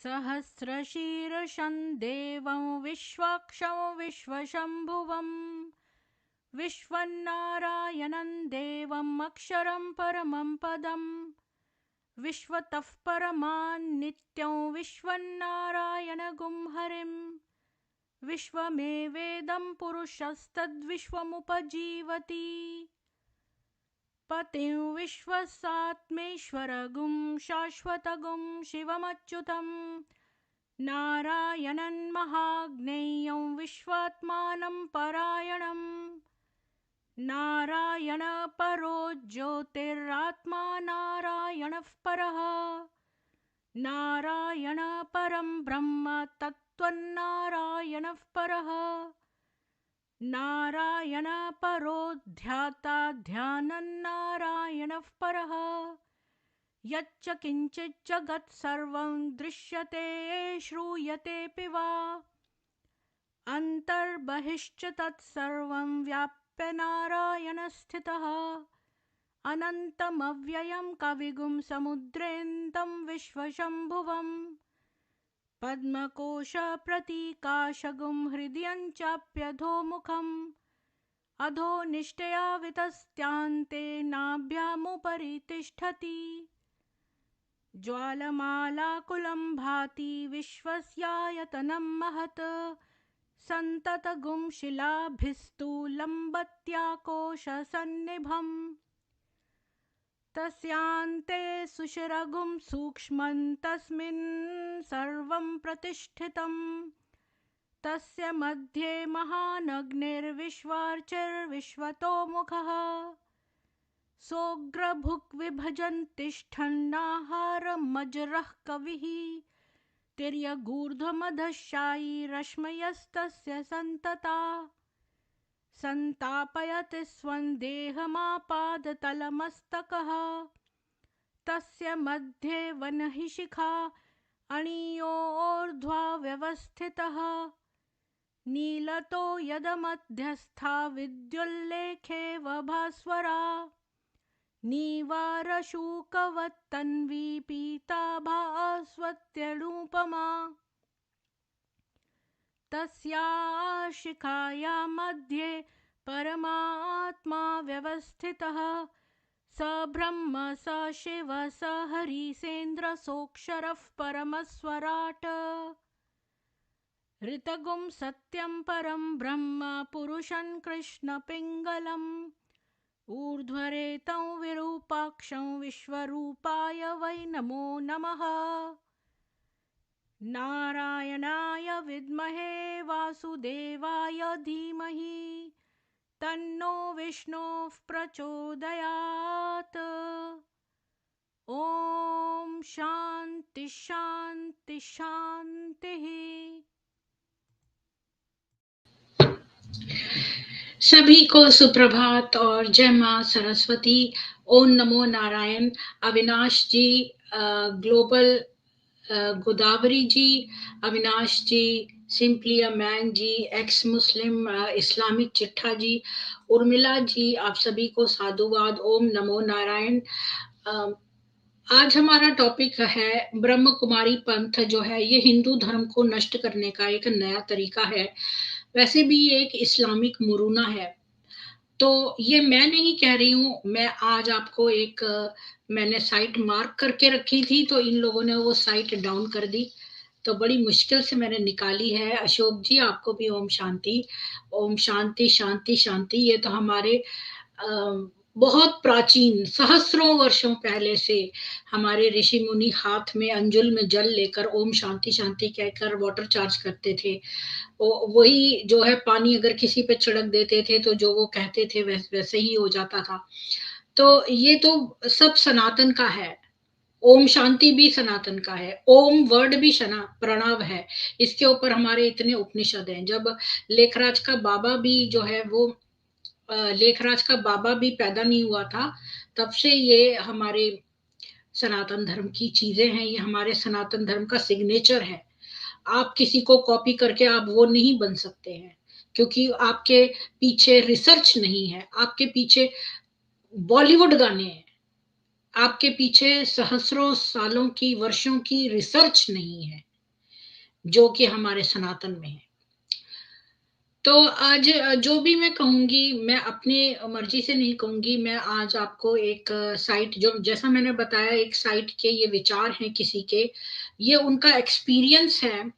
सहस्रशीर्षं देवं विश्वाक्षं विश्वशम्भुवं विश्वनारायणं देवम् अक्षरं परमं पदं विश्वतः परमान् नित्यं विश्वनारायणगुं हरिं विश्वमेवेदं पुरुषस्तद्विश्वमुपजीवति पतिं विश्वसात्मेश्वरगुं शाश्वतगुं शिवमच्युतं नारायणं महाज्ञेयं विश्वात्मानं परायणं नारायण परो ज्योतिरात्मा नारायणः परः नारायण परं ब्रह्म तत्त्वन्नारायणः परः नारायण परो ध्याता ध्यानन्नारायणः परः यच्च किञ्चित् जगत् सर्वं दृश्यते श्रूयतेऽपि वा अन्तर्बहिश्च तत्सर्वं व्याप्य नारायणस्थितः अनन्तमव्ययं कविगुं समुद्रेऽन्तं विश्वशम्भुवं पद्मकोशप्रतीकाशगुं हृदयं चाप्यधोमुखम् अधो निष्ठया वितस्त्यान्ते नाभ्यामुपरि तिष्ठति ज्वालमालाकुलं भाति विश्वस्यायतनं महत् सन्ततगुं शिलाभिस्तु लम्बत्याकोशसन्निभम् तस्यान्ते सुषिरगुं सूक्ष्मं तस्मिन् सर्वं प्रतिष्ठितं तस्य मध्ये महानग्निर्विश्वार्चिर्विश्वतोमुखः सोऽग्रभुक् विभजन् तिष्ठन्नाहारमजरः कविः तिर्यगूर्ध्वमधश्चायी रश्मयस्तस्य सन्तता सन्तापयति स्वं देहमापादतलमस्तकः तस्य मध्ये वह्निशिखा अणियोर्ध्वा व्यवस्थितः नीलतो यदमध्यस्था विद्युल्लेखेव भास्वरा नीवारशूकवत्तन्वी पीताभास्वत्यनुपमा तस्याः शिखायां मध्ये परमात्मा व्यवस्थितः स ब्रह्म स शिव स हरिसेन्द्रसोऽक्षरः परमस्वराट् ऋतगुं सत्यं परं ब्रह्म पुरुषं कृष्णपिङ्गलम् ऊर्ध्वरेतं विरूपाक्षं विश्वरूपाय वै नमो नमः नारायणाय विद्महे वासुदेवाय धीमहि तन्नो विष्णुः प्रचोदयात् ॐ शान्ति शान्ति शान्तिः। सभी को सुप्रभात और जय मां सरस्वती। ओम नमो Narayan. Avinash ji, global Godavari ji, Avinash ji, simply a man ji, ex Muslim Islamic चिट्ठा जी, उर्मिला जी, आप सभी को साधुवाद। ओम नमो नारायण। आज हमारा टॉपिक है ब्रह्म कुमारी पंथ जो है ये हिंदू धर्म को नष्ट करने का एक नया तरीका है, वैसे भी ये एक इस्लामिक मुरूना है। तो ये मैं नहीं कह रही हूँ, मैं आज आपको एक मैंने साइट मार्क करके रखी थी तो इन लोगों ने वो साइट डाउन कर दी, तो बड़ी मुश्किल से मैंने निकाली है। अशोक जी आपको भी ओम शांति। ओम शांति शांति शांति। ये तो हमारे बहुत प्राचीन सहस्रों वर्षों पहले से हमारे ऋषि मुनि हाथ में अंजुल में जल लेकर ओम शांति शांति कहकर वाटर चार्ज करते थे। वही जो है पानी अगर किसी पे छिड़क देते थे तो जो वो कहते थे वैसे ही हो जाता था। तो ये तो सब सनातन का है। ओम शांति भी सनातन का है, ओम वर्ड भी प्रणव है, इसके ऊपर हमारे इतने उपनिषद हैं। जब लेखराज का बाबा भी जो है वो लेखराज का बाबा भी पैदा नहीं हुआ था तब से ये हमारे सनातन धर्म की चीजें हैं, ये हमारे सनातन धर्म का सिग्नेचर है। आप किसी को कॉपी करके आप वो नहीं बन सकते हैं, क्योंकि आपके पीछे रिसर्च नहीं है, आपके पीछे बॉलीवुड गाने हैं, आपके पीछे सहस्रों सालों की वर्षों की रिसर्च नहीं है। जो कि हमारे सनातन में है। तो आज जो भी मैं कहूँगी, मैं अपनी मर्ज़ी से नहीं कहूँगी, मैं आज आपको एक साइट, जो जैसा मैंने बताया, एक साइट के ये विचार हैं किसी के, ये उनका एक्सपीरियंस है,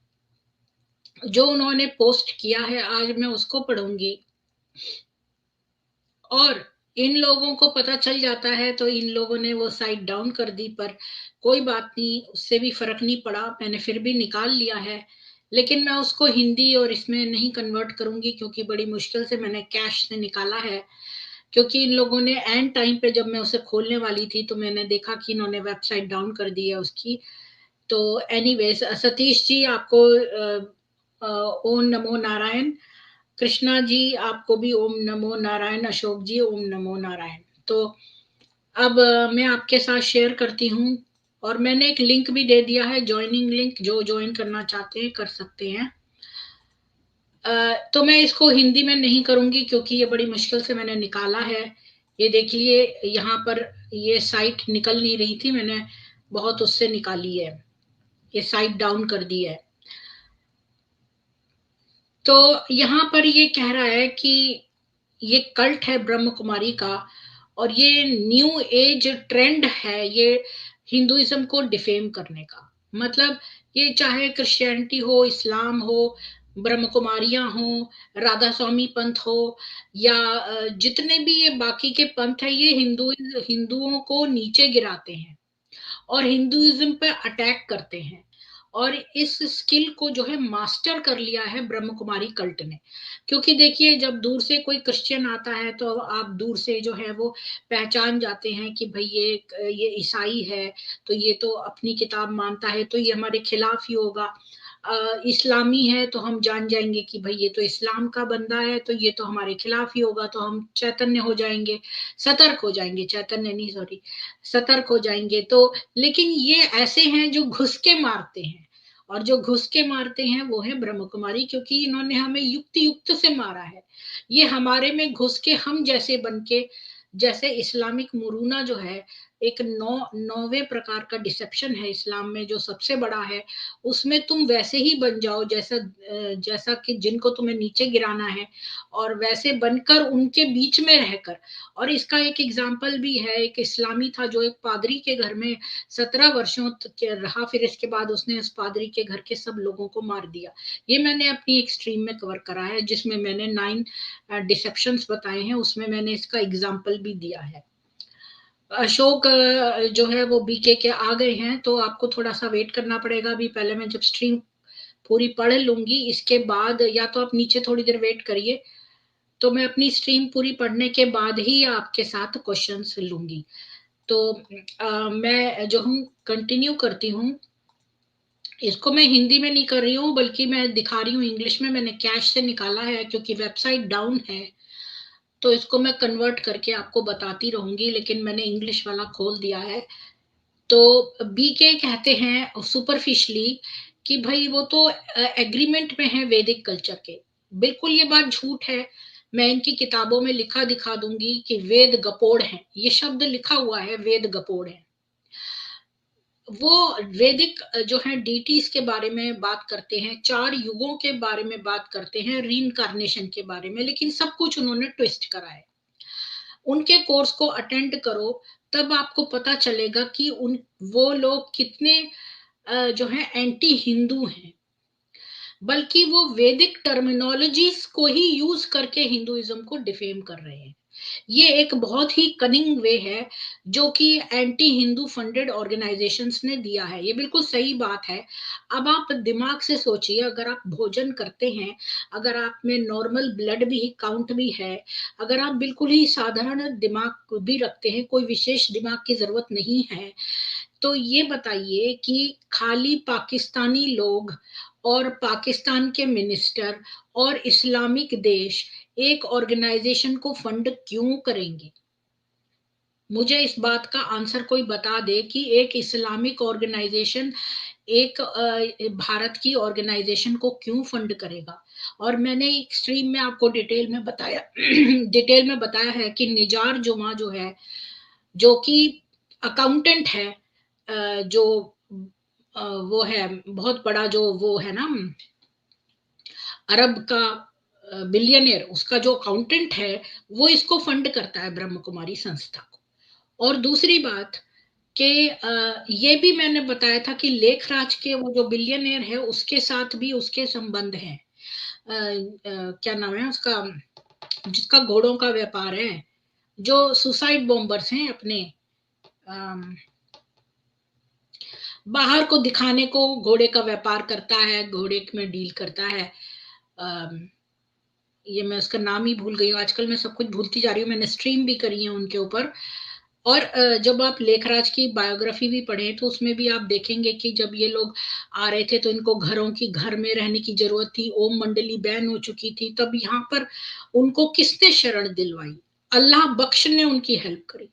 जो उन्होंने पोस्ट किया है, आज मैं उसको पढ़ूँगी। और इन लोगों को पता चल जाता है तो इन लोगों ने वो साइट डाउन कर दी, पर कोई बात नहीं, उससे भी फ़र्क नहीं पड़ा, मैंने फिर भी निकाल लिया है। लेकिन मैं उसको हिंदी और इसमें नहीं कन्वर्ट करूँगी, क्योंकि बड़ी मुश्किल से मैंने कैश से निकाला है। क्योंकि इन लोगों ने एंड टाइम पे, जब मैं उसे खोलने वाली थी, तो मैंने देखा कि इन्होंने वेबसाइट डाउन कर दी है उसकी। तो एनीवेज़, सतीश जी आपको ओम नमो नारायण। कृष्णा जी आपको भी ओम नमो नारायण। अशोक जी ओम नमो नारायण। तो अब मैं आपके साथ शेयर करती हूँ, और मैंने एक लिंक भी दे दिया है, ज्वाइनिंग लिंक, जो ज्वाइन करना चाहते हैं कर सकते हैं। तो मैं इसको हिंदी में नहीं करूंगी, क्योंकि ये बड़ी मुश्किल से मैंने निकाला है। ये देखिए, यहाँ पर ये साइट निकल नहीं रही थी, मैंने बहुत उससे निकाली है, ये साइट डाउन कर दी है। तो यहाँ पर ये कह रहा है कि ये कल्ट है ब्रह्म कुमारी का, और ये न्यू एज ट्रेंड है, ये हिंदुइज्म को डिफेम करने का। मतलब ये चाहे क्रिश्चियनिटी हो, इस्लाम हो, ब्रह्म कुमारियां हो, राधा स्वामी पंथ हो, या जितने भी ये बाकी के पंथ है, ये हिंदुओं को नीचे गिराते हैं और हिंदुइज्म पे अटैक करते हैं। और इस स्किल को जो है मास्टर कर लिया है ब्रह्म कुमारी कल्ट ने। क्योंकि देखिए, जब दूर से कोई क्रिश्चियन आता है तो आप दूर से जो है वो पहचान जाते हैं कि भाई ये ईसाई है, तो ये तो अपनी किताब मानता है, तो ये हमारे खिलाफ ही होगा। इस्लामी है तो हम जान जाएंगे कि भाई ये तो इस्लाम का बंदा है, तो ये तो हमारे खिलाफ ही होगा, तो हम चैतन्य हो जाएंगे, सतर्क हो जाएंगे, चैतन्य नहीं, सॉरी, सतर्क हो जाएंगे। तो लेकिन ये ऐसे हैं जो घुस के मारते हैं, और जो घुस के मारते हैं वो है ब्रह्म कुमारी, क्योंकि इन्होंने हमें युक्त युक्त से मारा है। ये हमारे में घुस के हम जैसे बन के, जैसे इस्लामिक मुरूना जो है, एक नौवे प्रकार का डिसेप्शन है इस्लाम में, जो सबसे बड़ा है, उसमें तुम वैसे ही बन जाओ जैसा जैसा कि जिनको तुम्हें नीचे गिराना है, और वैसे बनकर उनके बीच में रहकर। और इसका एक एग्जाम्पल भी है, एक इस्लामी था जो एक पादरी के घर में 17 वर्षों तक रहा, फिर इसके बाद उसने उस पादरी के घर के सब लोगों को मार दिया। ये मैंने अपनी एक स्ट्रीम में कवर करा है, जिसमें मैंने 9 डिसेप्शंस बताए हैं, उसमें मैंने इसका एग्जाम्पल भी दिया है। अशोक जो है वो बीके के आ गए हैं, तो आपको थोड़ा सा वेट करना पड़ेगा। अभी पहले मैं जब स्ट्रीम पूरी पढ़ लूंगी, इसके बाद या तो आप नीचे थोड़ी देर वेट करिए, तो मैं अपनी स्ट्रीम पूरी पढ़ने के बाद ही आपके साथ क्वेश्चंस लूंगी। तो मैं जो हूँ कंटिन्यू करती हूँ। इसको मैं हिंदी में नहीं कर रही हूँ, बल्कि मैं दिखा रही हूँ इंग्लिश में, मैंने कैश से निकाला है क्योंकि वेबसाइट डाउन है। तो इसको मैं कन्वर्ट करके आपको बताती रहूंगी, लेकिन मैंने इंग्लिश वाला खोल दिया है। तो बीके कहते हैं सुपरफिशली कि भाई वो तो एग्रीमेंट में है वैदिक कल्चर के। बिल्कुल ये बात झूठ है। मैं इनकी किताबों में लिखा दिखा दूंगी कि वेद गपोड़ है, ये शब्द लिखा हुआ है, वेद गपोड़ है। वो वैदिक जो है डीटीज के बारे में बात करते हैं, 4 युगों के बारे में बात करते हैं, रीइंकारनेशन के बारे में, लेकिन सब कुछ उन्होंने ट्विस्ट करा है। उनके कोर्स को अटेंड करो, तब आपको पता चलेगा कि उन वो लोग कितने जो है एंटी हिंदू हैं। बल्कि वो वैदिक टर्मिनोलॉजीज को ही यूज करके हिंदुइज्म को डिफेम कर रहे हैं। ये एक बहुत ही कनिंग वे है, जो कि एंटी हिंदू फंडेड ऑर्गेनाइजेशंस ने दिया है। ये बिल्कुल सही बात है। अब आप दिमाग से सोचिए, अगर आप भोजन करते हैं, अगर आप में नॉर्मल ब्लड भी काउंट भी है, अगर आप बिल्कुल ही साधारण दिमाग भी रखते हैं, कोई विशेष दिमाग की जरूरत नहीं है, तो ये बताइए कि खाली पाकिस्तानी लोग और पाकिस्तान के मिनिस्टर और इस्लामिक देश एक ऑर्गेनाइजेशन को फंड क्यों करेंगे? मुझे इस बात का आंसर कोई बता दे कि एक इस्लामिक ऑर्गेनाइजेशन एक भारत की ऑर्गेनाइजेशन को क्यों फंड करेगा? और मैंने एक स्ट्रीम में आपको डिटेल में बताया डिटेल में बताया है कि निजार जुमा जो है, जो कि अकाउंटेंट है, जो वो है बहुत बड़ा, जो वो है ना अरब का बिलियनियर, उसका जो अकाउंटेंट है वो इसको फंड करता है, ब्रह्म कुमारी संस्था को। और दूसरी बात कि ये भी मैंने बताया था कि लेखराज के वो जो बिलियनियर है उसके साथ भी उसके संबंध हैं। क्या नाम है उसका, जिसका घोड़ों का व्यापार है, जो सुसाइड बॉम्बर्स हैं अपने, बाहर को दिखाने को घोड़े का व्यापार करता है, घोड़े में डील करता है। ये मैं उसका नाम ही भूल गई हूँ, आजकल मैं सब कुछ भूलती जा रही हूँ, मैंने स्ट्रीम भी करी है उनके ऊपर। और जब आप लेखराज की बायोग्राफी भी पढ़े तो उसमें भी आप देखेंगे कि जब ये लोग आ रहे थे तो इनको घर में रहने की जरूरत थी, ओम मंडली बैन हो चुकी थी, तब यहाँ पर उनको किसने शरण दिलवाई? अल्लाह बख्श ने उनकी हेल्प करी।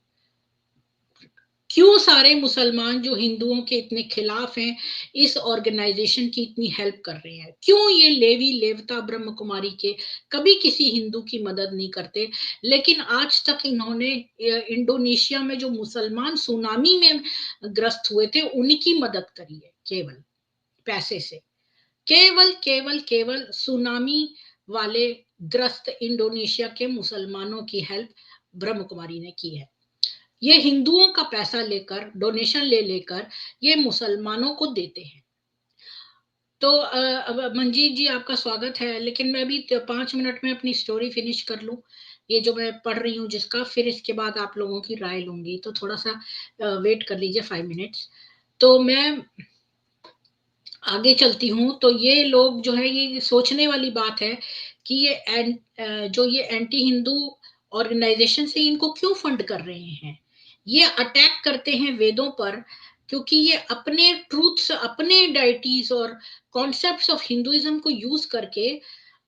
क्यों सारे मुसलमान जो हिंदुओं के इतने खिलाफ हैं इस ऑर्गेनाइजेशन की इतनी हेल्प कर रहे हैं? क्यों ये लेवी लेवता ब्रह्म कुमारी के कभी किसी हिंदू की मदद नहीं करते? लेकिन आज तक इन्होंने इंडोनेशिया में जो मुसलमान सुनामी में ग्रस्त हुए थे उनकी मदद करी है, केवल पैसे से। केवल केवल केवल सुनामी वाले ग्रस्त इंडोनेशिया के मुसलमानों की हेल्प ब्रह्म कुमारी ने की है। ये हिंदुओं का पैसा लेकर, डोनेशन ले लेकर ये मुसलमानों को देते हैं। तो मंजीत जी आपका स्वागत है, लेकिन मैं अभी 5 मिनट में अपनी स्टोरी फिनिश कर लूं, ये जो मैं पढ़ रही हूँ जिसका, फिर इसके बाद आप लोगों की राय लूंगी, तो थोड़ा सा वेट कर लीजिए 5 मिनट्स। तो मैं आगे चलती हूँ। तो ये लोग जो है, ये सोचने वाली बात है कि जो ये एंटी हिंदू ऑर्गेनाइजेशन से इनको क्यों फंड कर रहे हैं? ये अटैक करते हैं वेदों पर, क्योंकि ये अपने ट्रूथ्स, अपने डाइटीज और कॉन्सेप्ट्स ऑफ हिंदुइज्म को यूज करके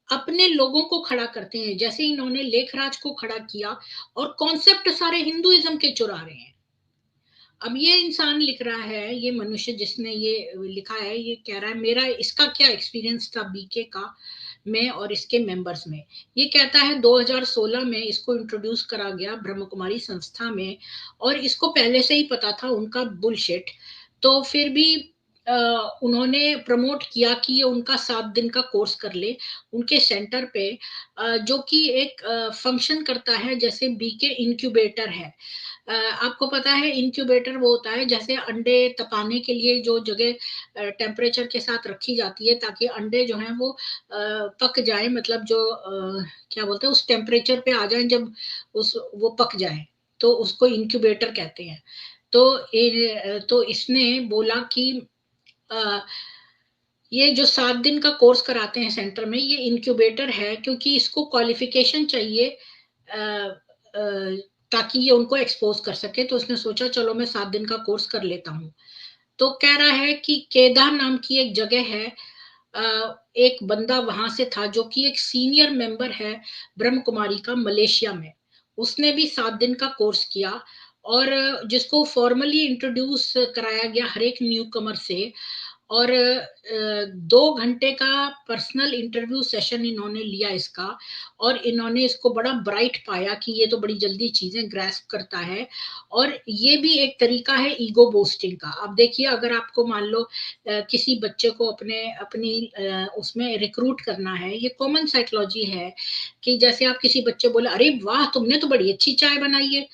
अपने लोगों को खड़ा करते हैं। जैसे इन्होंने लेखराज को खड़ा किया और कॉन्सेप्ट सारे हिंदुइज्म के चुरा रहे हैं। अब ये इंसान लिख रहा है, ये मनुष्य जिसने ये लिखा है, ये कह रहा है मेरा इसका क्या एक्सपीरियंस था बीके का में और इसके मेंबर्स में। ये कहता है 2016 में इसको इंट्रोड्यूस करा गया ब्रह्म कुमारी संस्था में, और इसको पहले से ही पता था उनका बुलशिट। तो फिर भी उन्होंने प्रमोट किया कि ये उनका 7 दिन का कोर्स कर ले उनके सेंटर पे, जो कि एक फंक्शन करता है जैसे बीके इनक्यूबेटर है। आपको पता है इनक्यूबेटर वो होता है जैसे अंडे तपाने के लिए जो जगह टेम्परेचर के साथ रखी जाती है ताकि अंडे जो हैं वो पक जाए, मतलब जो क्या बोलते हैं उस टेम्परेचर पे आ जाए जब उस वो पक जाए, तो उसको इनक्यूबेटर कहते हैं। तो इसने बोला कि ये जो 7 दिन का कोर्स कराते हैं सेंटर में, ये इनक्यूबेटर है क्योंकि इसको क्वालिफिकेशन चाहिए ताकि ये उनको एक्सपोज कर सके। तो उसने सोचा चलो मैं 7 दिन का कोर्स कर लेता हूँ। तो कह रहा है कि केदार नाम की एक जगह है, एक बंदा वहां से था जो कि एक सीनियर मेंबर है ब्रह्म कुमारी का मलेशिया में। उसने भी 7 दिन का कोर्स किया और जिसको फॉर्मली इंट्रोड्यूस कराया गया हर एक न्यू कमर से। और 2 घंटे का पर्सनल इंटरव्यू सेशन इन्होंने लिया इसका, और इन्होंने इसको बड़ा ब्राइट पाया कि ये तो बड़ी जल्दी चीजें ग्रैस्प करता है। और ये भी एक तरीका है ईगो बूस्टिंग का। अब देखिए, अगर आपको मान लो किसी बच्चे को अपनी उसमें रिक्रूट करना है, ये कॉमन साइकोलॉजी है कि जैसे आप किसी बच्चे बोले अरे वाह तुमने तो बड़ी अच्छी चाय बनाई है,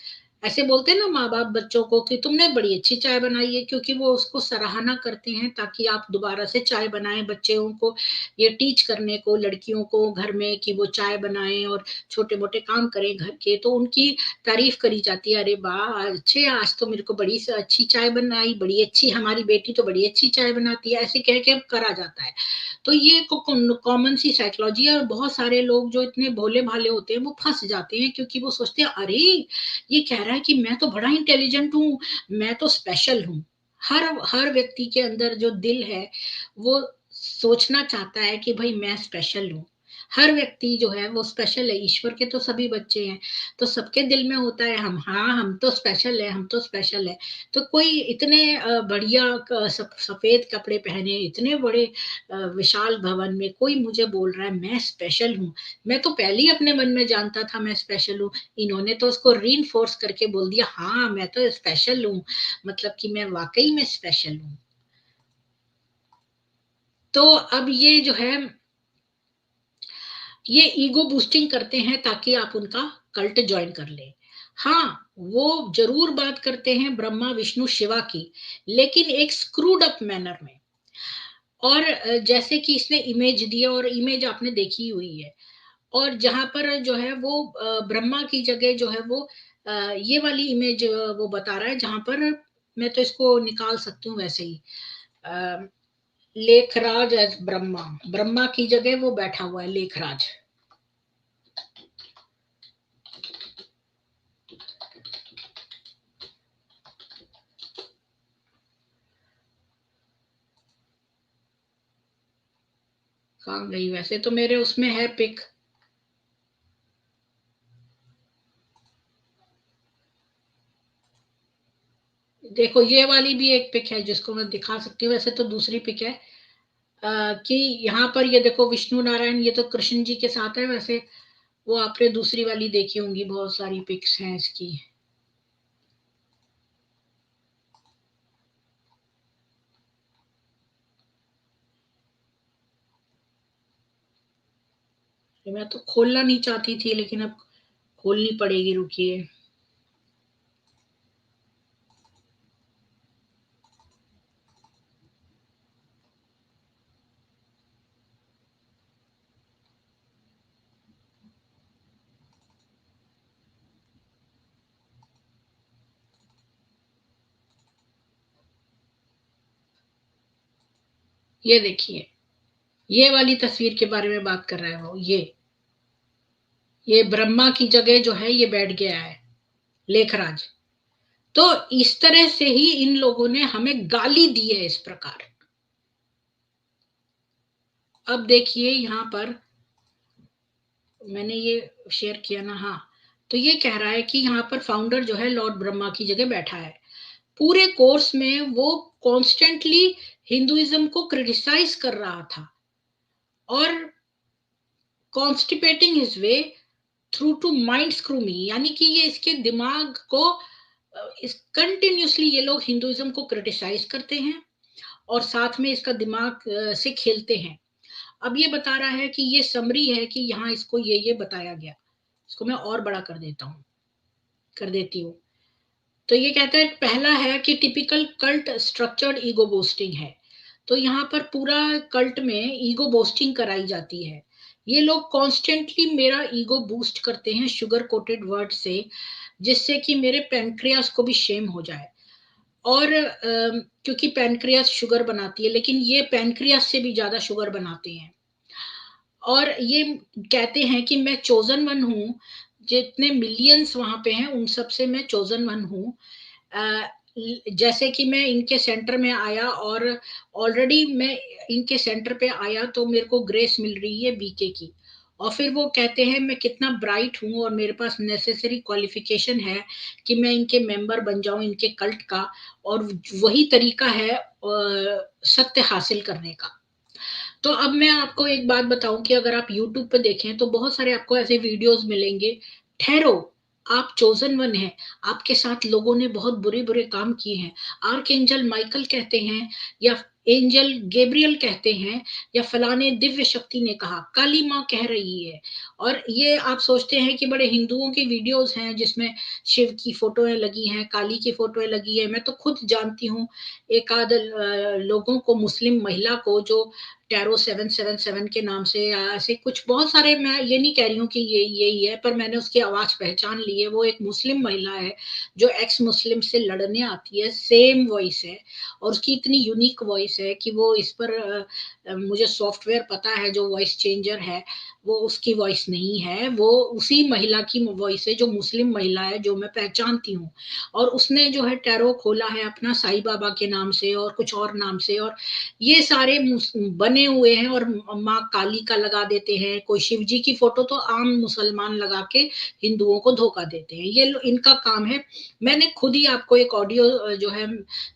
ऐसे बोलते हैं ना माँ बाप बच्चों को कि तुमने बड़ी अच्छी चाय बनाई है, क्योंकि वो उसको सराहना करते हैं ताकि आप दोबारा से चाय बनाएं। बच्चों को ये टीच करने को, लड़कियों को घर में कि वो चाय बनाएं और छोटे मोटे काम करें घर के, तो उनकी तारीफ करी जाती है, अरे वाह अच्छे आज तो मेरे को बड़ी अच्छी चाय बनाई, बड़ी अच्छी हमारी बेटी तो बड़ी अच्छी चाय बनाती है, ऐसे कह के करा जाता है। तो ये कॉमन सी साइकोलॉजी है, और बहुत सारे लोग जो इतने भोले भाले होते हैं वो फंस जाते हैं क्योंकि वो सोचते हैं अरे ये कह रहा है कि मैं तो बड़ा इंटेलिजेंट हूँ, मैं तो स्पेशल हूँ। हर व्यक्ति के अंदर जो दिल है वो सोचना चाहता है कि भाई मैं स्पेशल हूँ। हर व्यक्ति जो है वो स्पेशल है, ईश्वर के तो सभी बच्चे हैं, तो सबके दिल में होता है हम, हाँ हम तो स्पेशल है, हम तो स्पेशल है। तो कोई इतने बढ़िया सफेद कपड़े पहने इतने बड़े विशाल भवन में कोई मुझे बोल रहा है मैं स्पेशल हूँ, मैं तो पहले ही अपने मन में जानता था मैं स्पेशल हूँ, इन्होंने तो उसको रीइंफोर्स करके बोल दिया हाँ मैं तो स्पेशल हूँ, मतलब कि मैं वाकई में स्पेशल हूँ। तो अब ये जो है, ये ईगो बूस्टिंग करते हैं ताकि आप उनका कल्ट ज्वाइन कर लें। हाँ, वो जरूर बात करते हैं ब्रह्मा विष्णु शिवा की, लेकिन एक स्क्रूड अप मैनर में। और जैसे कि इसने इमेज दिया, और इमेज आपने देखी हुई है, और जहां पर जो है वो ब्रह्मा की जगह जो है वो ये वाली इमेज वो बता रहा है, जहां पर मैं तो इसको निकाल सकती हूँ वैसे ही, अ, लेखराज एज ब्रह्मा, ब्रह्मा की जगह वो बैठा हुआ है लेखराज। कहाँ गई? वैसे तो मेरे उसमें है पिक। देखो ये वाली भी एक पिक है जिसको मैं दिखा सकती हूँ, वैसे तो दूसरी पिक है, कि यहाँ पर ये देखो विष्णु नारायण, ये तो कृष्ण जी के साथ है। वैसे वो आपने दूसरी वाली देखी होंगी, बहुत सारी पिक्स हैं इसकी। मैं तो खोलना नहीं चाहती थी, लेकिन अब खोलनी पड़ेगी, रुकिए। ये देखिए, ये वाली तस्वीर के बारे में बात कर रहा है वो। ये ब्रह्मा की जगह जो है ये बैठ गया है लेखराज। तो इस तरह से ही इन लोगों ने हमें गाली दी है इस प्रकार। अब देखिए यहाँ पर मैंने ये शेयर किया ना, हाँ। तो ये कह रहा है कि यहाँ पर फाउंडर जो है लॉर्ड ब्रह्मा की जगह बैठा है। पूरे कोर्स में वो कॉन्स्टेंटली हिंदुइज्म को क्रिटिसाइज कर रहा था, और constipating his way through to mind screw me, यानी कि ये इसके दिमाग को इस कंटिन्यूसली ये लोग हिंदुइज्म को क्रिटिसाइज करते हैं, और साथ में इसका दिमाग से खेलते हैं। अब ये बता रहा है कि ये समरी है कि यहाँ इसको ये बताया गया। इसको मैं और बड़ा कर देता हूँ, कर देती हूँ। तो ये कहता है, पहला है कि typical cult structured ego boasting है। तो यहाँ पर पूरा कल्ट में ईगो बोस्टिंग कराई जाती है। ये लोग कॉन्स्टेंटली मेरा ईगो बूस्ट करते हैं शुगर कोटेड वर्ड से, जिससे कि मेरे पेनक्रियास को भी शेम हो जाए। और क्योंकि पेनक्रियास शुगर बनाती है, लेकिन ये पेनक्रियास से भी ज्यादा शुगर बनाते हैं। और ये कहते हैं कि मैं चोजन वन हूँ, जितने मिलियंस वहां पे हैं उन सब से मैं चोजन वन हूँ। जैसे कि मैं इनके सेंटर में आया, और ऑलरेडी मैं इनके सेंटर पे आया, तो मेरे को ग्रेस मिल रही है बीके की। और फिर वो कहते हैं मैं कितना ब्राइट हूँ, और मेरे पास नेसेसरी क्वालिफिकेशन है कि मैं इनके मेंबर बन जाऊं, इनके कल्ट का। और वही तरीका है सत्य हासिल करने का। तो अब मैं आपको एक बात बताऊं कि अगर आप यूट्यूब पे देखें तो बहुत सारे आपको ऐसे वीडियोस मिलेंगे। ठहरो, आप चोजन वन है, आपके साथ लोगों ने बहुत बुरे बुरे काम किए हैं। आर्क एंजल माइकल कहते हैं, या एंजल गैब्रियल कहते हैं, या फलाने दिव्य शक्ति ने कहा, काली माँ कह रही है। और ये आप सोचते हैं कि बड़े हिंदुओं की वीडियोस हैं जिसमें शिव की फोटोएं लगी हैं, काली की फोटोएं लगी है। मैं तो खुद जानती हूँ एक आध लोगों को, मुस्लिम महिला को, जो टैरो 777 के नाम से, या ऐसे कुछ बहुत सारे, मैं ये नहीं कह रही हूँ कि ये यही है, पर मैंने उसकी आवाज पहचान ली है। वो एक मुस्लिम महिला है जो एक्स मुस्लिम से लड़ने आती है, सेम वॉइस है, और उसकी इतनी यूनिक वॉइस है कि वो इस पर मुझे सॉफ्टवेयर पता है जो वॉइस चेंजर है, वो उसकी वॉइस नहीं है, वो उसी महिला की वॉइस है जो मुस्लिम महिला है, जो मैं पहचानती हूँ। और उसने जो है टैरो खोला है अपना साईं बाबा के नाम से और कुछ और नाम से, और ये सारे बने हुए हैं, और माँ काली का लगा देते हैं, कोई शिव जी की फोटो तो आम मुसलमान लगा के हिंदुओं को धोखा देते हैं। ये इनका काम है। मैंने खुद ही आपको एक ऑडियो जो है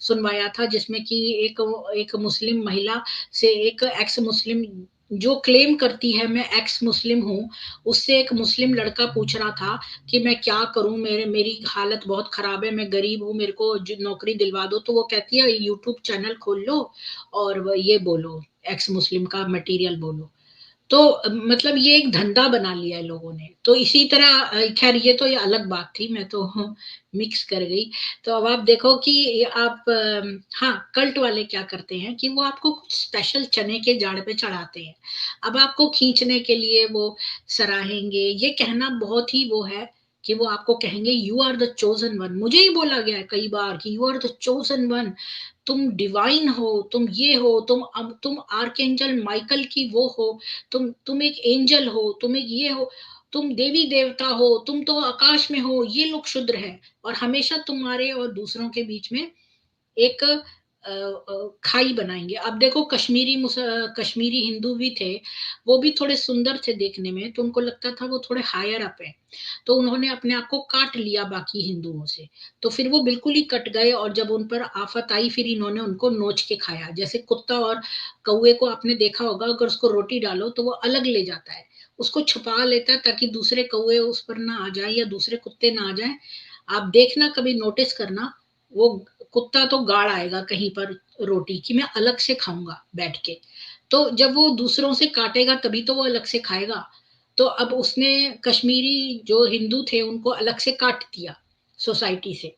सुनवाया था, जिसमें कि एक एक मुस्लिम महिला से एक एक्स मुस्लिम, जो क्लेम करती है मैं एक्स मुस्लिम हूँ, उससे एक मुस्लिम लड़का पूछ रहा था कि मैं क्या करूं, मेरी हालत बहुत खराब है, मैं गरीब हूँ, मेरे को नौकरी दिलवा दो। तो वो कहती है यूट्यूब चैनल खोल लो और ये बोलो, एक्स मुस्लिम का मटेरियल बोलो। तो मतलब ये एक धंधा बना लिया है लोगों ने। तो इसी तरह खैर ये तो ये अलग बात थी, मैं तो मिक्स कर गई। तो अब आप देखो कि आप हाँ, कल्ट वाले क्या करते हैं कि वो आपको कुछ स्पेशल चने के जाड़ पे चढ़ाते हैं। अब आपको खींचने के लिए वो सराहेंगे, ये कहना बहुत ही वो है कि वो आपको कहेंगे you are the chosen one. मुझे ही बोला गया है कई बार कि you are the chosen one, तुम डिवाइन हो, तुम ये हो, तुम आर्कएंजल माइकल की वो हो, तुम एक एंजल हो, तुम एक ये हो, तुम देवी देवता हो, तुम तो आकाश में हो, ये लोग शुद्र है। और हमेशा तुम्हारे और दूसरों के बीच में एक खाई बनाएंगे। अब देखो कश्मीरी हिंदू भी थे, वो भी थोड़े सुंदर थे देखने में, तो उनको लगता था वो थोड़े हायर अप है, तो उन्होंने अपने आप को काट लिया बाकी हिंदुओं से। तो फिर वो बिल्कुल ही कट गए, और जब उन पर आफत आई फिर इन्होंने उनको नोच के खाया। जैसे कुत्ता और कौए को आपने देखा होगा, अगर उसको रोटी डालो तो वो अलग ले जाता है, उसको छुपा लेता है ताकि दूसरे कौए उस पर ना आ जाए या दूसरे कुत्ते ना आ जाए। आप देखना, कभी नोटिस करना, वो कुत्ता तो गाड़ आएगा कहीं पर रोटी कि मैं अलग से खाऊंगा बैठ के। तो जब वो दूसरों से काटेगा तभी तो वो अलग से खाएगा। तो अब उसने कश्मीरी जो हिंदू थे उनको अलग से काट दिया सोसाइटी से।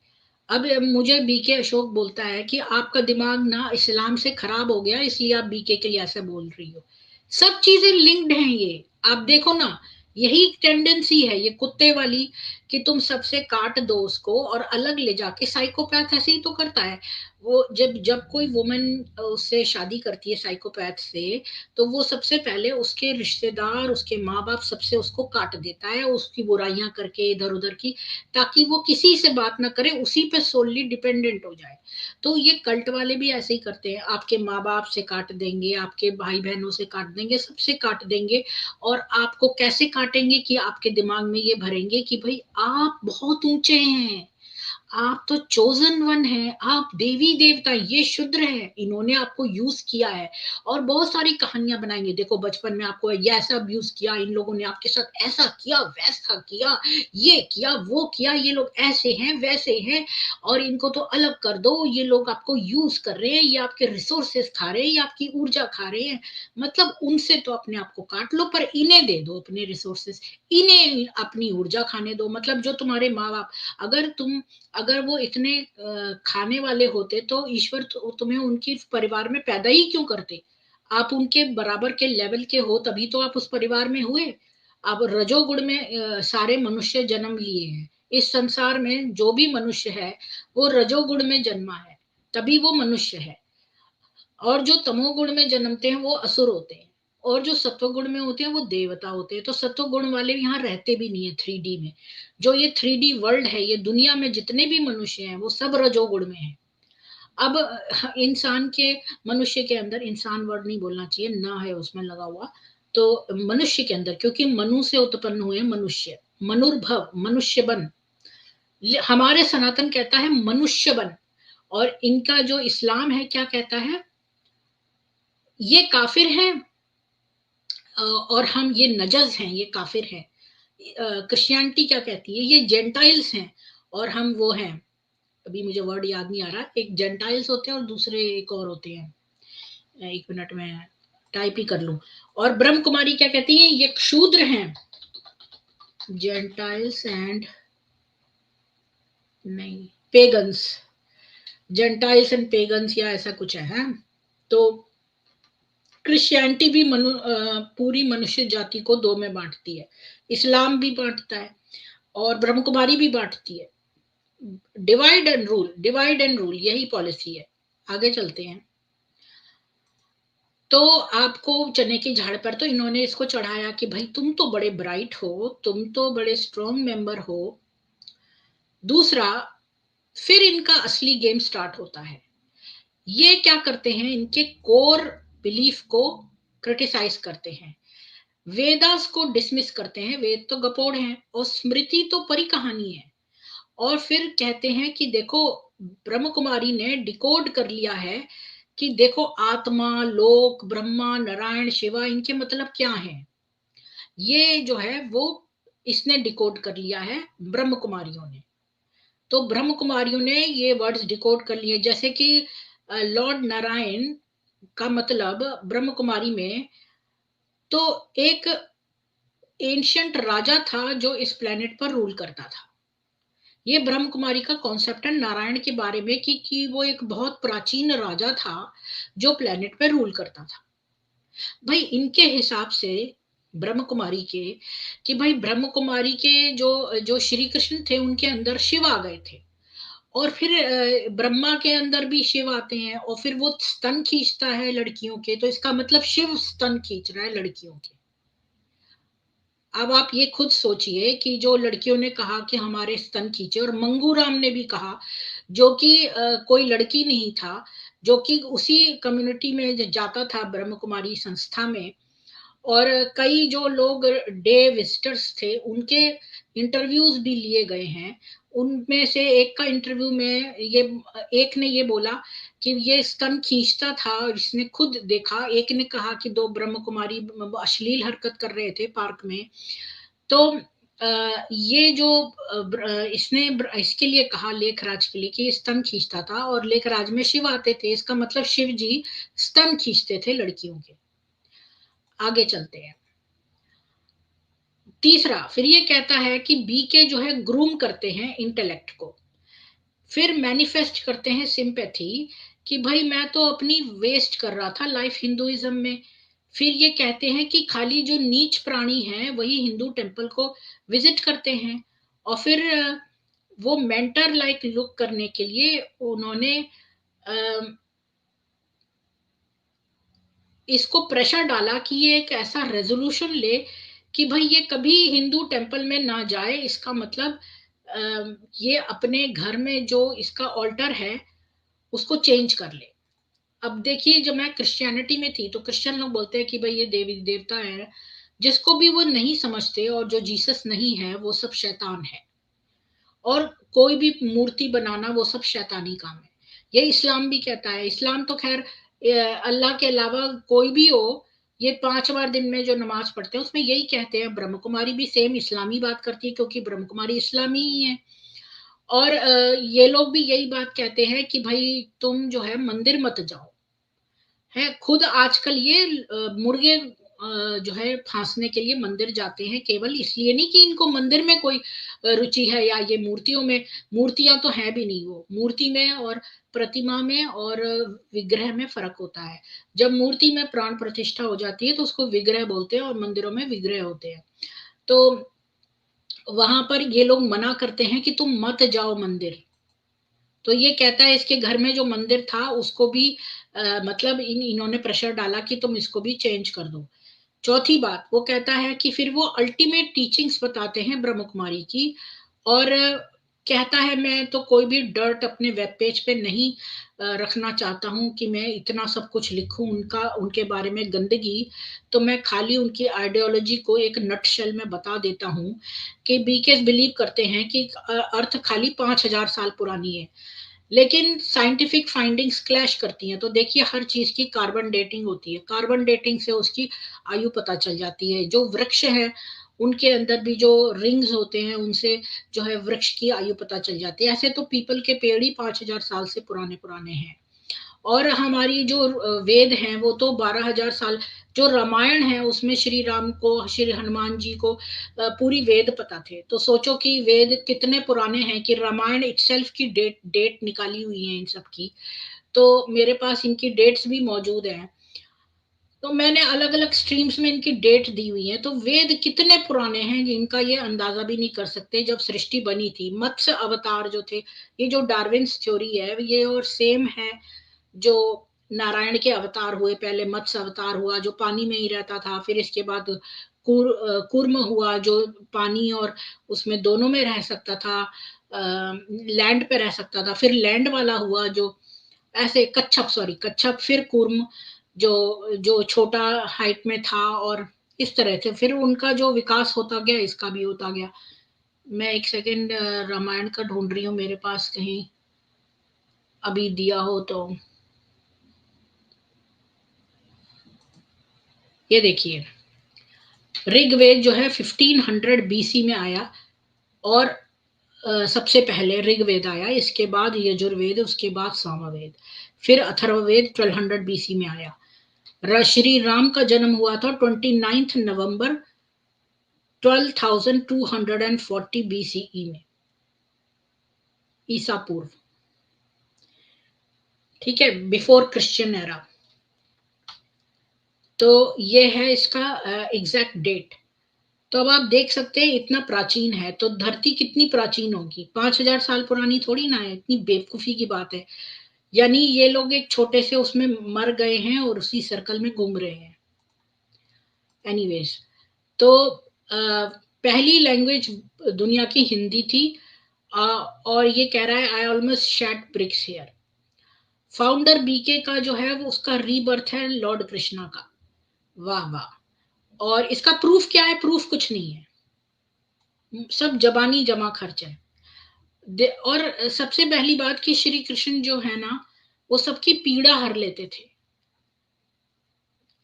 अब मुझे बीके अशोक बोलता है कि आपका दिमाग ना इस्लाम से खराब हो गया, इसलिए आप बीके के लिए ऐसे बोल रही हो। सब चीजें लिंक्ड हैं ये, आप देखो ना। यही टेंडेंसी है ये कुत्ते वाली, कि तुम सबसे काट दो उसको और अलग ले जाके। साइकोपैथ ऐसे ही तो करता है। वो जब जब कोई वुमन उससे शादी करती है साइकोपैथ से, तो वो सबसे पहले उसके रिश्तेदार, उसके माँ बाप, सबसे उसको काट देता है, उसकी बुराइयां करके इधर उधर की, ताकि वो किसी से बात ना करे, उसी पे सोलली डिपेंडेंट हो जाए। तो ये कल्ट वाले भी ऐसे ही करते हैं, आपके माँ बाप से काट देंगे, आपके भाई बहनों से काट देंगे, सबसे काट देंगे। और आपको कैसे काटेंगे कि आपके दिमाग में ये भरेंगे कि भाई आप बहुत ऊंचे हैं, आप तो चोजन वन है, आप देवी देवता, ये शुद्र है, इन्होंने आपको यूज किया है। और बहुत सारी कहानियां बनाएंगे, देखो बचपन में आपको ये ऐसा अब्यूज किया, इन लोगों ने आपके साथ ऐसा किया, वैसा किया, ये किया, वो किया, ये लोग ऐसे हैं वैसे हैं, और इनको तो अलग कर दो, ये लोग आपको यूज कर रहे हैं, ये आपके रिसोर्सेस खा रहे हैं, ये आपकी ऊर्जा खा रहे हैं। मतलब उनसे तो अपने आप को काट लो, पर इन्हें दे दो अपने रिसोर्सेस, इन्हें अपनी ऊर्जा खाने दो। मतलब जो तुम्हारे माँ बाप, अगर वो इतने खाने वाले होते तो ईश्वर तुम्हें उनकी परिवार में पैदा ही क्यों करते। आप उनके बराबर के लेवल के हो तभी तो आप उस परिवार में हुए। अब रजोगुण में सारे मनुष्य जन्म लिए हैं। इस संसार में जो भी मनुष्य है वो रजोगुण में जन्मा है, तभी वो मनुष्य है। और जो तमोगुण में जन्मते हैं वो असुर होते हैं, और जो सत्वगुण में होते हैं वो देवता होते हैं। तो सत्वगुण वाले यहाँ रहते भी नहीं है 3D में। जो ये 3D वर्ल्ड है, ये दुनिया में जितने भी मनुष्य हैं वो सब रजोगुण में है। अब इंसान के, मनुष्य के अंदर, इंसान वर्ड नहीं बोलना चाहिए, ना है उसमें लगा हुआ, तो मनुष्य के अंदर, क्योंकि मनु से उत्पन्न हुए मनुष्य, मनुर्भव, मनुष्य बन। हमारे सनातन कहता है मनुष्य बन, और इनका जो इस्लाम है क्या कहता है, ये काफिर हैं, और हम ये नजस हैं, ये काफिर हैं। क्रिश्चियनिटी क्या कहती है, ये जेंटाइल्स हैं, और हम वो हैं। अभी मुझे वर्ड याद नहीं आ रहा, एक जेंटाइल्स होते हैं और दूसरे एक और होते हैं, एक मिनट में टाइप ही कर लूं। और ब्रह्म कुमारी क्या कहती है, ये शूद्र हैं, जेंटाइल्स एंड, नहीं, पेगन्स, जेंटाइल्स एंड पेगन्स या ऐसा कुछ है। तो क्रिश्चियनिटी भी पूरी मनुष्य जाति को दो में बांटती है, इस्लाम भी बांटता है और ब्रह्म कुमारी भी बांटती है। Divide and rule, divide and rule, यही पॉलिसी है। आगे चलते हैं। तो आपको चने के झाड़ पर तो इन्होंने इसको चढ़ाया कि भाई तुम तो बड़े ब्राइट हो, तुम तो बड़े स्ट्रॉन्ग मेंबर हो। दूसरा, फिर इनका असली गेम स्टार्ट होता है। ये क्या करते हैं, इनके कोर बिलीफ को क्रिटिसाइज करते हैं, वेदास को डिसमिस करते हैं, वेद तो गपोड़ हैं और स्मृति तो परी कहानी है। और फिर कहते हैं कि देखो, ब्रह्म कुमारी ने डिकोड कर लिया है कि देखो आत्मा, लोक, ब्रह्मा, नारायण, शिवा, इनके मतलब क्या है, ये जो है वो इसने डिकोड कर लिया है ब्रह्म कुमारियों ने। तो ब्रह्म कुमारियों ने ये वर्ड्स डिकोड कर लिए, जैसे कि लॉर्ड नारायण का मतलब ब्रह्म कुमारी में तो एक एंशियंट राजा था जो इस प्लेनेट पर रूल करता था। ये ब्रह्म कुमारी का कॉन्सेप्ट है नारायण के बारे में कि वो एक बहुत प्राचीन राजा था जो प्लेनेट पर रूल करता था। भाई इनके हिसाब से ब्रह्म कुमारी के कि भाई ब्रह्म कुमारी के जो जो श्री कृष्ण थे उनके अंदर शिव आ गए थे, और फिर ब्रह्मा के अंदर भी शिव आते हैं, और फिर वो स्तन खींचता है लड़कियों के, तो इसका मतलब शिव स्तन खींच रहा है लड़कियों के। अब आप ये खुद सोचिए कि जो लड़कियों ने कहा कि हमारे स्तन खींचे, और मंगूराम ने भी कहा, जो कि कोई लड़की नहीं था, जो कि उसी कम्युनिटी में जाता था ब्रह्म कुमारी संस्था में, और कई जो लोग डे विजिटर्स थे उनके इंटरव्यूज भी लिए गए हैं। उनमें से एक का इंटरव्यू में ये एक ने ये बोला कि ये स्तन खींचता था, और इसने खुद देखा। एक ने कहा कि दो ब्रह्म कुमारी अश्लील हरकत कर रहे थे पार्क में, तो ये जो इसने इसके लिए कहा लेखराज के लिए कि स्तन खींचता था, और लेखराज में शिव आते थे, इसका मतलब शिव जी स्तन खींचते थे लड़कियों के। आगे चलते हैं। तीसरा फिर ये कहता है कि बीके जो है ग्रूम करते हैं इंटेलेक्ट को, फिर मैनिफेस्ट करते हैं सिंपैथी कि भाई मैं तो अपनी वेस्ट कर रहा था लाइफ हिंदुइज्म में। फिर ये कहते हैं कि खाली जो नीच प्राणी हैं वही हिंदू टेम्पल को विजिट करते हैं, और फिर वो मेंटर लाइक लुक करने के लिए उन्होंने इसको प्रेशर डाला कि ये एक ऐसा रेजोल्यूशन ले कि भाई ये कभी हिंदू टेम्पल में ना जाए। इसका मतलब ये अपने घर में जो इसका ऑल्टर है उसको चेंज कर ले। अब देखिए, जब मैं क्रिश्चियनिटी में थी तो क्रिश्चियन लोग बोलते हैं कि भाई ये देवी देवता है, जिसको भी वो नहीं समझते, और जो जीसस नहीं है वो सब शैतान है, और कोई भी मूर्ति बनाना वो सब शैतानी काम है। ये इस्लाम भी कहता है। इस्लाम तो खैर अल्लाह के अलावा कोई भी हो, ये 5 बार दिन में जो नमाज पढ़ते हैं उसमें यही कहते हैं। ब्रह्म कुमारी भी सेम इस्लामी बात करती है, क्योंकि ब्रह्म कुमारी इस्लामी ही है। और ये लोग भी यही बात कहते हैं कि भाई तुम जो है मंदिर मत जाओ। है खुद आजकल ये मुर्गे जो है फांसने के लिए मंदिर जाते हैं, केवल इसलिए नहीं कि इनको मंदिर में कोई रुचि है, या ये मूर्तियों में। मूर्तियां तो है भी नहीं। वो मूर्ति में और प्रतिमा में और विग्रह में फर्क होता है। जब मूर्ति में प्राण प्रतिष्ठा हो जाती है तो उसको विग्रह बोलते हैं, और मंदिरों में विग्रह होते हैं। तो वहां पर ये लोग मना करते हैं कि तुम मत जाओ मंदिर। तो ये कहता है इसके घर में जो मंदिर था उसको भी मतलब इन्होंने प्रेशर डाला कि तुम इसको भी चेंज कर दो। चौथी बात, वो कहता है कि फिर वो अल्टीमेट टीचिंग्स बताते हैं ब्रह्म कुमारी की, और कहता है मैं तो कोई भी डर्ट अपने वेब पेज पे नहीं रखना चाहता हूं कि मैं इतना सब कुछ लिखूं उनका, उनके बारे में गंदगी। तो मैं खाली उनकी आइडियोलॉजी को एक नटशेल में बता देता हूं कि बीकेस बिलीव करते हैं कि अर्थ खाली 5,000 साल पुरानी है, लेकिन साइंटिफिक फाइंडिंग्स क्लैश करती हैं। तो देखिए, हर चीज की कार्बन डेटिंग होती है, कार्बन डेटिंग से उसकी आयु पता चल जाती है। जो वृक्ष है उनके अंदर भी जो रिंग्स होते हैं उनसे जो है वृक्ष की आयु पता चल जाती है। ऐसे तो पीपल के पेड़ ही 5,000 साल से पुराने पुराने हैं। और हमारी जो वेद हैं वो तो 12,000 साल। जो रामायण है उसमें श्री राम को, श्री हनुमान जी को पूरी वेद पता थे। तो सोचो कि वेद कितने पुराने हैं कि रामायण इटसेल्फ की डेट निकाली हुई है इन सब की। तो मेरे पास इनकी डेट्स भी मौजूद हैं। तो मैंने अलग अलग स्ट्रीम्स में इनकी डेट दी हुई है। तो वेद कितने पुराने हैं जिनका ये अंदाजा भी नहीं कर सकते। जब सृष्टि बनी थी, मत्स्य अवतार जो थे, ये जो डार्विन्स थ्योरी है ये और सेम है जो नारायण के अवतार हुए। पहले मत्स्य अवतार हुआ जो पानी में ही रहता था, फिर इसके बाद कूर्म हुआ जो पानी और उसमें दोनों में रह सकता था, लैंड पे रह सकता था। फिर लैंड वाला हुआ जो ऐसे कच्छप, सॉरी कच्छप, फिर कूर्म जो जो छोटा हाइट में था, और इस तरह से फिर उनका जो विकास होता गया इसका भी होता गया। मैं एक सेकेंड रामायण का ढूंढ रही हूँ, मेरे पास कहीं अभी दिया हो तो। ये देखिए, ऋग्वेद जो है 1500 बीसी में आया, और सबसे पहले ऋग्वेद आया, इसके बाद यजुर्वेद, उसके बाद सामवेद, फिर अथर्ववेद 1200 बीसी में आया। श्री राम का जन्म हुआ था 29 नवंबर 12,240 BCE में, ईसा पूर्व, ठीक है, बिफोर क्रिश्चियन एरा। तो ये है इसका एग्जैक्ट डेट। तो अब आप देख सकते हैं इतना प्राचीन है, तो धरती कितनी प्राचीन होगी, 5,000 साल पुरानी थोड़ी ना है, इतनी बेवकूफी की बात है। यानी ये लोग एक छोटे से उसमें मर गए हैं और उसी सर्कल में घूम रहे हैं। एनीवेज, तो पहली लैंग्वेज दुनिया की हिंदी थी, और ये कह रहा है I almost shat bricks here. Founder BK का जो है वो उसका रीबर्थ है लॉर्ड कृष्णा का। वाह वाह। और इसका प्रूफ क्या है? प्रूफ कुछ नहीं है, सब जबानी जमा खर्च है। और सबसे पहली बात कि श्री कृष्ण जो है ना, वो सबकी पीड़ा हर लेते थे।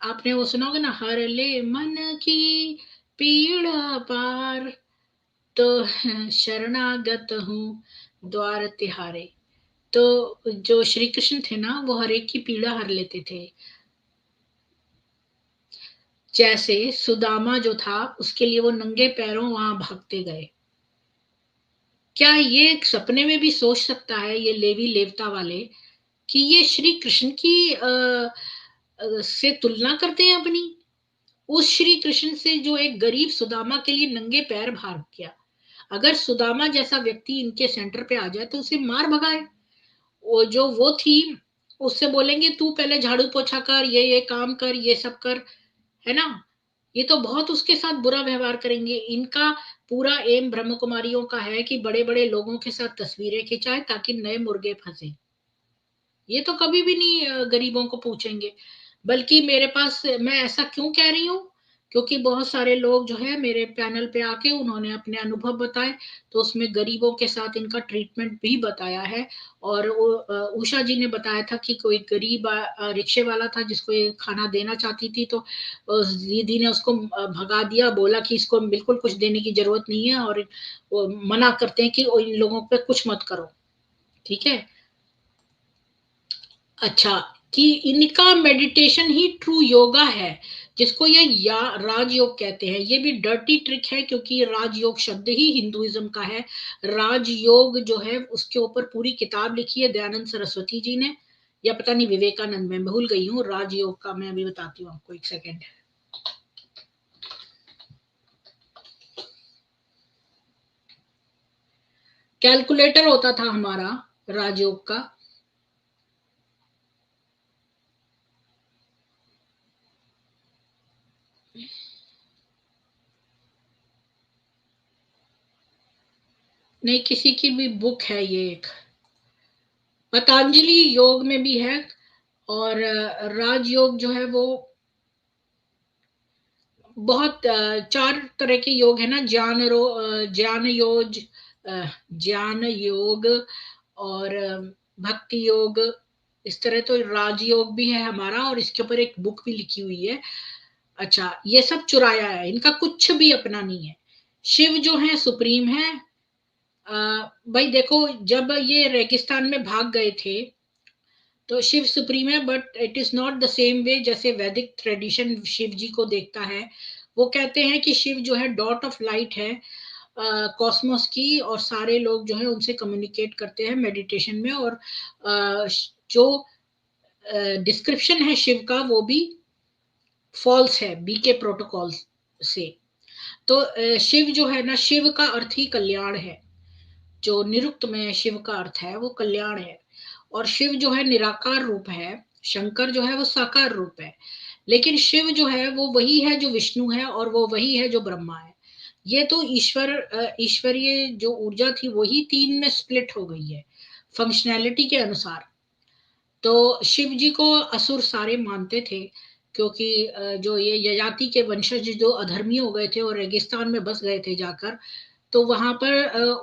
आपने वो सुना होगा ना, हर ले मन की पीड़ा पार, तो शरणागत हूँ द्वार तिहारे। तो जो श्री कृष्ण थे ना, वो हर एक की पीड़ा हर लेते थे। जैसे सुदामा जो था, उसके लिए वो नंगे पैरों वहां भागते गए। क्या ये सपने में भी सोच सकता है ये लेवी लेवता वाले कि ये श्री कृष्ण की से तुलना करते हैं अपनी, उस श्री कृष्ण से जो एक गरीब सुदामा के लिए नंगे पैर भाग गया। अगर सुदामा जैसा व्यक्ति इनके सेंटर पे आ जाए तो उसे मार भगाए। वो जो वो थी, उससे बोलेंगे तू पहले झाड़ू पोछा कर, ये काम कर, ये सब कर, है ना। ये तो बहुत उसके साथ बुरा व्यवहार करेंगे। इनका पूरा एम ब्रह्म कुमारियों का है कि बड़े बड़े लोगों के साथ तस्वीरें खिंचाए ताकि नए मुर्गे फंसे। ये तो कभी भी नहीं गरीबों को पूछेंगे। बल्कि मेरे पास, मैं ऐसा क्यों कह रही हूँ, क्योंकि बहुत सारे लोग जो है मेरे पैनल पे आके उन्होंने अपने अनुभव बताए, तो उसमें गरीबों के साथ इनका ट्रीटमेंट भी बताया है। और उषा जी ने बताया था कि कोई गरीब रिक्शे वाला था जिसको ये खाना देना चाहती थी, तो दीदी ने उसको भगा दिया, बोला कि इसको बिल्कुल कुछ देने की जरूरत नहीं है, और वो मना करते हैं कि इन लोगों पे कुछ मत करो, ठीक है। अच्छा, कि इनका मेडिटेशन ही ट्रू योगा है, जिसको ये या राजयोग कहते हैं। ये भी डर्टी ट्रिक है, क्योंकि राजयोग शब्द ही हिंदुइज्म का है। राजयोग जो है उसके ऊपर पूरी किताब लिखी है दयानंद सरस्वती जी ने, या पता नहीं विवेकानंद, में भूल गई हूँ। राजयोग का मैं अभी बताती हूँ आपको, एक सेकेंड। कैलकुलेटर होता था हमारा राजयोग का। नहीं, किसी की भी बुक है ये एक, पतंजलि योग में भी है। और राजयोग जो है वो बहुत 4 तरह के योग है ना, ज्ञान योग, ज्ञान योग, और भक्ति योग, इस तरह। तो राजयोग भी है हमारा, और इसके ऊपर एक बुक भी लिखी हुई है। अच्छा, ये सब चुराया है, इनका कुछ भी अपना नहीं है। शिव जो है सुप्रीम है। भाई देखो, जब ये रेगिस्तान में भाग गए थे तो शिव सुप्रीम है, but it is not the same way जैसे वैदिक ट्रेडिशन शिव जी को देखता है। वो कहते हैं कि शिव जो है डॉट ऑफ लाइट है कॉस्मोस की, और सारे लोग जो है उनसे कम्युनिकेट करते हैं मेडिटेशन में। और जो डिस्क्रिप्शन है शिव का वो भी फॉल्स है बीके प्रोटोकॉल से। तो शिव जो है ना, शिव का अर्थ ही कल्याण है। जो निरुक्त में शिव का अर्थ है वो कल्याण है। और शिव जो है निराकार रूप है, शंकर जो है वो साकार रूप है। लेकिन शिव जो है वो वही है जो विष्णु है, और वो वही है जो ब्रह्मा है। ये तो ईश्वरीय जो ऊर्जा थी वही 3 में स्प्लिट हो गई है फंक्शनैलिटी के अनुसार। तो शिव जी को असुर सारे मानते थे, क्योंकि जो ये यजाति के वंशज जो अधर्मी हो गए थे और रेगिस्तान में बस गए थे जाकर, तो वहां पर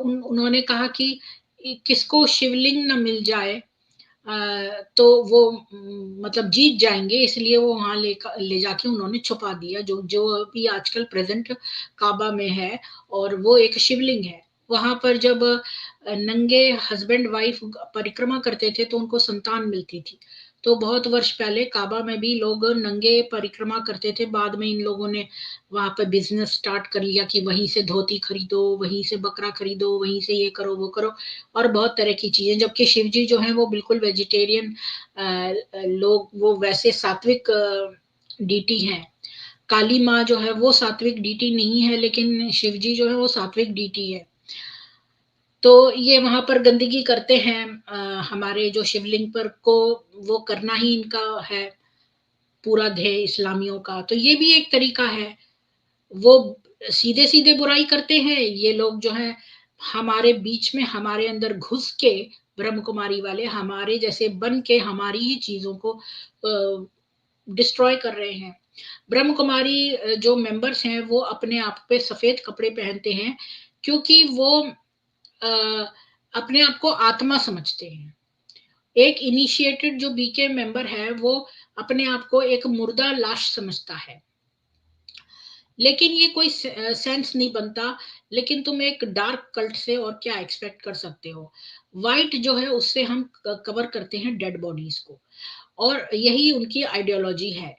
उन्होंने कहा कि किसको शिवलिंग न मिल जाए तो वो मतलब जीत जाएंगे, इसलिए वो वहां ले जाके उन्होंने छुपा दिया, जो जो अभी आजकल प्रेजेंट काबा में है। और वो एक शिवलिंग है। वहां पर जब नंगे हस्बैंड वाइफ परिक्रमा करते थे तो उनको संतान मिलती थी। तो बहुत वर्ष पहले काबा में भी लोग नंगे परिक्रमा करते थे, बाद में इन लोगों ने वहां पर बिजनेस स्टार्ट कर लिया कि वहीं से धोती खरीदो, वहीं से बकरा खरीदो, वहीं से ये करो वो करो, और बहुत तरह की चीजें। जबकि शिव जी जो है वो बिल्कुल वेजिटेरियन लोग, वो वैसे सात्विक डीटी हैं। काली माँ जो है वो सात्विक डीटी नहीं है, लेकिन शिव जी जो है वो सात्विक डीटी है। तो ये वहां पर गंदगी करते हैं हमारे जो शिवलिंग पर को, वो करना ही इनका है पूरा ध्येय इस्लामियों का। तो ये भी एक तरीका है, वो सीधे सीधे बुराई करते हैं ये लोग जो है, हमारे बीच में हमारे अंदर घुस के, ब्रह्म कुमारी वाले हमारे जैसे बन के हमारी ही चीजों को डिस्ट्रॉय कर रहे हैं। ब्रह्म कुमारी जो मेंबर्स हैं वो अपने आप पे सफेद कपड़े पहनते हैं, क्योंकि वो अपने आप को आत्मा समझते हैं। एक इनिशिएटेड जो बीके मेंबर है वो अपने आप को एक मुर्दा लाश समझता है, लेकिन ये कोई सेंस नहीं बनता। लेकिन तुम एक डार्क कल्ट से और क्या एक्सपेक्ट कर सकते हो। वाइट जो है उससे हम कवर करते हैं डेड बॉडीज को, और यही उनकी आइडियोलॉजी है।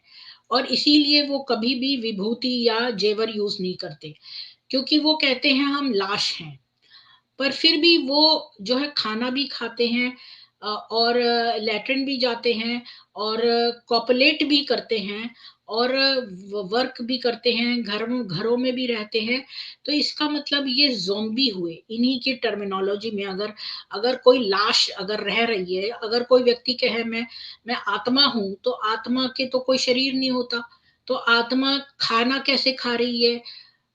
और इसीलिए वो कभी भी विभूति या जेवर यूज नहीं करते, क्योंकि वो कहते हैं हम लाश हैं। पर फिर भी वो जो है खाना भी खाते हैं, और लैट्रिन भी जाते हैं, और कॉपुलेट भी करते हैं, और वर्क भी करते हैं, घरों में भी रहते हैं। तो इसका मतलब ये ज़ोंबी हुए इन्हीं की टर्मिनोलॉजी में। अगर अगर कोई लाश अगर रह रही है, अगर कोई व्यक्ति कहे मैं आत्मा हूं, तो आत्मा के तो कोई शरीर नहीं होता। तो आत्मा खाना कैसे खा रही है,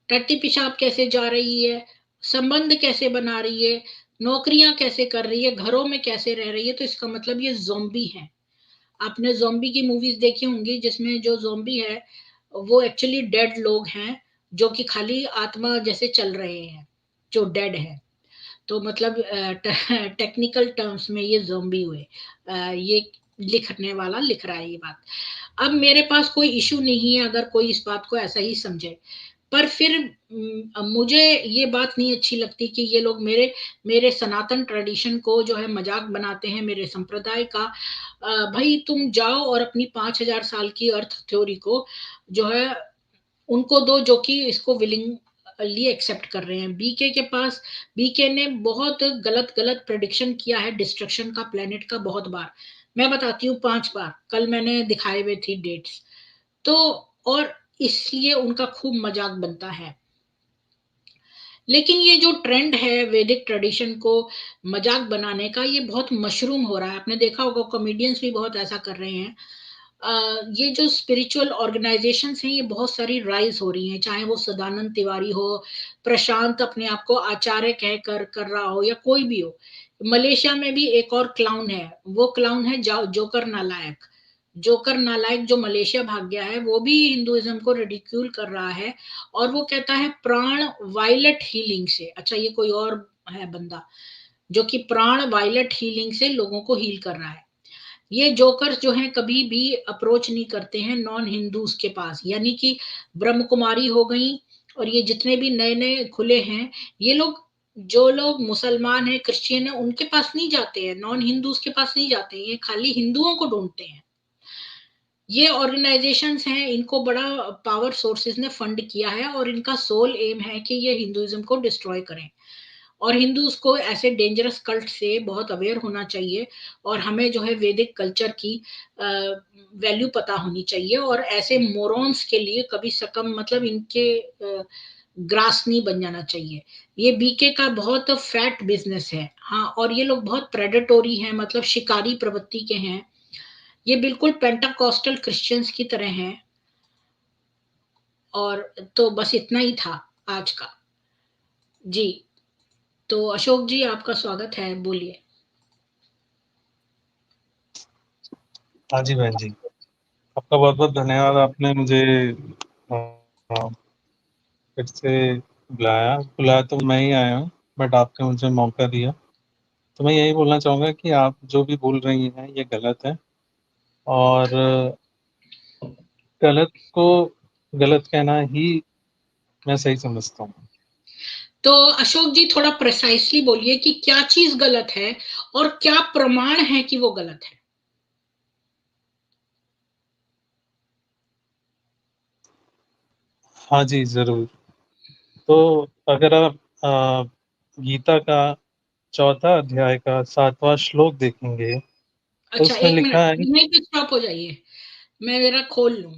टट्टी पेशाब कैसे जा रही है, संबंध कैसे बना रही है, नौकरियां कैसे कर रही है, घरों में कैसे रह रही है, तो इसका मतलब ये ज़ोंबी है। आपने ज़ोंबी की मूवीज देखी होंगी, जिसमें जो ज़ोंबी है वो एक्चुअली डेड लोग हैं, जो कि खाली आत्मा जैसे चल रहे हैं, जो डेड है। तो मतलब टेक्निकल टर्म्स में ये ज़ोंबी हुए। ये लिखने वाला लिख रहा है ये बात। अब मेरे पास कोई इशू नहीं है अगर कोई इस बात को ऐसा ही समझे, पर फिर मुझे ये बात नहीं अच्छी लगती कि ये लोग मेरे मेरे सनातन ट्रेडिशन को जो है मजाक बनाते हैं, मेरे संप्रदाय का। भाई तुम जाओ और अपनी 5,000 साल की अर्थ थ्योरी को जो है उनको दो, जो कि इसको विलिंगली एक्सेप्ट कर रहे हैं। बीके के पास, बीके ने बहुत गलत गलत प्रेडिक्शन किया है डिस्ट्रक्शन का, प्लेनेट का, बहुत बार। मैं बताती हूँ 5 बार, कल मैंने दिखाए हुए थी डेट्स। तो और इसलिए उनका खूब मजाक बनता है। लेकिन ये जो ट्रेंड है वैदिक ट्रेडिशन को मजाक बनाने का, ये बहुत मशरूम हो रहा है। आपने देखा होगा कॉमेडियंस भी बहुत ऐसा कर रहे हैं। ये जो स्पिरिचुअल ऑर्गेनाइजेशंस हैं ये बहुत सारी राइज हो रही हैं, चाहे वो सदानंद तिवारी हो, प्रशांत अपने आप को आचार्य कह कर रहा हो, या कोई भी हो। मलेशिया में भी एक और क्लाउन है, वो क्लाउन है जोकर नालायक। जोकर नालायक जो मलेशिया भाग गया है, वो भी हिंदुइज्म को रिडिक्यूल कर रहा है, और वो कहता है प्राण वायलेट हीलिंग से। अच्छा, ये कोई और है बंदा जो कि प्राण वायलेट हीलिंग से लोगों को हील कर रहा है। ये जोकर्स जो हैं कभी भी अप्रोच नहीं करते हैं नॉन हिंदूज के पास, यानी कि ब्रह्म कुमारी हो गई, और ये जितने भी नए नए खुले हैं, ये लोग, जो लोग मुसलमान हैं, क्रिश्चियन है, उनके पास नहीं जाते हैं, नॉन हिंदूज के पास नहीं जाते हैं, ये खाली हिंदुओं को ढूंढते हैं। ये ऑर्गेनाइजेशंस हैं, इनको बड़ा पावर सोर्सेज ने फंड किया है, और इनका सोल एम है कि ये हिंदुइज्म को डिस्ट्रॉय करें। और हिंदूज को ऐसे डेंजरस कल्ट से बहुत अवेयर होना चाहिए, और हमें जो है वैदिक कल्चर की वैल्यू पता होनी चाहिए, और ऐसे मोरॉन्स के लिए कभी सकम, मतलब इनके ग्रास नहीं बन जाना चाहिए। ये बीके का बहुत फैट बिजनेस है। हाँ, और ये लोग बहुत प्रेडेटोरी हैं, मतलब शिकारी प्रवृत्ति के हैं। ये बिल्कुल पेंटाकोस्टल क्रिश्चियंस की तरह हैं। और तो बस इतना ही था आज का। जी, तो अशोक जी आपका स्वागत है, बोलिए। हाँ जी बहन जी, आपका बहुत बहुत धन्यवाद। आपने मुझे फिर से बुलाया तो मैं ही आया हूँ, बट आपने मुझे मौका दिया। तो मैं यही बोलना चाहूँगा कि आप जो भी बोल रही हैं ये गलत है, और गलत को गलत कहना ही मैं सही समझता हूँ। तो अशोक जी थोड़ा प्रिसाइसली बोलिए कि क्या चीज गलत है, और क्या प्रमाण है कि वो गलत है। हाँ जी, ज़रूर। तो अगर आप गीता का 4था अध्याय का 7वां श्लोक देखेंगे, तो अच्छा उसमें 1 मिनट, लिखा है यहीं पे स्टॉप हो जाइए, मैं ज़रा खोल लूँ।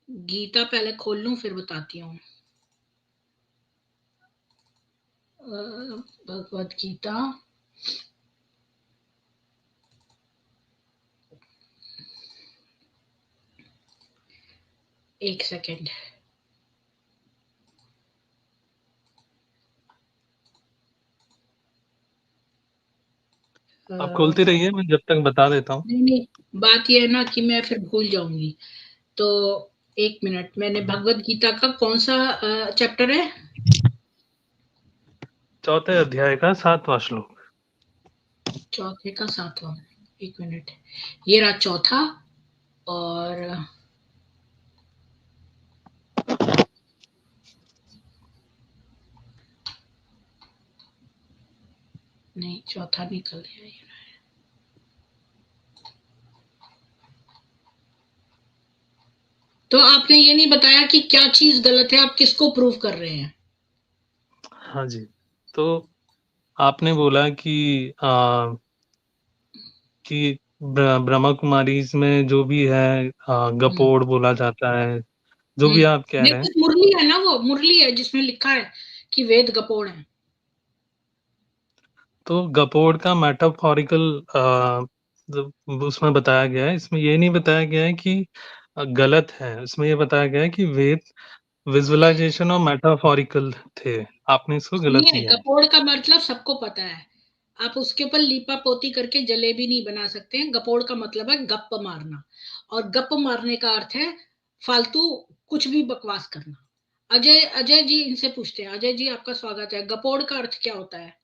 गीता पहले खोल लूँ फिर बताती हूँ। भगवद गीता एक सेकंड। आप खोलते रहिए, मैं जब तक बता देता हूँ। नहीं, बात ये है ना कि मैं फिर भूल जाऊँगी। तो 1 मिनट, मैंने भगवद गीता का कौन-सा चैप्टर है? 4थे अध्याय का 7वां श्लोक। चौथे का 7वां, 1 मिनट। ये रहा चौथा और नहीं, चौथा निकल गया ये। तो आपने ये नहीं बताया कि क्या चीज़ गलत है, आप किसको प्रूव कर रहे हैं? हाँ जी, तो आपने बोला कि ब्रह्मा कुमारीज़ में जो भी है गपोड़ बोला जाता है, जो भी आप कह नहीं, रहे हैं। तो मुरली है ना, वो मुरली है जिसमें लिखा है कि वेद गपोड़ है। तो गपोड़ का मेटाफोरिकल उसमें बताया गया है, इसमें ये नहीं बताया गया है कि गलत है, इसमें ये बताया गया है कि वेद विजुअलाइजेशन और मेटाफोरिकल थे, आपने इसको गलत सुनिए, लिया है। गपोड़ का मतलब सबको पता है, आप उसके ऊपर लीपा पोती करके जलेबी नहीं बना सकते हैं। गपोड़ का मतलब है गप मारना, और गप मारने का अर्थ है फालतू कुछ भी बकवास करना। अजय जी इनसे पूछते हैं। अजय जी, आपका स्वागत है। गपोड़ का अर्थ क्या होता है?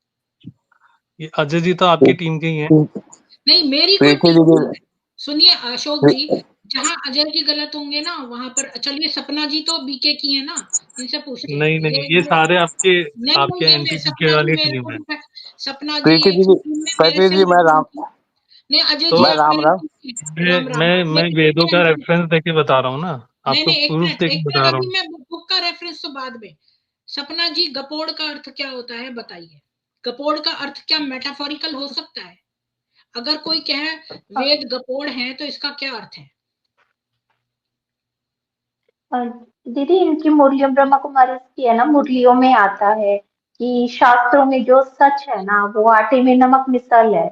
ये अजय जी तो आपकी टीम के ही हैं। नहीं, मेरी कोई देखिए टीम नहीं दीदी, है। सुनिए अशोक जी, जहां अजय जी गलत होंगे ना वहां पर चलिए, सपना जी तो बीके की है ना, इनसे पूछते हैं। नहीं, नहीं, ये ये सारे आपके नहीं आपके नहीं, ये एनटीपीके सपना जी वाली मेरे टीम को है। भी, सपना जी प्रीति एक दीदी, टीम में मेरे प्रकृति से जी, मैं लड़ती राम थी। नहीं, अजय तो जी मैं आप राम मेरी राम। टीम से मैं राम राम, मैं आप मैं मेरी टीम वेदों के का अंदर। रेफरेंस देके बता रहा हूँ ना, नहीं आपको नहीं, प्रूफ देके एक बता मिनट, रहा अभी हूँ। मैं बुक का रेफरेंस तो बाद में। सपना जी, गपोड़ का अर्थ क्या होता है बताइए। गपोड़ का अर्थ क्या मेटाफोरिकल हो सकता है? अगर कोई कहे वेद गपोड़ है तो इसका क्या अर्थ है? दीदी, इनकी मुरलियों ब्रह्मा कुमारी की है ना, मुरलियों में आता है कि शास्त्रों में जो सच है ना वो आटे में नमक मिसल है।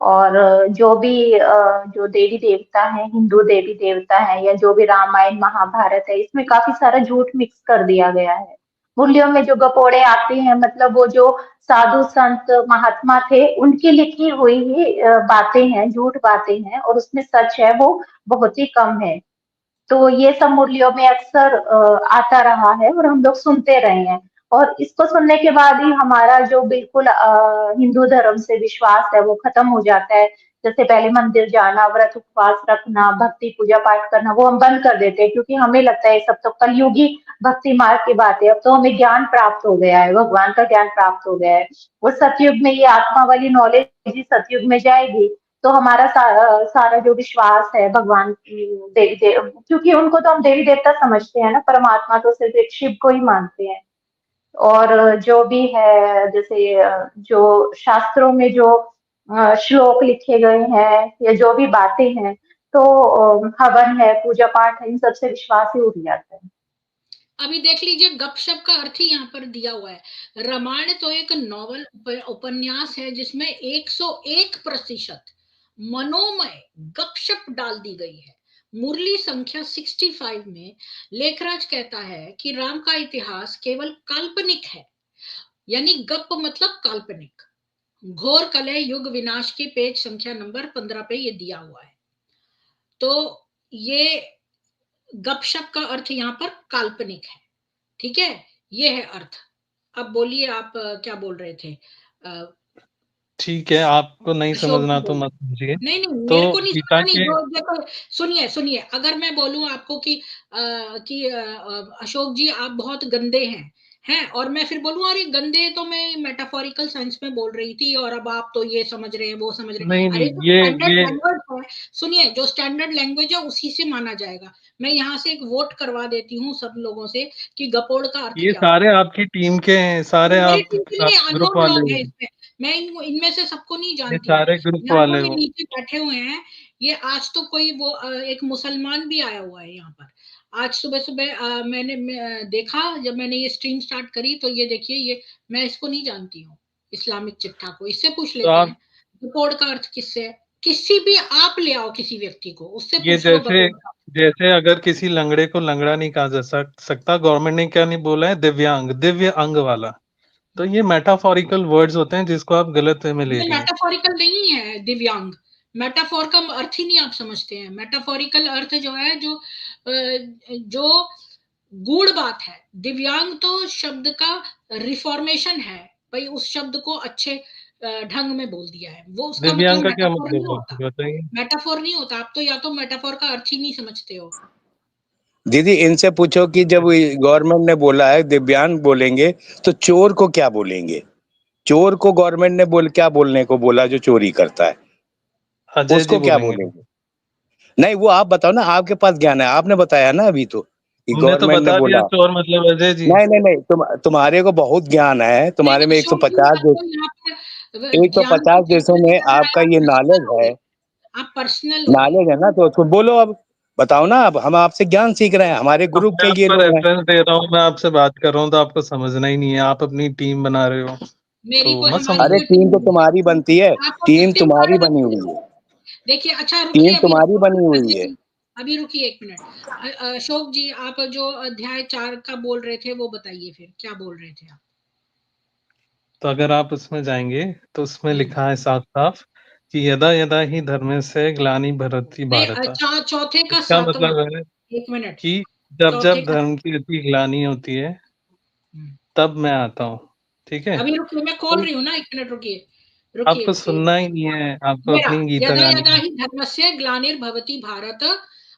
और जो भी जो देवी देवता है, हिंदू देवी देवता है, या जो भी रामायण महाभारत है, इसमें काफी सारा झूठ मिक्स कर दिया गया है। मुरलियों में जो गपोड़े आते हैं, मतलब वो जो साधु संत महात्मा थे उनकी लिखी हुई ही बातें हैं, झूठ बातें हैं, और उसमें सच है वो बहुत ही कम है। तो ये सब मुरलियों में अक्सर आता रहा है और हम लोग सुनते रहे हैं। और इसको सुनने के बाद ही हमारा जो बिल्कुल हिंदू धर्म से विश्वास है वो खत्म हो जाता है। जैसे पहले मंदिर जाना, व्रत उपवास रखना, भक्ति पूजा पाठ करना, वो हम बंद कर देते हैं, क्योंकि हमें लगता है सब तो कलयुगी भक्ति मार्ग की बात है। अब तो हमें ज्ञान प्राप्त हो गया है, भगवान का ज्ञान प्राप्त हो गया है। वो सतयुग में ये आत्मा वाली नॉलेज ही सतयुग में जाएगी। तो हमारा सारा जो विश्वास है भगवान की, देवी देव, क्योंकि उनको तो हम देवी देवता समझते हैं ना, परमात्मा तो सिर्फ एक शिव को ही मानते हैं। और जो भी है, जैसे जो शास्त्रों में जो श्लोक लिखे गए हैं या जो भी बातें हैं, तो हवन है, पूजा पाठ है, इन सबसे विश्वास ही उठ जाता है। अभी देख लीजिए, गपशप का अर्थ ही यहाँ पर दिया हुआ है। रामायण तो एक नॉवल उपन्यास है जिसमें 101% मनोमय गपशप डाल दी गई है। मुरली संख्या 65 में लेखराज कहता है कि राम का इतिहास केवल काल्पनिक है, यानी गप मतलब काल्पनिक। घोर कलह युग विनाश के पेज संख्या नंबर 15 पे ये दिया हुआ है। तो ये गपशप का अर्थ यहाँ पर काल्पनिक है, ठीक है, ये है अर्थ। अब बोलिए आप क्या बोल रहे थे? ठीक है, आपको नहीं अशोक समझना जी तो बोलिए। मत समझिए। नहीं नहीं, तो मेरे को नहीं गीता समझना, नहीं के जो देखो, सुनिए सुनिए, अगर मैं बोलूं आपको कि अशोक जी आप बहुत गंदे हैं, है। और मैं फिर बोलूं अरे गंदे, तो मैं मेटाफोरिकल सेंस में बोल रही थी और अब आप तो ये समझ रहे हैं वो समझ रहे हैं। नहीं अरे नहीं, जो ये स्टैंडर्ड ये लैंग्वेज है, सुनिए, जो स्टैंडर्ड लैंग्वेज है उसी से माना जाएगा। मैं यहाँ से एक वोट करवा देती हूँ सब लोगों से कि गपोड़ का अर्थ ये क्या होता सारे आपकी टीम के हैं, है। सारे मेरी टीम के आप लिए ग्रुप अननोन वाले लोग हो, हैं इसमें, मैं इनमें से सबको नहीं ये जानती हूँ। सारे ग्रुप यहाँ जो वाले ये हो। नीचे बैठे हुए हैं, ये आज तो कोई वो एक मुसलमान भी आया हुआ है यहाँ पर। आज सुबह सुबह मैंने देखा, जब मैंने ये स्ट्रीम स्टार्ट करी तो ये देखिए, ये मैं इसको नहीं जानती हूँ, इस्लामिक चिट्ठा को। इससे पूछ तो लेते आप हैं गपोड़ का अर्थ किससे है। किसी भी आप ले आओ किसी व्यक्ति को, उससे ये पूछ लो जैसे गपोड़ का। जैसे अगर किसी लंगड़े को लंगड़ा नहीं कहा जा सकता, गवर्नमेंट ने क्या नहीं बोला है, दिव्यांग, दिव्य अंग वाला। तो ये मेटाफोरिकल वर्ड्स होते हैं जिसको आप गलत वे में ले ये रही हैं। मेटाफोरिकल नहीं है दिव्यांग। मेटाफोर का अर्थ ही नहीं आप समझते हैं। मेटाफोरिकल अर्थ जो है, जो गूढ़ बात है। दिव्यांग तो शब्द का रिफॉर्मेशन है, भाई उस शब्द को अच्छे ढंग में बोल दिया है, वो उसका दिव्यांग मतलब का क्या मेटाफोर नहीं मतलब होता। है बताइए। मेटाफोर नहीं होता। आप तो या तो मेटाफोर का अर्थ ही नहीं समझते हो। दीदी इनसे पूछो कि जब गवर्नमेंट ने बोला है दिव्यांग बोलेंगे, तो चोर को क्या बोलेंगे? चोर को गवर्नमेंट ने क्या बोलने को बोला जो चोरी करता है, अजय जी उसको क्या बोलेंगे। बोलेंगे? नहीं, वो आप बताओ ना, आपके पास ज्ञान है, आपने बताया ना अभी तो कि हमने तो गवर्नमेंट ने बता दिया बोला। चोर मतलब अजय जी। नहीं नहीं नहीं, तुम्हारे को बहुत ज्ञान है, नहीं, तुम्हारे में अशोक जी, 150 देश, आपको यहाँ पर ज्ञान की 150 देशों चर्चा में निकल आपका आया, ये पर्सनल नॉलेज हो है। गए, आप पर्सनल हो गए। नॉलेज है ना, तो उसको बोलो। अब बताओ ना, अब हम आपसे ज्ञान सीख रहे हैं, हमारे अब ग्रुप मैं के ये आपको लोग हैं। रेफरेंस दे रहा हूँ, मैं आपसे बात कर रहा हूँ तो आपको समझना ही नहीं है, आप अपनी टीम बना रहे हो, मेरी तो कोई, मत हमारी समझो। अरे कोई टीम टीम तो नहीं है। तुम्हारी बनती है, आपको टीम कितने तुम्हारी सारे बनी बच्चे, हुई है, देखिए, अच्छा रुकिए, टीम अभी तुम्हारी रुकिए बनी हुई अजय है। जी, अभी रुकिए एक मिनट। अशोक जी, आप जो अध्याय 4 का बोल रहे थे वो बताइए, फिर क्या बोल रहे थे आप। तो अगर आप उसमें जाएंगे तो उसमें हम्म। लिखा है साफ साफ कि यदा यदा ही धर्मस्य ग्लानि भरति नहीं, भारत। चौथे का इसका 7वां, मतलब है एक मिनट, कि जब चौथे जब का। धर्म की इतनी ग्लानि होती है हम्म। तब मैं आता हूँ। ठीक है, अभी रुकिए, मैं खोल तो रही हूँ ना, एक मिनट रुकिए, रुकिए आपको रुकिए सुनना ही नहीं है, आपको मेरा। अपनी गीता यदा गानी यदा है। ही धर्मस्य ग्लानिर्भवति भारत,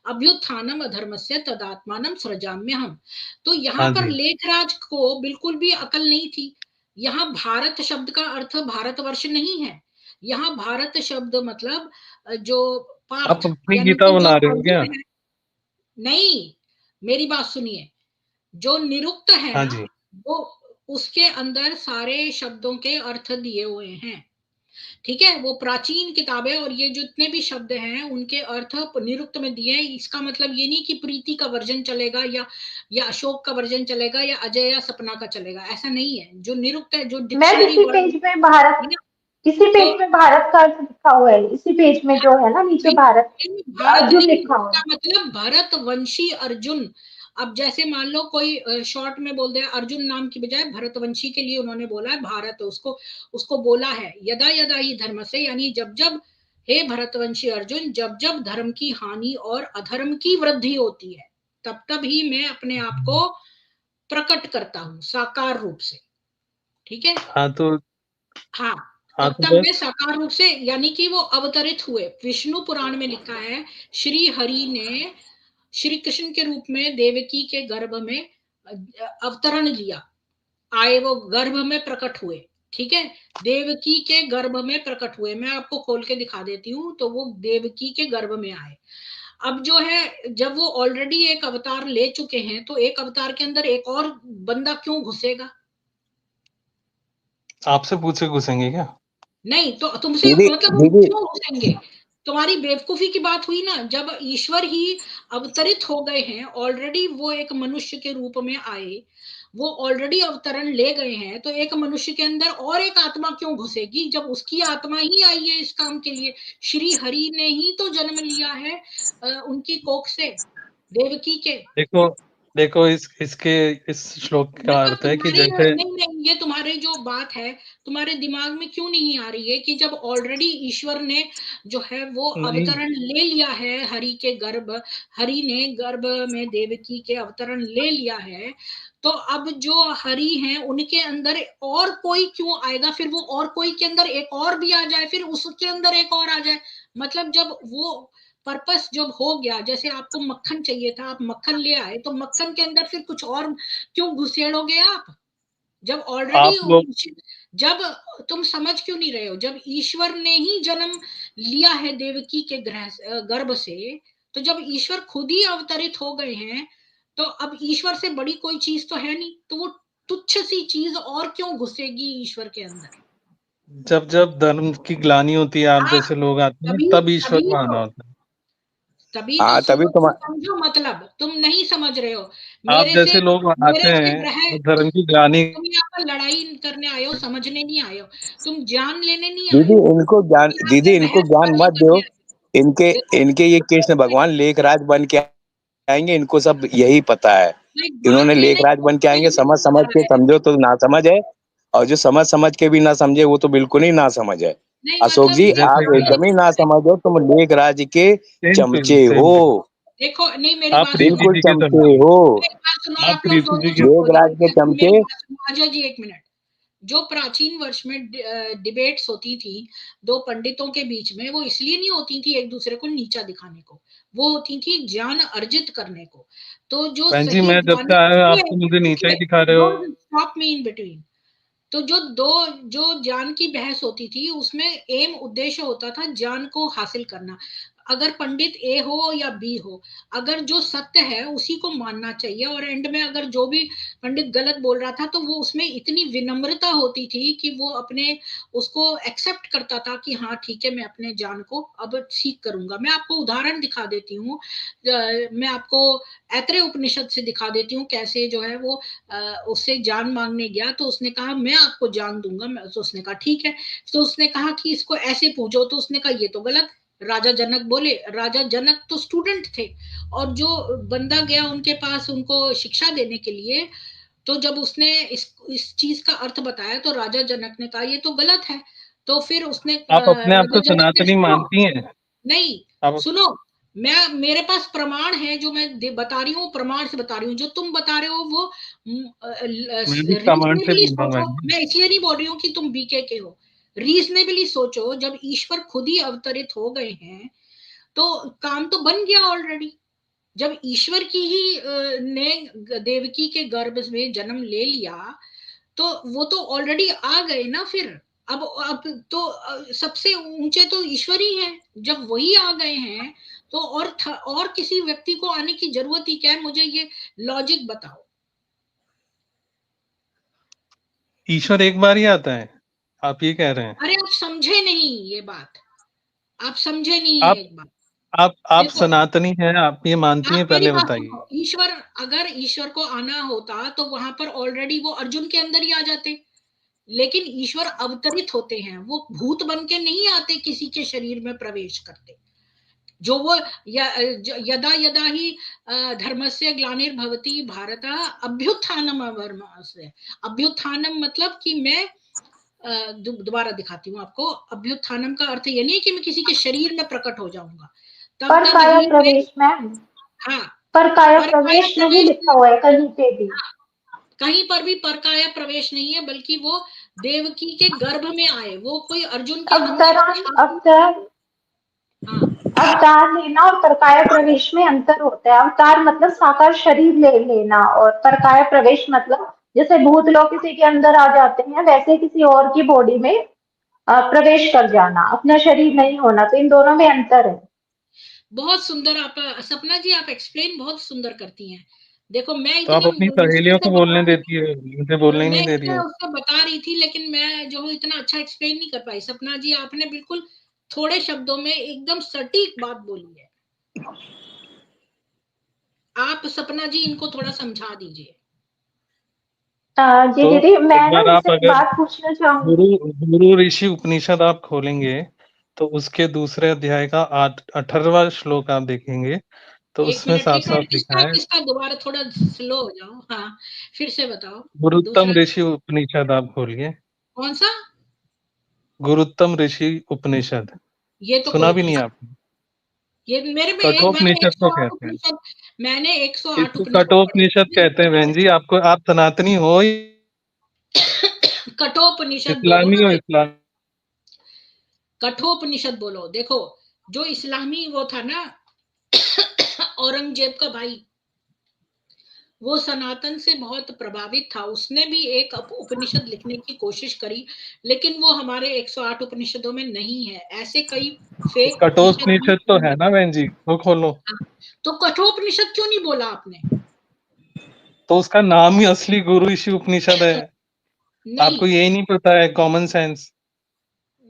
अभ्युत्थानम अधर्मस्य तदात्मानं सृजाम्यहम्। तो यहाँ हाँ पर जी। लेखराज को बिल्कुल भी अकल नहीं थी। यहाँ भारत शब्द का अर्थ भारतवर्ष नहीं है। यहाँ भारत शब्द मतलब जो आप पार्ट, अपनी यानी गीता कि जो बना रहे हो क्या? अर्जुन है। नहीं, मेरी बात सुनिए। जो निरुक्त है हाँ ना, जी। वो, उसके अंदर सारे शब्दों के अर्थ दिए हुए हैं। ठीक है, वो प्राचीन किताब है और ये जितने भी शब्द हैं उनके अर्थ निरुक्त में दिए हैं। इसका मतलब ये नहीं कि प्रीति का वर्जन चलेगा या अशोक का वर्जन चलेगा या अजय या सपना का चलेगा, ऐसा नहीं है। जो निरुक्त है, जो मैं डिक्शनरी इसी वर्ड पेज में भारत, है ना, इसी तो पेज में भारत का अर्थ लिखा हुआ है, इसी पेज में जो है ना नीचे नहीं, भारत, नहीं, भारत अर्जुन नहीं, लिखा हुआ इसका है। मतलब भरत वंशी अर्जुन। अब जैसे मान लो कोई शॉर्ट में बोल दे अर्जुन नाम की बजाय भरतवंशी, के लिए उन्होंने बोला है भारत, उसको उसको बोला है यदा यदा ही धर्म से, यानी जब जब, हे भरतवंशी अर्जुन, जब जब धर्म की हानि और अधर्म की वृद्धि होती है, तब तब ही मैं अपने आप को प्रकट करता हूँ साकार रूप से। ठीक है, हाँ तो हाँ, हाँ तब तो तब में बस साकार रूप से, यानी कि वो अवतरित हुए। विष्णु पुराण में लिखा है, श्री हरि ने श्री कृष्ण के रूप में देवकी के गर्भ में अवतरण लिया, आए, वो गर्भ में प्रकट हुए। ठीक है, देवकी के गर्भ में प्रकट हुए, मैं आपको खोल के दिखा देती हूँ, तो वो देवकी के गर्भ में आए। अब जो है, जब वो ऑलरेडी एक अवतार ले चुके हैं, तो एक अवतार के अंदर एक और बंदा क्यों घुसेगा? आपसे पूछे घुसेंगे क्या? नहीं तो तुमसे दीदी मतलब वो दीदी क्यों घुसेंगे? तुम्हारी बेवकूफी की बात हुई ना, जब ईश्वर ही अवतरित हो गए हैं, ऑलरेडी वो एक मनुष्य के रूप में आए, वो ऑलरेडी अवतरण ले गए हैं, तो एक मनुष्य के अंदर और एक आत्मा क्यों घुसेगी, जब उसकी आत्मा ही आई है इस काम के लिए। श्री हरि ने ही तो जन्म लिया है उनकी कोख से, देवकी के। देखो देखो, इस श्लोक का मतलब अर्थ है कि तुम्हारी, जैसे, नहीं नहीं, ये तुम्हारी जो बात है, तुम्हारे दिमाग में क्यों नहीं आ रही है कि जब ऑलरेडी ईश्वर ने जो है वो नहीं, अवतरण ले लिया है हरि के गर्भ, हरि ने गर्भ में देवकी के अवतरण ले लिया है, तो अब जो हरि हैं उनके अंदर और कोई क्यों आएगा? फिर वो और कोई के अंदर एक और भी आ जाए, फिर उसके अंदर एक और आ जाए। मतलब जब वो पर्पस जब हो गया, जैसे आपको मक्खन चाहिए था, आप मक्खन ले आए, तो मक्खन के अंदर फिर कुछ और क्यों घुसेड़ोगे आप? जब आप ऑलरेडी लोग जब तुम समझ क्यों नहीं रहे हो, जब ईश्वर ने ही जन्म लिया है देवकी के गर्भ से, तो जब ईश्वर खुद ही अवतरित हो गए हैं, तो अब ईश्वर से बड़ी कोई चीज तो है नहीं, तो वो तुच्छ सी चीज और क्यों घुसेगी ईश्वर के अंदर। जब जब धर्म की ग्लानि होती है, आप हाँ, जैसे लोग आते हैं, तभी तब ईश्वर तभी को आना तो होता है। तभी तो हाँ तभी तुम समझो, मतलब तुम नहीं समझ रहे हो। आप जैसे लोग आते मेरे से हैं ग्रह, और धर्म की ग्लानि, तुम यहाँ पर लड़ाई करने आए हो, समझने नहीं आए हो, तुम ज्ञान लेने नहीं आए दीदी हो, यहाँ दीदी पे इनको ज्ञान बहसबाजी मत दो। करने आए हो। इनके देखो, इनके ये कृष्ण भगवान लेखराज बन के आएंगे, इनको सब यही पता है। नहीं, इन्होंने बात ये नहीं, लेखराज बन के आएंगे, समझ समझ के समझो तो ना समझ है, और जो समझ समझ के भी ना समझे वो तो बिल्कुल ही ना समझ है। नहीं, अशोक मतलब जी ये जैसे आप कि एकदम ही ना समझ हो, तुम लेखराज के सेम टू यू, चमचे सेम हो, टू यू। देखो, नहीं, मेरी आप बात प्रीति सुनो, बिल्कुल जी के चमचे समान, हो। एक बात सुनो, आप आप लोग प्रीति जी दोनों के चुप हो लेखराज के जाओ, चमचे। मेरी बात सुनो, आजा जी, एक मिनट। जो प्राचीन वर्ष में डिबेट्स होती थी दो पंडितों के बीच में, वो इसलिए नहीं होती थी एक दूसरे को नीचा दिखाने को, वो होती थी ज्ञान अर्जित करने को। तो जो बहन जी, सही मैं जब से ज्ञानी आया हूँ, आप तो मुझे नीचा ही सुनिए, दिखा रहे हो। Don't stop me in between. तो जो ज्ञान की बहस होती थी, उसमें एम उद्देश्य होता था ज्ञान को हासिल करना। अगर पंडित ए हो या बी हो, अगर जो सत्य है उसी को मानना चाहिए, और एंड में अगर जो भी पंडित गलत बोल रहा था, तो वो उसमें इतनी विनम्रता होती थी कि वो अपने उसको एक्सेप्ट करता था कि हाँ ठीक है, मैं अपने ज्ञान को अब सीख करूंगा। मैं आपको उदाहरण दिखा देती हूँ, मैं आपको ऐत्रेय उपनिषद से दिखा देती हूँ कैसे जो है वो उससे जान मांगने गया, तो उसने कहा मैं आपको जान दूंगा, तो उसने कहा ठीक है। तो उसने कहा कि इसको ऐसे पूछो, तो उसने कहा ये तो गलत। राजा जनक बोले, राजा जनक तो स्टूडेंट थे, और जो बंदा गया उनके पास उनको शिक्षा देने के लिए, तो जब उसने इस चीज का अर्थ बताया, तो राजा जनक ने कहा ये तो गलत है। तो फिर उसने आप अपने आप राजा को जनक ने, सनातनी सुनो, मानती हैं? नहीं, आप सुनो, मेरे पास प्रमाण है, जो मैं बता रही हूँ प्रमाण से बता रही हूँ। जो तुम बता रहे हो वो मैं भी प्रमाण से रीजनेबली बोल रहा हूँ सोचो, बहन जी। मैं इसलिए नहीं बोल रही हूँ कि तुम बीके के हो। रीजनेबली सोचो, जब ईश्वर खुद ही अवतरित हो गए हैं, तो काम तो बन गया ऑलरेडी। जब ईश्वर की ही ने देवकी के गर्भ में जन्म ले लिया, तो वो तो ऑलरेडी आ गए ना फिर। अब तो सबसे ऊंचे तो ईश्वर ही है। जब वही आ गए हैं, तो और किसी व्यक्ति को आने की जरूरत ही क्या है? मुझे ये लॉजिक बताओ। ईश्वर एक बार ही आता है, आप ये कह रहे हैं? अरे, आप समझे नहीं ये बात, आप समझे नहीं आप है एक बात। आप देखो, सनातनी हैं, आप ये मानती आप हैं, मेरी पहले बात बताइए। सुनो, अगर ईश्वर को आना होता, तो वहां पर ऑलरेडी वो अर्जुन के अंदर ही आ जाते। लेकिन ईश्वर अवतरित होते हैं, वो भूत बन के नहीं आते, किसी के शरीर में प्रवेश करते। जो वो यदा यदा ही धर्मस्य ग्लानिर्भवति भारत अभ्युत्थानम अवर्मस्य। अभ्युत्थानम मतलब कि मैं दोबारा दिखाती हूँ आपको। अभ्युत्थानम का अर्थ ये नहीं है कि मैं किसी के शरीर में प्रकट हो जाऊंगा, तब पर तक काया ही मैं, प्रवेश मैम, हाँ, पर काया पर काया प्रवेश नहीं प्रवेश, लिखा हुआ है कहीं पे भी। कहीं पर भी पर काया प्रवेश नहीं है, बल्कि वो देवकी के गर्भ में आए, वो कोई अर्जुन के अंदर से अवतार हाँ, अवतार लेना और परकाया प्रवेश में अंतर होता है। अवतार मतलब साकार शरीर ले लेना, और परकाया प्रवेश मतलब जैसे भूत लोग किसी के अंदर आ जाते हैं, वैसे किसी और की बॉडी में प्रवेश कर जाना, अपना शरीर नहीं होना। तो इन दोनों में अंतर है। बहुत सुंदर आप सपना जी, आप एक्सप्लेन बहुत सुंदर करती हैं। देखो, मैं तो आप इतनी अपनी मुश्किल सहेलियों से को बता बोलने रही देती थी, है, मुझे बोलने ही मैं नहीं दे रही इतना हो। उसको बता रही थी, लेकिन मैं जो इतना अच्छा एक्सप्लेन नहीं कर पाई। सपना जी, आपने बिल्कुल थोड़े शब्दों में एकदम सटीक बात बोली है। आप सपना जी इनको थोड़ा समझा दीजिए। जी तो दीदी, एक मैं ना बार आप इनसे एक अगर बात पूछना चाहूंगी। गुरु गुरु ऋषि उपनिषद आप खोलेंगे, तो उसके दूसरे अध्याय का 18वां श्लोक आप देखेंगे, तो एक उसमें मिनट, साफ एक साफ मिनट, लिखा किसका है, किसका दोबारा थोड़ा स्लो हो जाओ, हाँ, फिर से बताओ। गुरुत्तम दूसरा ऋषि उपनिषद आप खोलिए। कौन सा? गुरुत्तम ऋषि उपनिषद, ये तो सुना कोई भी नहीं, नहीं आपने? ये मेरे में मैंने कठोपनिषद को 108 कहते हैं, उपनिषद, मैंने 108 इसको उपनिषद पढ़े कठोपनिषद कहते हैं बहन जी। आपको, आप सनातनी हो, कठोपनिषद बोलो इस्लामी ना हो, भाई, इस्लाम। कठोपनिषद बोलो। देखो, जो इस्लामी वो था ना, औरंगजेब का भाई, वो सनातन से बहुत प्रभावित था, उसने भी एक उपनिषद लिखने की कोशिश करी, लेकिन वो हमारे 108 उपनिषदों में नहीं है। ऐसे कई फेक कठोपनिषद तो है ना बहन जी, वो खोलो। तो कठोपनिषद क्यों नहीं बोला आपने? तो उसका नाम ही असली गुरु ऋषि उपनिषद है। नहीं, आपको यही नहीं पता है? Common sense.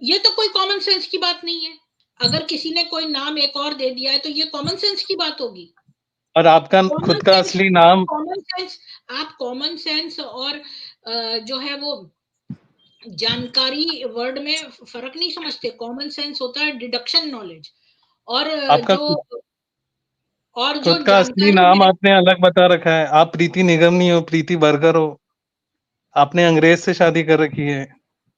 ये तो कोई कॉमन सेंस की बात नहीं है। अगर किसी ने कोई नाम एक और दे दिया है तो ये कॉमन सेंस की बात होगी। और आपका कॉमन खुद का सेंस, असली नाम। आप कॉमन सेंस और जो है वो जानकारी वर्ड में फर्क नहीं समझते। कॉमन सेंस होता है डिडक्शन नॉलेज, और आपका जो खुद का असली जानकारी नाम है। आपने अलग बता रखा है। आप प्रीति निगम नहीं हो, प्रीति बर्गर हो। आपने अंग्रेज से शादी कर रखी है।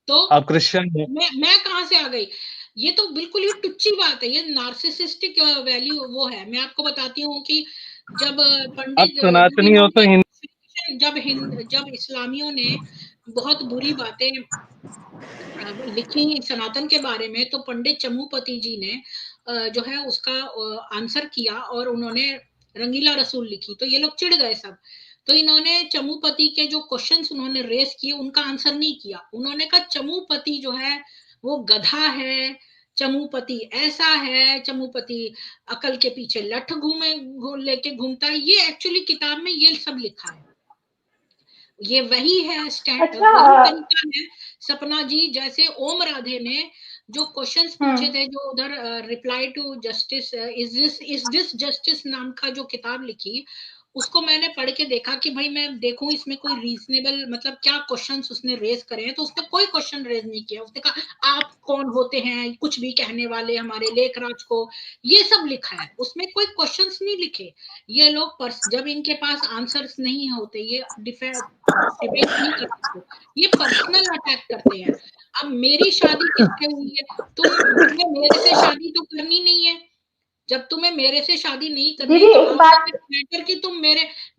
तो आप क्रिश्चियन हो। मैं कहां से आ गई? ये तो बिल्कुल ही टुच्ची बात है, ये नार्सिसिस्टिक वैल्यू वो है। मैं आपको बताती हूँ कि जब आप पंडित जब सनातनी हो तो इन्होंने जब इस्लामियों ने बहुत बुरी बातें लिखी सनातन के बारे में, तो पंडित चमुपति जी ने जो है उसका आंसर किया, और उन्होंने रंगीला रसूल लिखी। तो ये लोग चिढ़ गए सब। तो इन्होंने चमुपति के जो क्वेश्चंस उन्होंने रेस किए उनका आंसर नहीं किया। उन्होंने कहा चमुपति जो है वो गधा है, चमुपति ऐसा है, चमुपति अकल के पीछे लठ लेके घूमता है। ये एक्चुअली किताब में ये सब लिखा है। ये वही है अच्छा। वही तरीका है सपना जी। जैसे ओम राधे ने जो क्वेश्चंस पूछे थे, जो उधर reply to justice, is this justice नाम का जो किताब लिखी, उसको मैंने पढ़ के देखा कि भाई मैं देखूं इसमें कोई रीजनेबल, मतलब क्या क्वेश्चंस उसने रेज करे हैं। तो उसने कोई क्वेश्चन रेज नहीं किया। उसने कहा आप कौन होते हैं कुछ भी कहने वाले हमारे लेखराज को, ये सब लिखा है। उसमें कोई क्वेश्चंस नहीं लिखे। ये लोग जब इनके पास आंसर्स नहीं होते, ये डिबेट नहीं करते, ये पर्सनल अटैक करते हैं। अब मेरी शादी किससे हुई है? तुम्हें मेरे से शादी तो करनी नहीं है। जब तुम्हें मेरे से शादी नहीं करनी दीदी तो एक हाउ बात, डज इट मैटर कि तुम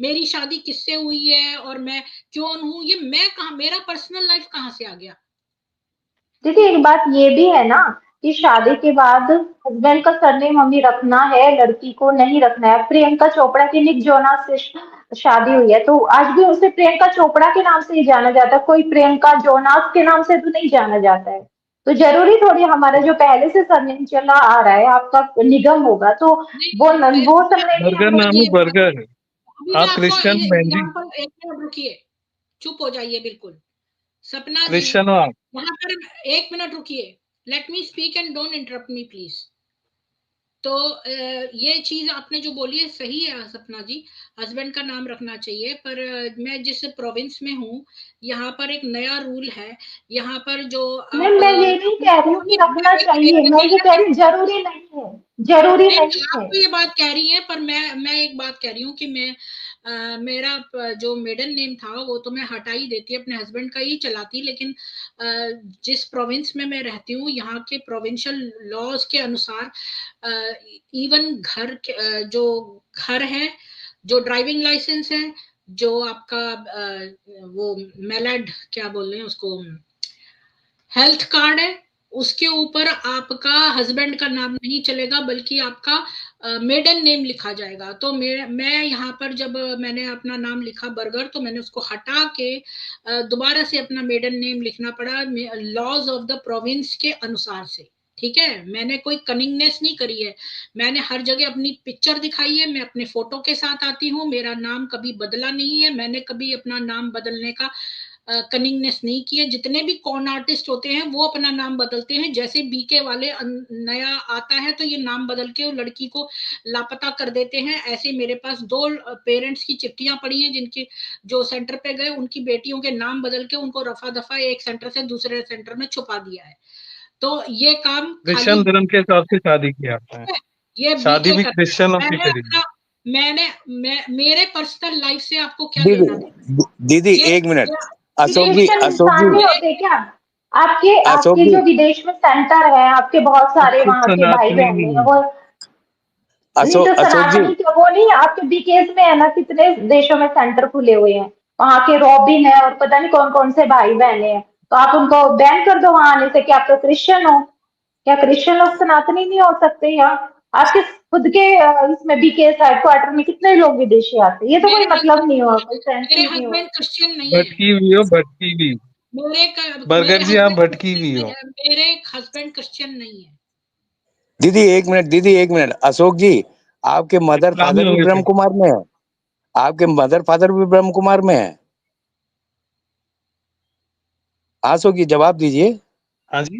मेरी शादी किससे हुई है और मैं कौन हूँ? ये मैं कहा, मेरा पर्सनल लाइफ कहाँ से आ गया? दीदी एक बात ये भी है ना कि शादी के बाद हस्बैंड का सरनेम हमें रखना है, लड़की को नहीं रखना है। प्रियंका चोपड़ा की निक जोनास से शादी हुई है, तो आज भी उसे प्रियंका चोपड़ा के नाम से ही जाना जाता है, कोई प्रियंका जोनास के नाम से तो नहीं जाना जाता है। तो जरूरी थोड़ी हमारा जो पहले से सरनेम चला आ रहा है आपका निगम होगा, तो नहीं, वो सरनेम ही बर्गर हम नाम ही रखेंगे। बर्गर। अभी मैं आप आपको क्रिश्चियन बहन जी? एग्जाम्पल, एक मिनट रुकिए, चुप हो जाइए बिल्कुल। सपना जी, क्रिश्चियन हो आप? यहाँ पर एक मिनट रुकिए, let me speak and don't interrupt me please. तो ये चीज आपने जो बोली है सही है सपना जी, हस्बैंड का नाम रखना चाहिए। पर मैं जिस प्रोविंस में हूँ, यहाँ पर एक नया रूल है। यहाँ पर जो आप मैं ये नहीं कह रही हूँ कि रखना चाहिए, मैं ये कह रही हूँ जरूरी नहीं है, जरूरी नहीं, नहीं आप है। तो ये बात कह रही हैं, पर मैं एक बात कह रही हूँ कि मैं मेरा जो मेडन नेम था वो तो मैं हटा ही देती, अपने हस्बैंड का ही चलाती। लेकिन जिस प्रोविंस में मैं रहती हूँ, यहाँ के प्रोविंशियल लॉज के अनुसार इवन जो घर है, जो ड्राइविंग लाइसेंस है, जो आपका वो मेलड क्या बोल रहे हैं उसको, हेल्थ कार्ड है, उसके ऊपर आपका हस्बैंड का नाम नहीं चलेगा, बल्कि आपका मेडन नेम लिखा जाएगा। तो मैं यहाँ पर जब मैंने अपना नाम लिखा बर्गर, तो मैंने उसको हटा के दोबारा से अपना मेडन नेम लिखना पड़ा, लॉज ऑफ द प्रोविंस के अनुसार से। ठीक है, मैंने कोई कनिंगनेस नहीं करी है। मैंने हर जगह अपनी पिक्चर दिखाई है, मैं अपने फोटो के साथ आती हूँ, मेरा नाम कभी बदला नहीं है। मैंने कभी अपना नाम बदलने का कनिंगनेस नहीं की है। जितने भी कॉन आर्टिस्ट होते हैं वो अपना नाम बदलते हैं। जैसे बीके वाले नया आता है तो ये नाम बदल के लड़की को लापता कर देते हैं। ऐसे मेरे पास 2 पेरेंट्स की चिट्ठियां पड़ी हैं, जिनकी जो सेंटर पे गए उनकी बेटियों के नाम बदल के उनको रफा दफा एक सेंटर से दूसरे सेंटर में छुपा दिया है। तो ये काम खाली क्रिश्चियन धर्म के हिसाब से शादी की आपने? ये शादी बीके भी करते हैं। क्रिश्चियनों की मैंने करी? अपना मेरे पर्सनल लाइफ से आपको क्या दीदी लेना देना? दीदी ये एक मिनट, ये अशोक जी, क्रिश्चियन अशोक इंसान जी, नहीं होते क्या? आपके अशोक आपके जी, जो विदेश में सेंटर है, आपके बहुत आप सारे खुद वहां के भाई सनातनी बहन नहीं हैं, हो। वो नहीं तो अशोक जी, सनातनी तो वो नहीं, आपके बीकेस में है ना, कितने देशों में सेंटर खुले हुए हैं, वहां के रॉबिन है और पता नहीं कौन कौन से भाई बहने हैं। तो आप उनको बैन कर दो वहां आने से। क्या आप तो क्रिश्चियन हो? क्या क्रिश्चियन लोग सनातनी नहीं हो सकते? या आपके खुद के इसमें बीके हेडक्वार्टर में कितने लोग विदेशी आते हैं, ये तो कोई मतलब नहीं हुआ, कोई सेंस मेरे ही नहीं हुआ। हस्बैंड क्रिश्चियन नहीं है। भटकी हुई हो, भटकी हुई। मेरे बर्गर जी आप हस्बैंड भटकी हुई हो। मेरे हस्बैंड क्रिश्चियन नहीं है। दीदी एक मिनट, अशोक जी, आपके मदर इस्लामी फादर भी हो गए ब्रह्म थे। कुमार में है? आपके मदर फादर भी ब्रह्म कुमार में है? अशोक जी जवाब दीजिए। हाँ जी,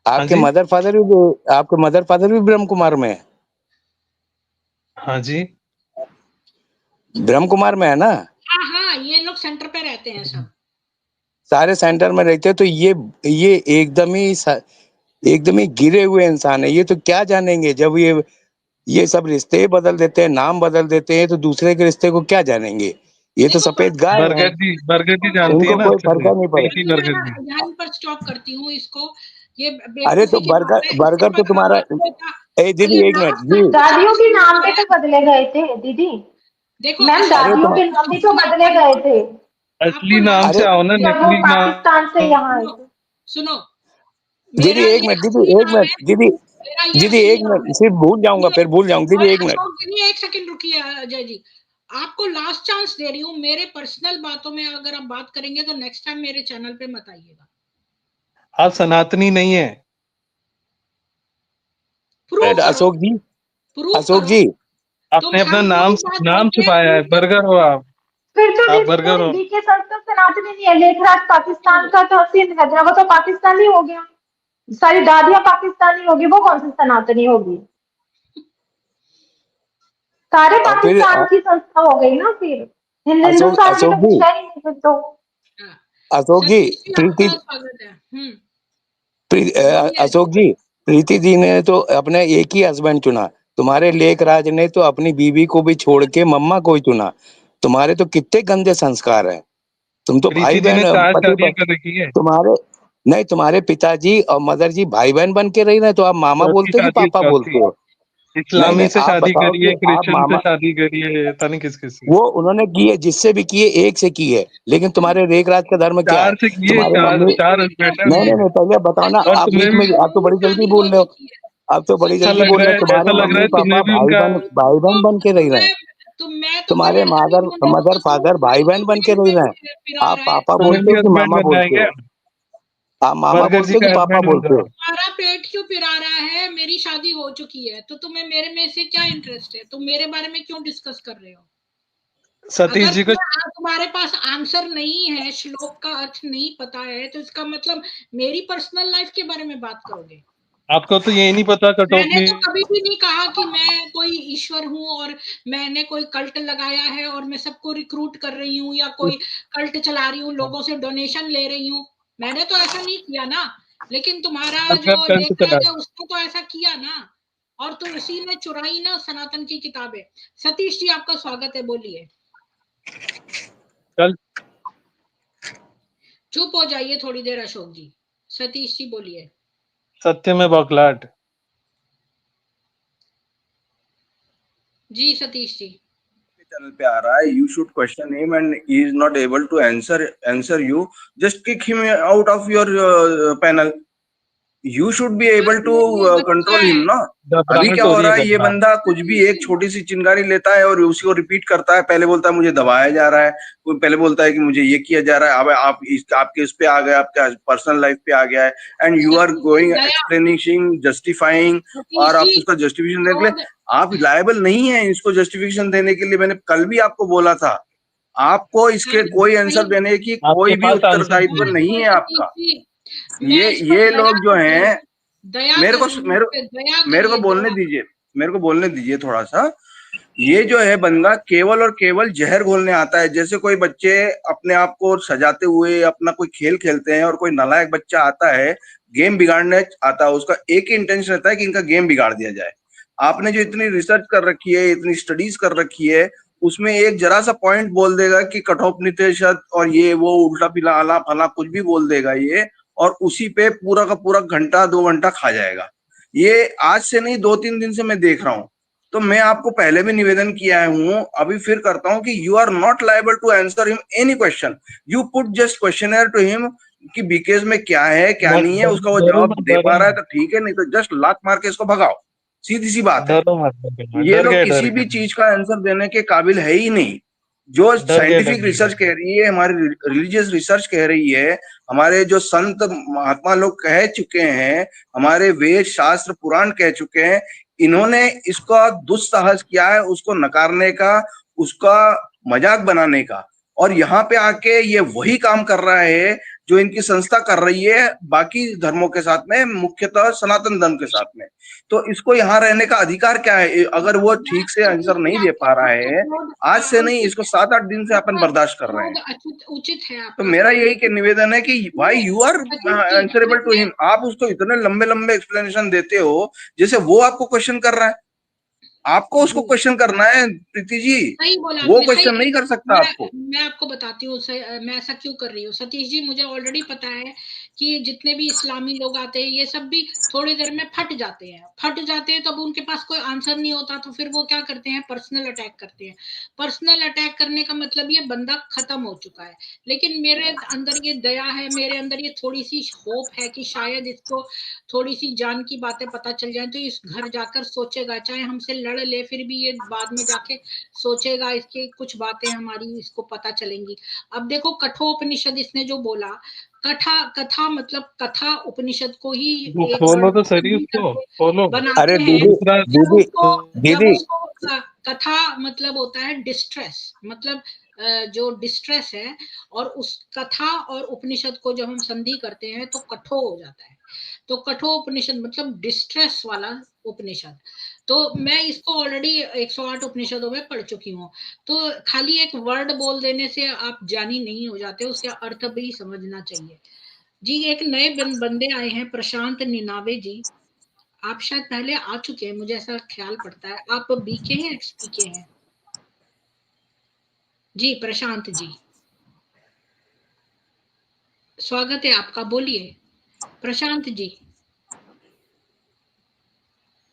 हाँ आपके जी, मदर फादर भी ब्रह्म कुमार में है? हाँ जी। ब्रह्म कुमार में है ना? हाँ हाँ, ये लोग सेंटर पे रहते हैं सब। सारे सेंटर में रहते हैं, तो ये एकदम ही गिरे हुए इंसान है। ये तो क्या जानेंगे, जब ये सब रिश्ते बदल देते हैं, नाम बदल देते हैं, तो दूसरे के रिश्ते को क्या जानेंगे? ये तो देखो सफेद गाय है, बर्गर जी जानती है इनको ना कोई अच्छे फर्क से, नहीं पड़े। प्रीति मैं बर्गर ना जी। यहीं पर स्टॉप करती हूँ इसको। ये अरे तो बेवकूफी की बात है, इसके बर्गर तो बाद हम तुम्हारा, आपको दीदी ये एक मिनट लास्ट जी, टाइम जो दादियों के सतीश नाम जी भी है, तो बदले गए थे दीदी। देखो मैम इसके अरे बाद दादियों तुम के नाम भी तो बदले गए थे आपको असली नाम लास्ट से अरे आओ ना, जब वो नकली पाकिस्तान से नाम। यहाँ आए सुनो थे। सुनो, दीदी मेरा एक ये मिनट, असली नाम है, मेरा ये दीदी असली एक नाम मिनट, है। सिर्फ भूल जाऊंगा, सुनिए, फिर भूल जाऊंगा। और दीदी एक मिनट, अशोक जी एक सेकंड रुकिए अजय जी, आपको लास्ट चांस दे रही हूँ। मेरे पर्सनल बातों में अगर आप बात करेंगे तो नेक्स्ट टाइम मेरे चैनल पे मत आइएगा। आप सनातनी नहीं है। प्रूव करो, अशोक जी, प्रूव अशोक करो। जी, तुम आपने अपना हम नाम वही बात नाम करते हैं, छुपाया है। प्रूव करो। बर्गर हो आप। फिर तो आप दीदी बर्गर हो। बीके संस्कृत सनातनी नहीं है, लेखराज पाकिस्तान का तहसील है, वो तो पाकिस्तानी हो गया। सारी दादियां पाकिस्तानी होगी, वो कौन सी सनातनी होगी? सारे और फिर पाकिस्तान की संस्था हो गई ना फिर। हिंदुस्तान में अशोक तो जी, कुछ है ही नहीं फिर तो। हाँ, अशोक जी, सतीश जी प्रीति, आपका स्वागत है। बोलिए अजय। अशोक जी, प्रीति जी ने तो अपने एक ही हस्बैंड चुना। तुम्हारे लेखराज ने तो अपनी बीवी को भी छोड़ के मम्मा को ही चुना। तुम्हारे तो कितने गंदे संस्कार हैं। तुम तो प्रीति भाई जी ने बहन, 4 पति शादियां बहन, कर रखी है। तुम्हारे नहीं, तुम्हारे पिताजी और मदर जी भाई बहन बन के रही ना, तो आप मामा चौथी बोलते हो कि शादी है, पापा बोलते चौथी। हो? नहीं इस्लामी नहीं, से आप शादी बताओ करी कि है, आप क्रिश्चियन से मामा, शादी करी है, पता नहीं किस किस से। वो उन्होंने की है, जिससे भी की है, एक से की है। लेकिन तुम्हारे रेखराज का धर्म क्या है? 4 से किए, तुम्हारे चार मम्मी, चार हस्बैंड है नहीं नहीं उनके। नहीं, पहले बताओ ना, और आप तुम्हें बीच भी में, आप तो बड़ी जल्दी शादी हो बोल रहे हो। चुकी है। आप तो बड़ी ऐसा जल्दी लग बोल रहा रहे हो। है, तुम्हारे ऐसा लग रहा मम्मी है तुम्हें पापा भी उनका। भाई बहन बन के रह रहे हैं। मैं तो मेरे तुम्हारे हस्बैंड होने को मदर तो फादर तुम भाई क्यों बहन बन के पेट रह में रहे हैं। पिरा आप रहा है? पापा तुम्हें बोलते भी हो कि हस्बैंड मामा बनना है बोलते क्या? हो? आप मामा बर्गर बोलते जी हो कि का पापा हस्बैंड बन बोलते जाओ। हो? तुम्हारा पेट क्यों पिरा रहा है? मेरी शादी हो चुकी है, तो तुम्हें मेरे में से क्या इंटरेस्ट है? तुम मेरे बारे में क्यों डिस्कस कर रहे हो? सतीश अगर जी को। तुम्हारे पास आंसर नहीं है, श्लोक का अर्थ नहीं पता है, तो इसका मतलब मेरी पर्सनल लाइफ के बारे में बात करोगे। आपको तो यही नहीं पता मैंने कटौती। तो कभी भी नहीं कहा कि मैं कोई ईश्वर हूँ और मैंने कोई कल्ट लगाया है और मैं सबको रिक्रूट कर रही हूँ या कोई कल्ट चला रही हूँ, लोगों से डोनेशन ले रही हूँ। मैंने तो ऐसा नहीं किया ना। लेकिन तुम्हारा जो कल से चला। लेखराज है उसने तो ऐसा किया ना, और तो उसी ने चुराई ना सनातन की किताबें। सतीश जी आपका स्वागत है, बोलिए। कल चुप हो जाइए थोड़ी देर अशोक जी। सतीश जी बोलिए। सत्य में बौखलाहट। जी सतीश जी। चैनल पे आ रहा है, you should question him and he is not able to answer you, just kick him out of your panel. You should be able to बच्चा कंट्रोल हिम है। ना। अभी घबराहट क्या हो हो रही रहा है, है, ये घबराहट। बंदा कुछ भी एक छोटी सी चिंगारी लेता है और उसी को रिपीट करता है। पहले बोलता है मुझे दबाया जा रहा है, कोई पहले बोलता है कि मुझे ये किया जा रहा है, अब आप आपके इस पे आ गए, आपके पर्सनल लाइफ पे आ गया है, एंड यू आर गोइंग दया एक्सप्लेनिंग, जस्टिफाइंग, सतीश और आप जी, उसका जस्टिफिकेशन देने के लिए क्रोध आप लायबल नहीं है इसको जस्टिफिकेशन देने के लिए। मैंने कल भी आपको बोला था, आपको इसके कोई आंसर देने की आपके कोई भी पास आंसर उत्तरदायित्व नहीं है। नहीं है सतीश आपका। जी, मैं इस पर ये दया लोग जो कर रही हैं, हूँ, दया मेरे कर को रही हूँ, मेरे इस पे दया मेरे को करिए, बोलने दया। दीजिए, मेरे को बोलने दीजिए थोड़ा सा। ये जो है बंदा केवल और केवल जहर घोलने आता है। जैसे कोई बच्चे अपने आप को सजाते हुए अपना कोई खेल खेलते हैं और कोई नालायक बच्चा आता है गेम बिगाड़ने आता है, उसका एक ही इंटेंशन रहता है कि इनका गेम बिगाड़ दिया जाए। आपने जो इतनी रिसर्च कर रखी है, इतनी स्टडीज कर रखी है, उसमें एक जरा सा पॉइंट बोल देगा कि कठोपनिषद और ये वो उल्टा पिला आला फला कुछ भी बोल देगा ये, और उसी पे पूरा का पूरा घंटा 2 घंटा खा जाएगा। ये आज से नहीं, 2-3 दिन से मैं देख रहा हूँ। तो मैं आपको पहले भी निवेदन किया हूँ, अभी फिर करता हूँ कि you are not liable to answer him any question. You put just questioner to him कि बीकेज में क्या है क्या नहीं है, उसका वो डरो जवाब मत, दे डरो पा रहा है मत। तो ठीक है, नहीं तो जस्ट लात मार के इसको भगाओ। सीधी सी बात है। डरो मत, ये डर लोग गए, किसी भी चीज का आंसर देने के काबिल है ही नहीं। जो डर गए, साइंटिफिक रिसर्च कह रही है, हमारी रिलीजियस रिसर्च कह रही है, हमारे जो संत महात्मा लोग कह चुके हैं, हमारे वेद शास्त्र पुराण कह चुके हैं, इन्होंने इसका दुस्साहस किया है उसको नकारने का, उसका मजाक बनाने का। और यहाँ पे आके ये वही काम कर रहा है जो इनकी संस्था कर रही है बाकी धर्मों के साथ में, मुख्यतः सनातन धर्म के साथ में। तो इसको यहाँ रहने का अधिकार क्या है? अगर वो ठीक से आंसर नहीं दे पा रहा है, आज से नहीं, इसको 7-8 दिन से अपन बर्दाश्त कर रहे हैं। उचित है तो आपका मेरा क्रोध। यही निवेदन है कि why you are Satish ji, answerable to आपने हिम। आप उसको इतने लंबे लंबे एक्सप्लेनेशन देते हो जैसे वो आपको क्वेश्चन कर रहा है। आपको उसको क्वेश्चन करना है प्रीति जी, सही बोला वो आपने, क्वेश्चन नहीं कर सकता आपको। मैं आपको बताती हूँ मैं ऐसा क्यों कर रही हूँ सतीश जी। मुझे ऑलरेडी पता है कि जितने भी इस्लामी लोग आते हैं ये सब भी थोड़ी देर में फट जाते हैं, तब उनके पास कोई आंसर नहीं होता तो फिर वो क्या करते हैं, पर्सनल अटैक करते हैं। पर्सनल अटैक करने का मतलब ये बंदा खत्म हो चुका है, लेकिन मेरे अंदर ये दया है, मेरे अंदर ये थोड़ी सी होप है कि शायद इसको थोड़ी सी जान की बातें पता चल जाए तो इस घर जाकर सोचेगा, चाहे हमसे लड़ ले फिर भी ये बाद में जाके सोचेगा, इसकी कुछ बातें हमारी इसको पता चलेंगी। अब देखो कठोपनिषद इसने जो बोला, कथा मतलब कथा उपनिषद को ही वो एक खोलो वर्ड तो सही, उसको खोलो। अरे बनाते हैं। दीदी जब दीदी उसको कथा मतलब होता है डिस्ट्रेस, मतलब जो डिस्ट्रेस है, और उस कथा और उपनिषद को जब हम संधि करते हैं तो कठो हो जाता है। तो कठोपनिषद मतलब डिस्ट्रेस वाला उपनिषद। तो मैं इसको ऑलरेडी 108 उपनिषदों में पढ़ चुकी हूँ। तो खाली एक वर्ड बोल देने से आप जानी नहीं हो जाते, उसका अर्थ भी समझना चाहिए। जी एक नए बंदे आए हैं, प्रशांत निनावे जी। आप शायद पहले आ चुके हैं, मुझे ऐसा ख्याल पड़ता है। आप बीके हैं एक्सपी के हैं? जी प्रशांत जी, स्वागत है आपका, बोलिए प्रशांत जी।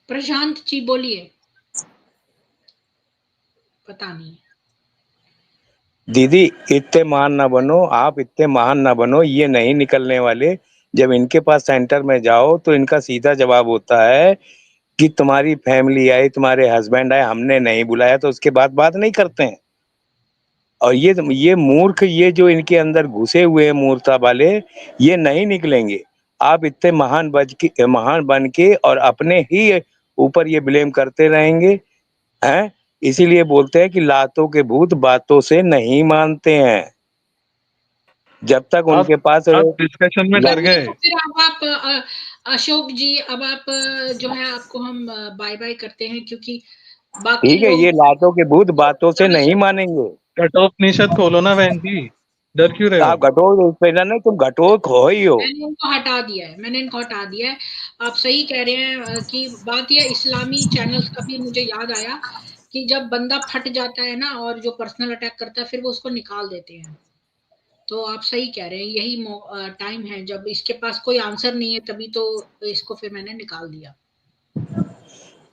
प्रशांत जी बोलिए। पता नहीं। दीदी इतने महान ना बनो, आप इतने महान ना बनो, ये नहीं निकलने वाले। जब इनके पास सेंटर में जाओ तो इनका सीधा जवाब होता है कि तुम्हारी फैमिली आई, तुम्हारे हस्बैंड आए, हमने नहीं बुलाया, तो उसके बाद बात नहीं करते हैं। और ये मूर्ख, ये जो इनके अंदर घुसे हुए हैं मूर्खता वाले, ये नहीं निकलेंगे। आप इतने महान बन के और अपने ही ऊपर ये ब्लेम करते रहेंगे हैं। इसीलिए बोलते हैं कि लातों के भूत बातों से नहीं मानते हैं। जब तक उनके पास आप डिस्कशन में डर गए। तो फिर अब आप अशोक जी, अब आप जो है आपको हम बाय बाय करते हैं, क्योंकि बाकी ठीक है, लोग ये लातों के भूत बातों से नहीं मानेंगे। कठोपनिषद खोलो ना बहन जी, डर क्यों रहे तो हो? आप घटोल पहला नहीं, तुम घटोल हो ही हो। मैंने इनको हटा दिया है, आप सही कह रहे हैं कि बात यह इस्लामी चैनल्स का भी मुझे याद आया कि जब बंदा फट जाता है ना और जो पर्सनल अटैक करता है फिर वो उसको निकाल देते हैं। तो आप सही कह रहे हैं, यही टाइम है जब इसके पास कोई आंसर नहीं है, तभी तो इसको फिर मैंने निकाल दिया।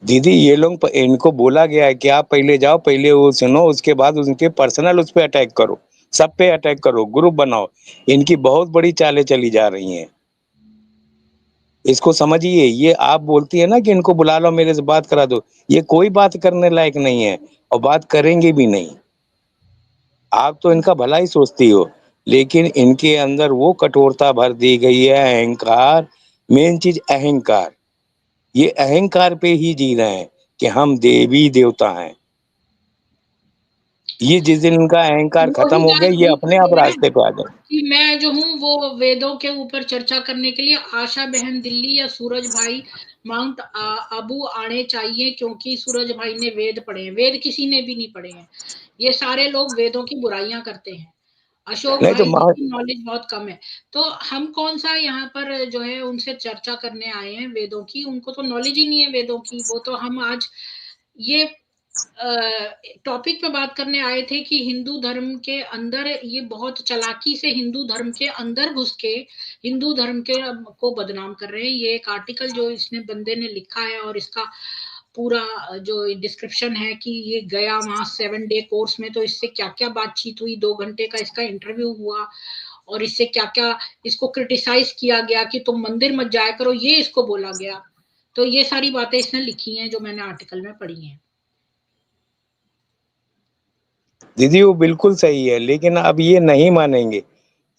दीदी ये लोग, इनको बोला गया है कि आप पहले जाओ, पहले वो सुनो, उसके बाद उनके पर्सनल उस पे अटैक करो, सब पे अटैक करो, ग्रुप बनाओ। इनकी बहुत बड़ी चालें चली जा रही हैं, इसको समझिए। ये आप बोलती है ना कि इनको बुला लो, मेरे से बात करा दो, ये कोई बात करने लायक नहीं है और बात करेंगे भी नहीं। आप तो इनका भला ही सोचती हो, लेकिन इनके अंदर वो कठोरता भर दी गई है, अहंकार। मेन चीज अहंकार, ये अहंकार पे ही जी रहे हैं कि हम देवी देवता हैं। ये जिस दिन इनका अहंकार खत्म हो गया, ये अपने आप रास्ते पे आ जाए। कि मैं जो हूँ वो वेदों के ऊपर चर्चा करने के लिए आशा बहन दिल्ली या सूरज भाई माउंट आबू आने चाहिए, क्योंकि सूरज भाई ने वेद पढ़े हैं। वेद किसी ने भी नहीं पढ़े हैं, ये सारे लोग वेदों की बुराइयां करते हैं। अशोक नहीं तो भाई जी की नॉलेज बहुत कम है, तो हम कौन सा यहाँ पर जो है उनसे चर्चा करने आए हैं वेदों की? उनको तो नॉलेज ही नहीं है वेदों की। वो तो हम आज ये टॉपिक पे बात करने आए थे कि हिंदू धर्म के अंदर ये बहुत चालाकी से हिंदू धर्म के अंदर घुस के हिंदू धर्म के को बदनाम कर रहे हैं। ये एक आर्टिकल जो इसने बंदे ने लिखा है और इसका पूरा जो डिस्क्रिप्शन है कि ये गया वहां 7 डे कोर्स में, तो इससे क्या क्या बातचीत हुई, 2 घंटे का इसका इंटरव्यू हुआ और इससे क्या क्या इसको क्रिटिसाइज किया गया कि तुम मंदिर मत जाया करो, ये इसको बोला गया। तो ये सारी बातें इसने लिखी हैं जो मैंने आर्टिकल में पढ़ी हैं। दीदी वो बिल्कुल सही है, लेकिन अब ये नहीं मानेंगे।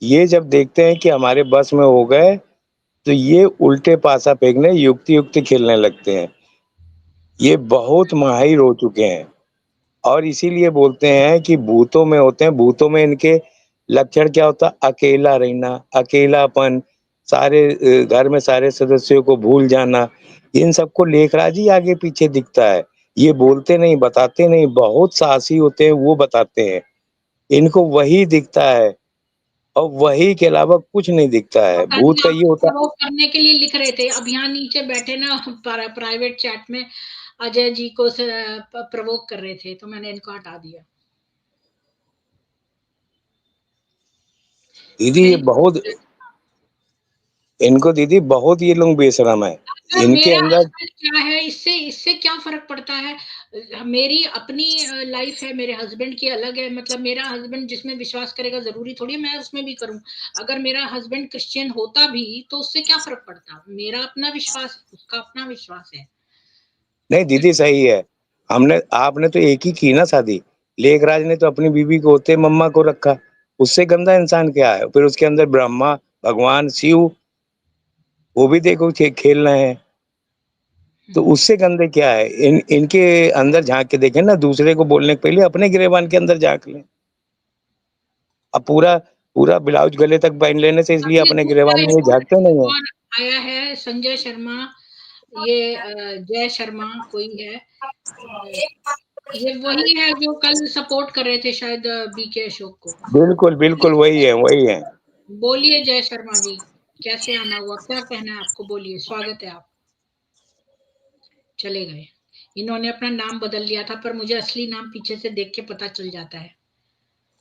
ये जब देखते हैं कि हमारे बस में हो गए, तो ये उल्टे पासा फेंकने, युक्ति युक्ति खेलने लगते हैं। ये बहुत माहिर हो चुके हैं और इसीलिए बोलते हैं कि भूतों में होते हैं। भूतों में इनके लक्षण क्या होता है? अकेला रहना, अकेलापन, सारे घर में सारे सदस्यों को भूल जाना। इन सबको लेखराज ही आगे पीछे दिखता है। ये बोलते नहीं, बताते नहीं, बहुत साहसी होते हैं, वो बताते हैं। इनको वही दिखता है और वही के अलावा कुछ नहीं दिखता है। पता भूत नहीं का ये आपको होता है। प्रवोक करने के लिए लिख रहे थे। अब यहाँ नीचे बैठे ना प्राइवेट चैट में अजय जी को प्रवोक कर रहे थे, तो मैंने इनको हटा दिया। दीदी ये इनको बहुत, इनको दीदी बहुत ये लोग बेशरम है। इनके मेरा अंदर हस्बैंड क्या है, इससे इससे क्या फर्क पड़ता है? मेरी अपनी लाइफ है, मेरे हस्बैंड की अलग है। मतलब मेरा हस्बैंड जिसमें विश्वास करेगा जरूरी थोड़ी है मैं उसमें भी करूं। अगर मेरा हस्बैंड क्रिश्चियन होता भी तो उससे क्या फर्क पड़ता? मेरा अपना विश्वास, उसका अपना विश्वास है। नहीं दीदी सही है। हमने आपने तो एक ही की ना शादी। लेखराज ने तो अपनी बीवी को होते मम्मा को रखा। उससे गंदा इंसान क्या है? फिर उसके अंदर ब्रह्मा, भगवान, शिव, वो भी देखो खेल रहे हैं। तो उससे गंदे क्या है? इनके अंदर झांक के देखें ना, दूसरे को बोलने के पहले अपने गिरेबान के अंदर झांक लें। अब पूरा पूरा ब्लाउज गले तक पहन लेने से इसलिए अभी अपने दूसरा गिरेबान में एक ये झांकते नहीं है। और आया है, संजय शर्मा, ये जय शर्मा कोई है। ये वही है जो कल सपोर्ट कर रहे थे शायद बीके अशोक को। बिल्कुल बिल्कुल वही है, वही है। बोलिए जय शर्मा जी, कैसे आना हुआ, क्या कहना है आपको? बोलिए, स्वागत है। आप चले गए। इन्होंने अपना नाम बदल लिया था, पर मुझे असली नाम पीछे से देख के पता चल जाता है।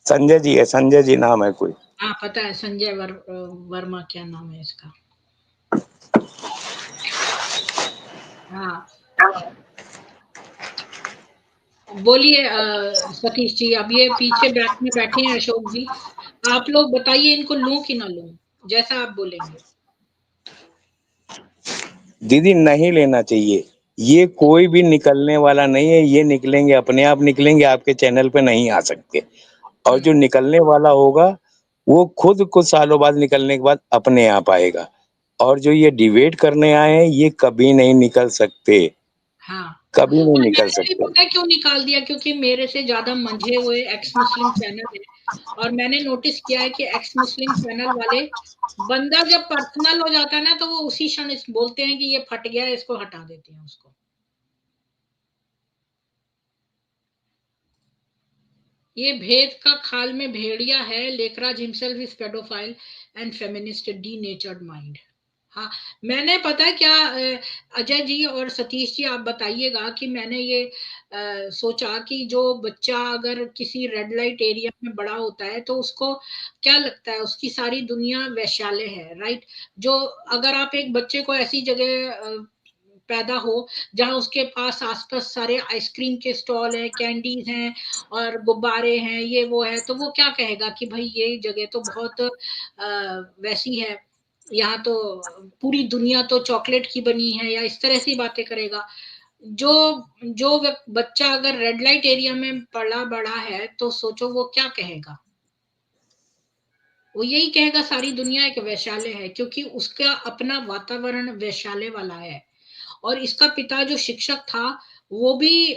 संजय जी है, संजय जी नाम है कोई। हाँ पता है, संजय वर्मा क्या नाम है इसका। हाँ बोलिए सतीश जी। अब ये पीछे बैठ में बैठे हैं अशोक जी, आप लोग बताइए इनको लूं कि ना लूं, जैसा आप बोलेंगे। दीदी नहीं लेना चाहिए। ये कोई भी निकलने वाला नहीं है। ये निकलेंगे, अपने आप निकलेंगे, आपके चैनल पे नहीं आ सकते। और जो निकलने वाला होगा वो खुद कुछ सालों बाद निकलने के बाद अपने आप आएगा। और जो ये डिबेट करने आए हैं ये कभी नहीं निकल सकते, हाँ, कभी नहीं और निकल मैंने भी सकते। पता है क्यों निकाल दिया, क्योंकि मेरे से ज्यादा मंझे हुए एक्स मुस्लिम चैनल है। और मैंने नोटिस किया है कि एक्स मुस्लिम चैनल वाले, बंदा जब पर्सनल हो जाता है ना तो वो उसी क्षण बोलते हैं कि ये फट गया, इसको हटा देते हैं उसको। ये भेद का खाल में भेड़िया है। Lekhraj himself is paedophile and feminist denatured mind. हाँ, मैंने पता है क्या अजय जी और सतीश जी आप बताइएगा कि मैंने ये सोचा कि जो बच्चा अगर किसी रेड लाइट एरिया में बड़ा होता है तो उसको क्या लगता है, उसकी सारी दुनिया वैश्यालय है, राइट? जो अगर आप एक बच्चे को ऐसी जगह पैदा हो जहां उसके पास आसपास सारे आइसक्रीम के स्टॉल है, कैंडीज हैं और गुब्बारे हैं, ये वो है, तो वो क्या कहेगा कि भाई ये जगह तो बहुत वैसी है, यहाँ तो पूरी दुनिया तो चॉकलेट की बनी है, या इस तरह से बातें करेगा। जो जो बच्चा अगर रेड लाइट एरिया में पला बड़ा है तो सोचो वो क्या कहेगा। वो यही कहेगा सारी दुनिया एक वैश्यालय है, क्योंकि उसका अपना वातावरण वैश्यालय वाला है। और इसका पिता जो शिक्षक था वो भी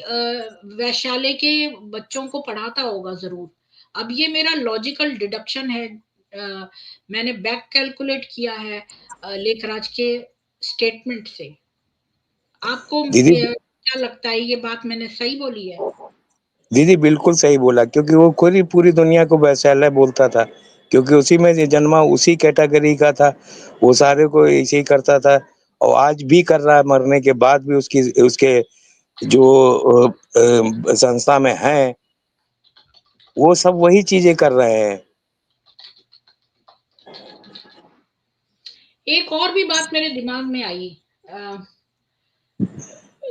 वैश्यालय के बच्चों को पढ़ाता होगा जरूर। अब ये मेरा लॉजिकल डिडक्शन है, मैंने बैक कैलकुलेट किया है लेखराज के स्टेटमेंट से। आपको दीदी क्या लगता है, ये बात मैंने सही बोली है? दीदी बिल्कुल सही बोला, क्योंकि वो खुद ही पूरी दुनिया को वैश्यालय बोलता था। क्योंकि उसी में जन्मा, उसी कैटेगरी का था। वो सारे को ऐसे ही करता था और आज भी कर रहा है। मरने के बाद भी उसकी उसके जो संस्था में हैं वो सब वही चीजें कर रहे हैं। एक और भी बात मेरे दिमाग में आई। अ,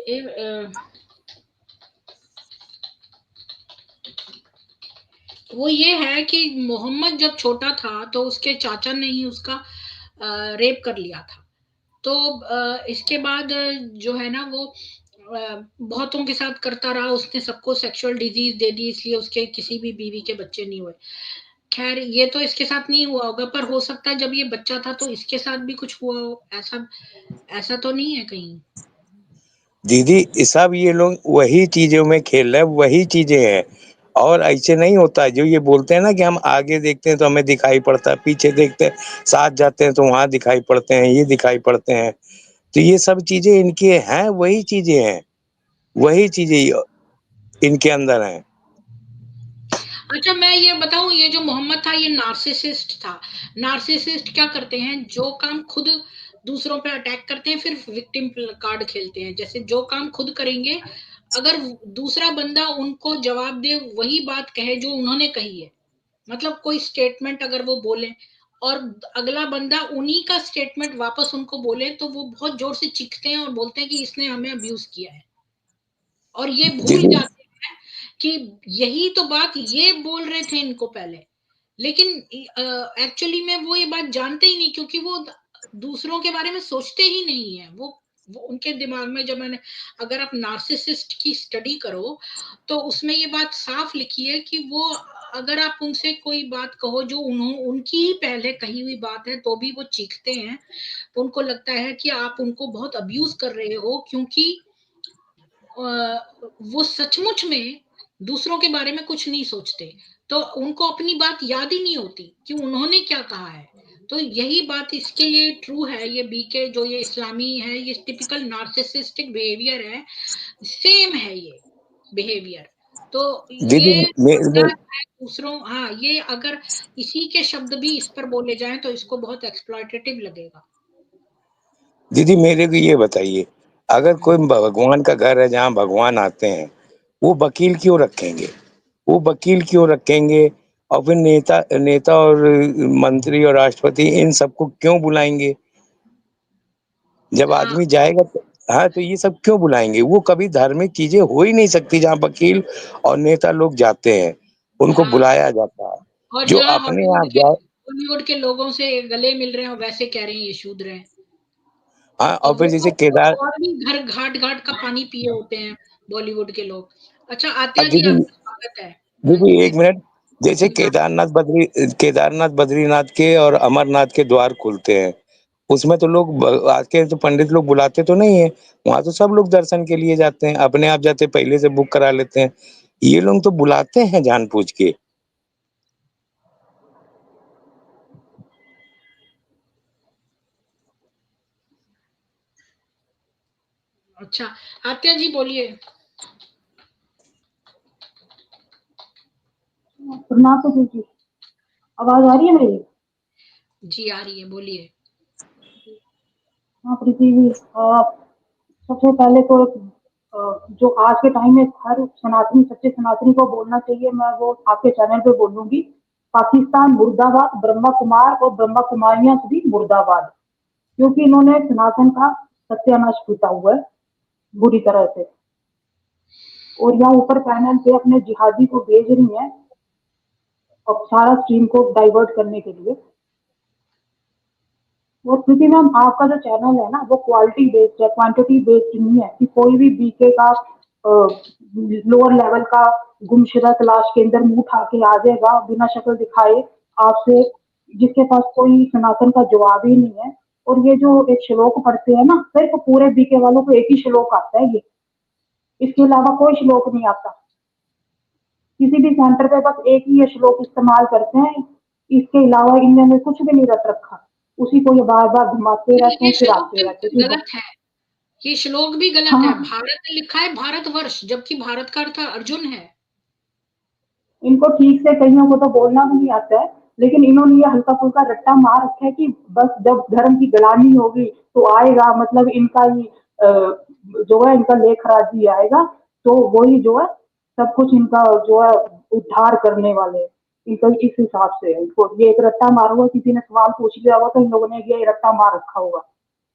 ए, वो ये है कि मोहम्मद जब छोटा था तो उसके चाचा ने ही उसका रेप कर लिया था। तो इसके बाद जो है ना वो बहुतों के साथ करता रहा, उसने सबको सेक्सुअल डिजीज दे दी, इसलिए उसके किसी भी बीवी के बच्चे नहीं हुए। खैर ये तो इसके साथ नहीं हुआ होगा, पर हो सकता है जब ये बच्चा था तो इसके साथ भी कुछ हुआ हो, ऐसा तो नहीं है कहीं? दीदी सब ये लोग वही चीजों में खेल रहे हैं, वही चीजें हैं, और ऐसे नहीं होता है। जो ये बोलते हैं ना कि हम आगे देखते हैं तो हमें दिखाई पड़ता है, पीछे देखते हैं साथ जाते हैं तो वहां दिखाई पड़ते हैं, ये दिखाई पड़ते हैं, तो ये सब चीजें इनके हैं, वही चीजें हैं, वही चीजें इनके अंदर हैं। अच्छा मैं ये बताऊं, ये जो मोहम्मद था ये नार्सिसिस्ट था। नार्सिसिस्ट क्या करते हैं, जो काम खुद दूसरों पे अटैक करते हैं फिर विक्टिम कार्ड खेलते हैं। जैसे जो काम खुद करेंगे, अगर दूसरा बंदा उनको जवाब दे, वही बात कहे जो उन्होंने कही है, मतलब कोई स्टेटमेंट अगर वो बोले और अगला बंदा उन्हीं का स्टेटमेंट वापस उनको बोले, तो वो बहुत जोर से चीखते हैं और बोलते हैं कि इसने हमें अब्यूज किया है, और ये भूल दीदी जाते हैं कि यही तो बात ये बोल रहे थे इनको पहले। लेकिन एक्चुअली में वो ये बात जानते ही नहीं, क्योंकि वो दूसरों के बारे में सोचते ही नहीं है। वो उनके दिमाग में, जब मैंने, अगर आप नार्सिसिस्ट की स्टडी करो तो उसमें ये बात साफ लिखी है कि वो, अगर आप उनसे कोई बात कहो जो उनकी ही पहले कही हुई बात है, तो भी वो चीखते हैं। उनको लगता है कि आप उनको बहुत अब्यूज कर रहे हो, क्योंकि वो सचमुच में दूसरों के बारे में कुछ नहीं सोचते, तो उनको अपनी बात याद ही नहीं होती कि उन्होंने क्या कहा है। तो यही बात इसके लिए ट्रू है, ये बीके जो ये इस्लामी है, ये टिपिकल नार्सिसिस्टिक बिहेवियर है, सेम है ये बिहेवियर। तो दीदी ये मैं दूसरों, हाँ, ये अगर इसी के शब्द भी इस पर बोले जाएं तो इसको बहुत एक्सप्लॉयटेटिव लगेगा। दीदी मेरे को ये बताइए, अगर कोई भगवान का घर है जहाँ भगवान आते हैं, वो वकील क्यों रखेंगे? वो वकील क्यों रखेंगे? और फिर नेता नेता और मंत्री और राष्ट्रपति इन सबको क्यों बुलाएंगे? जब हाँ आदमी जाएगा तो, हाँ, तो ये सब क्यों बुलाएंगे? वो कभी धार्मिक चीजें हो ही नहीं सकती जहाँ वकील और नेता लोग जाते हैं, उनको हाँ, बुलाया जाता है। और जो जहाँ अपने आप जाए, हॉलीवुड के लोगों से गले मिल रहे हैं और वैसे कह रहे हैं ये शूद्र हैं। हाँ, और और फिर जैसे वो केदार, और भी घर घाट घाट का पानी पिए होते हैं बॉलीवुड के लोग। अच्छा आत्या अब जी, दीदी आपका स्वागत है। दीदी एक मिनट, जैसे हाँ, केदारनाथ बद्रीनाथ के और अमरनाथ के द्वार खुलते हैं, उसमें तो लोग आज के तो पंडित लोग बुलाते तो नहीं है, वहां तो सब लोग दर्शन के लिए जाते हैं, अपने आप जाते, पहले से बुक करा लेते हैं। ये लोग तो बुलाते हैं जानबूझ के। अच्छा आत्या जी बोलिए। प्रणाम तो जी, आवाज आ रही है मेरी? जी आ रही है, बोलिए। हाँ प्रीति जी, सबसे पहले तो जो आज के टाइम में हर सनातनी, सच्चे सनातनी को बोलना चाहिए, मैं वो आपके चैनल पे बोलूंगी, पाकिस्तान मुर्दाबाद, ब्रह्मा कुमार और ब्रह्मा कुमारियां भी मुर्दाबाद, क्योंकि इन्होंने सनातन का सत्यानाश किया हुआ है बुरी तरह से। और यहाँ ऊपर पैनल पे अपने जिहादी को भेज रही है और सारा स्ट्रीम को डाइवर्ट करने के लिए। वो क्योंकि मैम आपका जो चैनल है ना वो क्वालिटी बेस्ड है, क्वांटिटी बेस्ड नहीं है कि कोई भी बीके का लोअर लेवल का गुमशुदा तलाश के अंदर मुंह उठा के आ जाएगा बिना शक्ल दिखाए आपसे, जिसके पास कोई सनातन का जवाब ही नहीं है। और ये जो एक श्लोक पढ़ते हैं ना, सिर्फ पूरे बीके वालों को एक ही श्लोक आता है, ये इसके अलावा कोई श्लोक नहीं आता। किसी भी सेंटर पे बस एक ही ये श्लोक इस्तेमाल करते हैं, इसके अलावा इनमें कुछ भी नहीं रख रखा, उसी को ये बार बार घुमाते रहते ये हैं, श्लोक फिराते रहते भी हैं। गलत है, ये श्लोक भी गलत है। हाँ, भारत लिखा है भारतवर्ष, जबकि भारत का अर्थ अर्जुन है। इनको ठीक से कईयों को तो बोलना भी नहीं आता है, लेकिन इन्होंने ये हल्का फुल्का रट्टा मार रखा है कि बस जब धर्म की गलानी होगी तो आएगा, मतलब इनका ही जो है इनका लेख राजी आएगा, तो वही जो है सब कुछ इनका जो है उद्धार करने वाले हैं। इनका इस हिसाब से है, इनको ये एक रट्टा मारा हुआ, किसी ने सवाल पूछ लिया होगा तो इन लोगों ने ये रट्टा मार रखा होगा,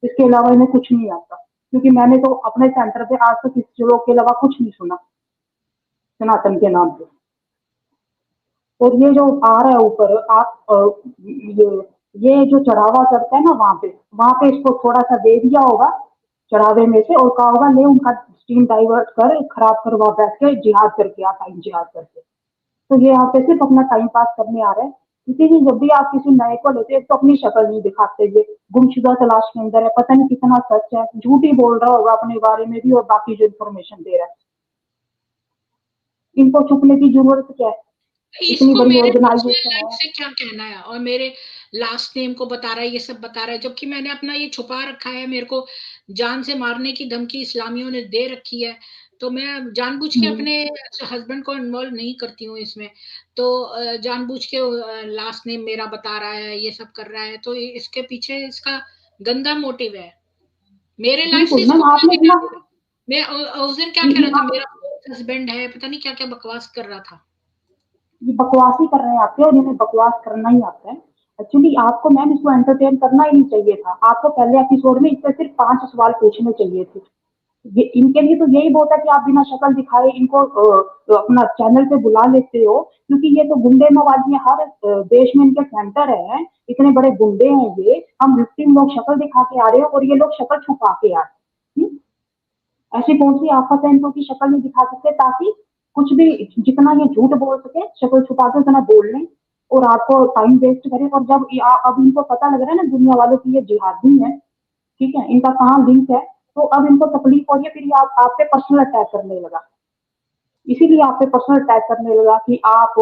इसके अलावा इन्हें कुछ नहीं आता। क्योंकि मैंने तो अपने सेंटर पे आज तक इस श्लोक के अलावा कुछ नहीं सुना सनातन के नाम पे। और ये जो आ रहा है ऊपर आप ये जो चढ़ावा करते हैं ना वहां पे, वहां पे इसको थोड़ा सा दे दिया होगा चढ़ावे में से और कहा होगा ले उनका स्ट्रीम डाइवर्ट कर, खराब कर, वहां बैठ के जिहाद करके आ, टाइम जिहाद करके। तो ये यहाँ पे सिर्फ अपना टाइम पास करने आ रहे हैं। इसीलिए जब भी आप किसी नए को लेते हैं तो अपनी शक्ल नहीं दिखाते, ये गुमशुदा तलाश के अंदर है, पता नहीं कितना सच है, झूठ ही बोल रहा होगा अपने बारे में भी और बाकी जो इन्फॉर्मेशन दे रहा है। इनको छुपने की जरूरत क्या है, इतनी इसको बड़ी मेरे पर्सनल ऑर्गेनाइजेशन लाइफ है। से क्या कहना है, और मेरे लास्ट नेम को बता रहा है, ये सब बता रहा है, जबकि मैंने अपना ये छुपा रखा है। मेरे को जान से मारने की धमकी इस्लामियों ने दे रखी है, तो मैं जानबूझ के अपने हस्बैंड को इन्वॉल्व नहीं करती हूँ इसमें। तो जानबूझ के लास्ट नेम मेरा बता रहा है, ये सब कर रहा है, तो इसके पीछे इसका गंदा मोटिव है। मेरे लाइफ से बिल्कुल इसको मैम, क्या आपने लेना इतना देना। मैं उस दिन क्या कह रहा था, आप मेरा हस्बैंड है, पता नहीं क्या क्या बकवास कर रहा था। ये बकवास ही कर रहे हैं आपके, और इन्हें बकवास करना ही आता है। एक्चुअली आपको मैम इसको एंटरटेन करना ही नहीं चाहिए था। आपको पहले एपिसोड में इससे सिर्फ 5 सवाल पूछने चाहिए थे। ये इनके लिए तो यही बहुत है कि आप बिना शक्ल दिखाए इनको तो अपना चैनल पे बुला लेते हो, क्योंकि ये तो गुंडे मवाली हर देश में इनके सेंटर है, इतने बड़े गुंडे हैं ये। हम विक्टिम लोग शक्ल दिखा के आ रहे हो और ये लोग शक्ल छुपा के आ रहे हैं। ऐसी कौन सी आफत है इनको की शक्ल नहीं दिखा सकते, ताकि कुछ भी जितना ये झूठ बोल सके शक्ल छुपा के उतना बोल लें और आपको टाइम वेस्ट करें। और जब अब इनको पता लग रहा है ना दुनिया वालों की ये जिहादी है, ठीक है, इनका कहाँ लिंक है, तो अब इनको तकलीफ हो रही है, फिर ये आप पे पर्सनल अटैक करने लगा। इसीलिए आप पे पर्सनल अटैक करने लगा कि आप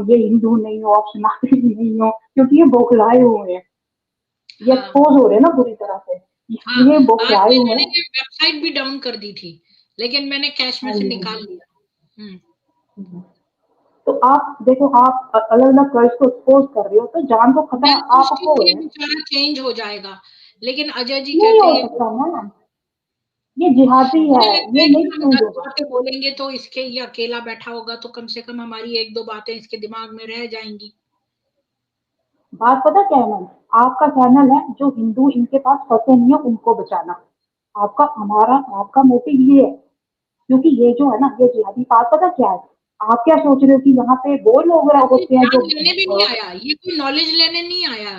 ये हिंदू नहीं हो, आप सनातनी नहीं हो, क्योंकि ये बौखलाए हुए हैं, ये हाँ एक्सपोज हो रहे हैं ना बुरी तरह से, हाँ, ये आज बौखलाए में हुए मैंने हैं। वेबसाइट भी डाउन कर दी थी, लेकिन मैंने कैश में हाँ से जी, हाँ निकाल जी। लिया। तो आप देखो, आप अलग अलग कर्ज को एक्सपोज कर रहे हो तो जान को खतरा मैं सोचती हूँ आपको ये है। बेचारा चेंज हो जाएगा, लेकिन अजय जी नहीं कहते हो हैं सकता ना, ये जिहादी है, मुझे लगता ये है कि नहीं हम चेंज 10 होगा। बातें बोलेंगे तो इसके, ये अकेला बैठा होगा तो कम से कम हमारी 1-2 बातें इसके दिमाग में रह जाएंगी। बात पता क्या है मैम, आपका चैनल है जो हिंदू इनके पास फंसे नहीं है उनको बचाना। आपका मोटिव ये है, क्योंकि ये जो है ना ये जिहादी बात पता क्या है, आप क्या सोच रहे हो कि यहाँ पे वो लोग ये होते हैं जो ज्ञान लेने भी नहीं आया, ये कोई नॉलेज लेने नहीं आया।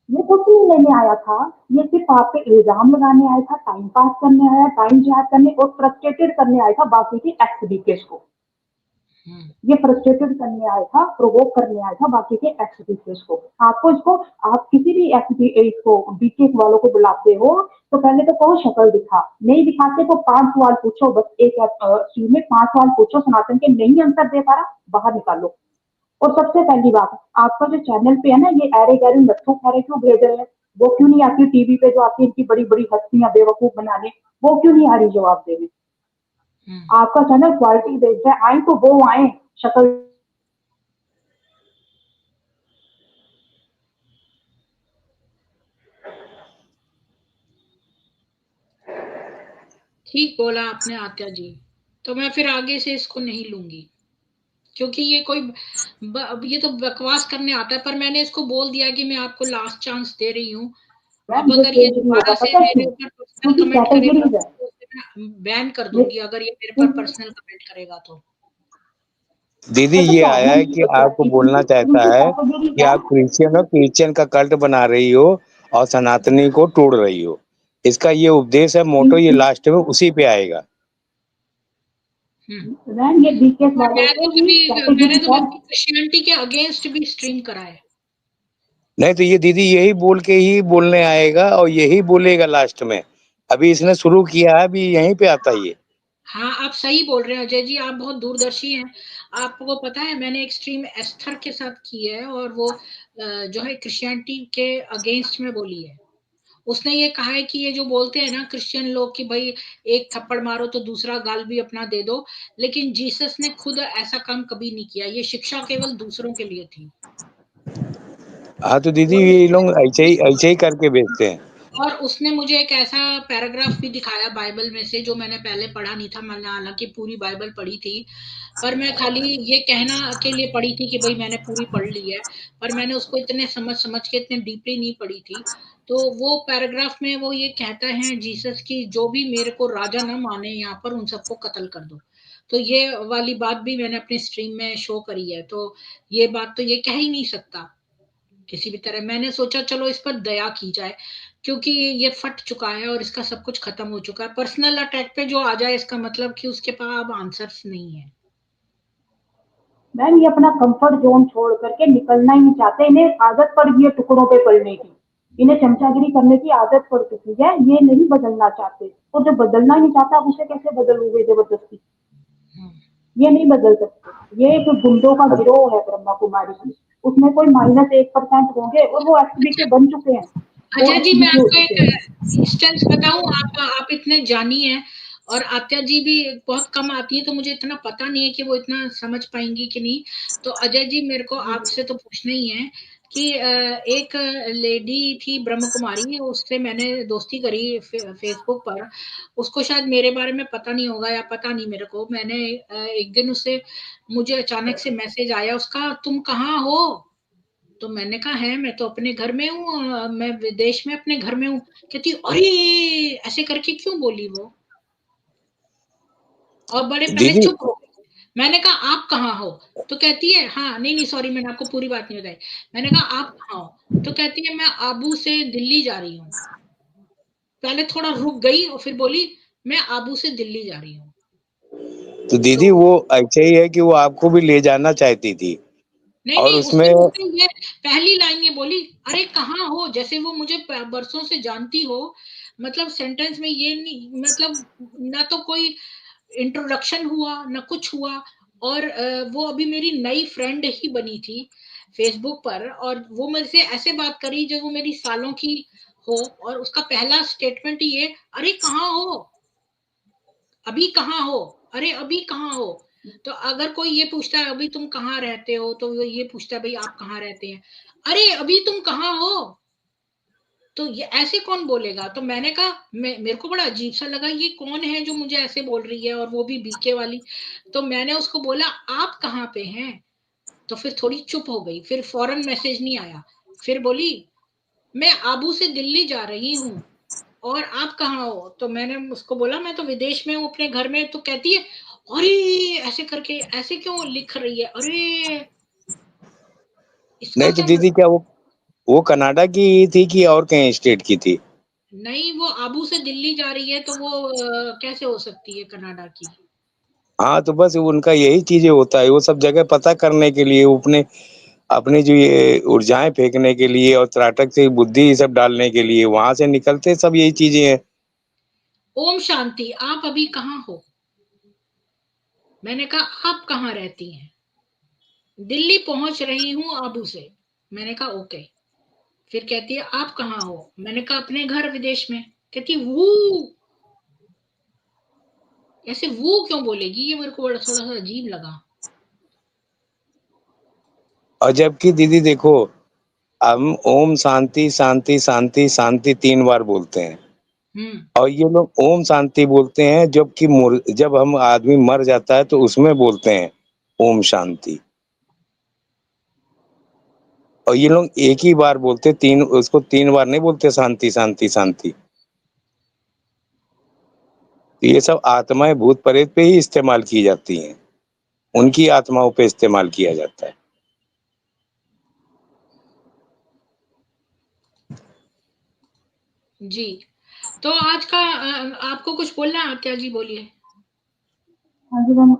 ये कुछ नहीं लेने आया था, ये सिर्फ आप पे इल्जाम लगाने आया था, टाइम पास करने आया, टाइम जिहाद करने और फ्रस्ट्रेटेड करने आया था बाकी की एक्स बीकेस को। ये फ्रस्ट्रेटेड करने आया था, प्रोवोक करने आया था बाकी के एक्स बीकेस को। आपको इसको, आप किसी भी एक्स को बीकेस वालों को बुलाते हो तो पहले तो कहो शक्ल दिखा, नहीं दिखाते तो 5 सवाल पूछो, बस एक चीज में 5 सवाल पूछो, सनातन के नहीं आंसर दे पा रहा बाहर निकालो। और सबसे पहली बात, आपका जो चैनल पे है ना ये ऐरे गैरे लट्ठू खैरे क्यों भेज रहे हैं, वो क्यों नहीं आती टीवी पे जो आती है इनकी बड़ी बड़ी हस्तियां बेवकूफ बनाने, वो क्यों नहीं आ रही जवाब देने। आपका चैनल क्वालिटी बेस्ड है, आए तो वो आए शक्ल। ठीक बोला आपने आत्या जी, तो मैं फिर आगे से इसको नहीं लूंगी, क्योंकि ये कोई ये तो बकवास करने आता है। पर मैंने इसको बोल दिया कि मैं आपको लास्ट चांस दे रही हूँ, मैम अब ये अगर ये चेंज नहीं होगा, दोबारा से पता है मेरे क्यों, ऊपर पर्सनल क्योंकि कमेंट करेगा कैटेगरीज है। तो उसे मैं बैन कर ये दूंगी, अगर ये मेरे पर पर्सनल कमेंट करेगा तो। दीदी पता ये क्या है आया मैम, है कि आपको बोलना चाहता इनकी है कैटेगरीज कि है। आप क्रिश्चियन हो, क्रिश्चियन का कल्ट बना रही हो और सनातनी को तोड़ रही हो। इसका ये उपदेश है, मोटो ये लास्ट में उसी पे आएगा। मैम ये बीकेस और वालों के ही मैंने कैटेगरी तो है। बल्कि क्रिश्चियनिटी के अगेंस्ट भी स्ट्रीम करा है। नहीं तो ये दीदी यही बोल के ही बोलने आएगा और यही बोलेगा लास्ट में। अभी इसने शुरू किया है, अभी यहीं पे आता है ये। हाँ, आप सही बोल रहे हैं अजय जी, आप बहुत दूरदर्शी हैं। आपको पता है मैंने एक स्ट्रीम एस्थर के साथ की है, और वो जो है क्रिश्चियनिटी के अगेंस्ट में बोली है। उसने ये कहा है कि ये जो बोलते हैं ना क्रिश्चियन लोग कि भाई एक थप्पड़ मारो तो दूसरा गाल भी अपना दे दो, लेकिन जीसस ने खुद ऐसा काम कभी नहीं किया, ये शिक्षा केवल दूसरों के लिए थी। हाँ तो दीदी और ये उसने लोग ऐसे ही करके बेचते हैं। और उसने मुझे एक ऐसा पैराग्राफ भी दिखाया बाइबल में से जो मैंने पहले पढ़ा नहीं था। मैंने हालांकि पूरी बाइबल पढ़ी थी, पर मैं खाली ये कहना के लिए पढ़ी थी कि भाई मैंने पूरी पढ़ ली है, पर मैंने उसको इतने समझ के इतने डीपली नहीं पढ़ी थी। तो वो पैराग्राफ में वो ये कहता है जीसस की, जो भी मेरे को राजा ना माने यहाँ पर उन सबको कत्ल कर दो। तो ये वाली बात भी मैंने अपनी स्ट्रीम में शो करी है, तो ये बात तो ये कह ही नहीं सकता। किसी भी तरह। मैंने सोचा चलो इस पर दया की जाए, क्योंकि ये फट चुका है और इसका सब कुछ खत्म हो चुका है। पर्सनल अटैक पे जो आ जाए, इसका मतलब कि उसके पास अब आंसर्स नहीं है। मैम ये अपना कंफर्ट जोन छोड़ करके निकलना ही नहीं चाहते, इन्हें आदत पड़ गई है टुकड़ों पे पलने की, इन्हें चमचागिरी करने की आदत पड़ चुकी है, ये नहीं बदलना चाहते। और जो बदलना ही नहीं चाहता उसे कैसे बदलोगे जबरदस्ती, ये नहीं बदल सकते। ये एक गुंडों का गिरोह है ब्रह्मा कुमारी की, उसमें कोई -1% होंगे और वो एसपी के बन चुके हैं, वो अजय जी, एसपी मैं के हो आपको चुके हैं। एक इंस्टेंस बताऊं, आप इतने जानी हैं, और आत्या जी भी बहुत कम आती है, तो मुझे इतना पता नहीं है कि वो इतना समझ पाएंगी कि नहीं। तो अजय जी, मेरे को आपसे तो पूछना ही है कि एक लेडी थी ब्रह्म कुमारी, उससे मैंने दोस्ती करी फेसबुक पर। उसको शायद मेरे बारे में पता नहीं होगा, या पता नहीं मेरे को। मैंने एक दिन उससे, मुझे अचानक से मैसेज आया उसका, तुम कहाँ हो? तो मैंने कहा है, मैं तो अपने घर में हूँ, मैं विदेश में अपने घर में हूँ। कहती अरे, ऐसे करके क्यों बोली वो, और बड़े पहले दीदी, चुप हो गई। मैंने कहा आप कहाँ हो? तो कहती है, हाँ नहीं नहीं सॉरी, मैंने आपको पूरी बात नहीं बताई। मैंने कहा आप कहाँ हो? तो कहती है मैं आबू से दिल्ली जा रही हूँ। पहले थोड़ा रुक गई और फिर बोली मैं आबू से दिल्ली जा रही हूँ। तो दीदी तो वो ऐसे ही है कि वो आपको भी ले जाना चाहती थी, नहीं और नहीं, उसमें उसने ये पहली लाइन ये बोली, अरे कहाँ हो, जैसे वो मुझे बरसों से जानती हो। मतलब सेंटेंस में ये नहीं, मतलब ना तो कोई इंट्रोडक्शन हुआ ना कुछ हुआ। और वो अभी मेरी नई फ्रेंड ही बनी थी फेसबुक पर, और वो मेरे से ऐसे बात करी जो वो मेरी सालों की हो। और उसका पहला स्टेटमेंट ही ये, अरे कहाँ हो, अभी कहाँ हो, अरे अभी कहाँ हो। तो अगर कोई ये पूछता है अभी तुम कहाँ रहते हो, तो वो ये पूछता है भाई आप कहाँ रहते हैं, अरे अभी तुम कहाँ हो। तो ये ऐसे कौन बोलेगा? तो मैंने कहा, मेरे को बड़ा अजीब सा लगा, ये कौन है जो मुझे ऐसे बोल रही है, और वो भी बीके वाली। तो मैंने उसको बोला आप कहाँ पे हैं? तो फिर थोड़ी चुप हो गई, फिर फौरन मैसेज नहीं आया। फिर बोली मैं आबू से दिल्ली जा रही हूँ, और आप कहाँ हो? तो मैंने उसको बोला मैं तो विदेश में हूँ अपने घर में। तो कहती है अरे, ऐसे करके ऐसे क्यों लिख रही है, अरे इसका नहीं तो क्या दीदी, क्या वो कनाडा की थी कि और कहीं स्टेट की थी? नहीं, वो आबू से दिल्ली जा रही है, तो वो कैसे हो सकती है कनाडा की? हाँ, तो बस उनका यही चीजें होता है, वो सब जगह पता करने के लिए, वो अपने अपनी जो ये ऊर्जाएं फेंकने के लिए और त्राटक से बुद्धि ये सब डालने के लिए वहां से निकलते सब यही चीजें हैं। ओम शांति, आप अभी कहाँ हो? मैंने कहा आप कहाँ रहती हैं? दिल्ली पहुंच रही हूँ आबू से। मैंने कहा ओके। फिर कहती है आप कहाँ हो? मैंने कहा अपने घर विदेश में। कहती वो, ऐसे वो क्यों बोलेगी, ये मेरे को बड़ा थोड़ा सा अजीब लगा। और जबकि दीदी देखो, हम ओम शांति शांति शांति शांति 3 बार बोलते हैं, हम्म। और ये लोग ओम शांति बोलते हैं, जबकि जब हम आदमी मर जाता है तो उसमें बोलते हैं ओम शांति। और ये लोग एक ही बार बोलते, तीन उसको 3 बार नहीं बोलते, शांति शांति शांति। तो ये सब आत्माएं भूत प्रेत पे ही इस्तेमाल की जाती हैं, उनकी आत्माओं पे इस्तेमाल किया जाता है। जी, तो आज का आपको कुछ बोलना है क्या जी? बोलिए। हाँ जी मैम,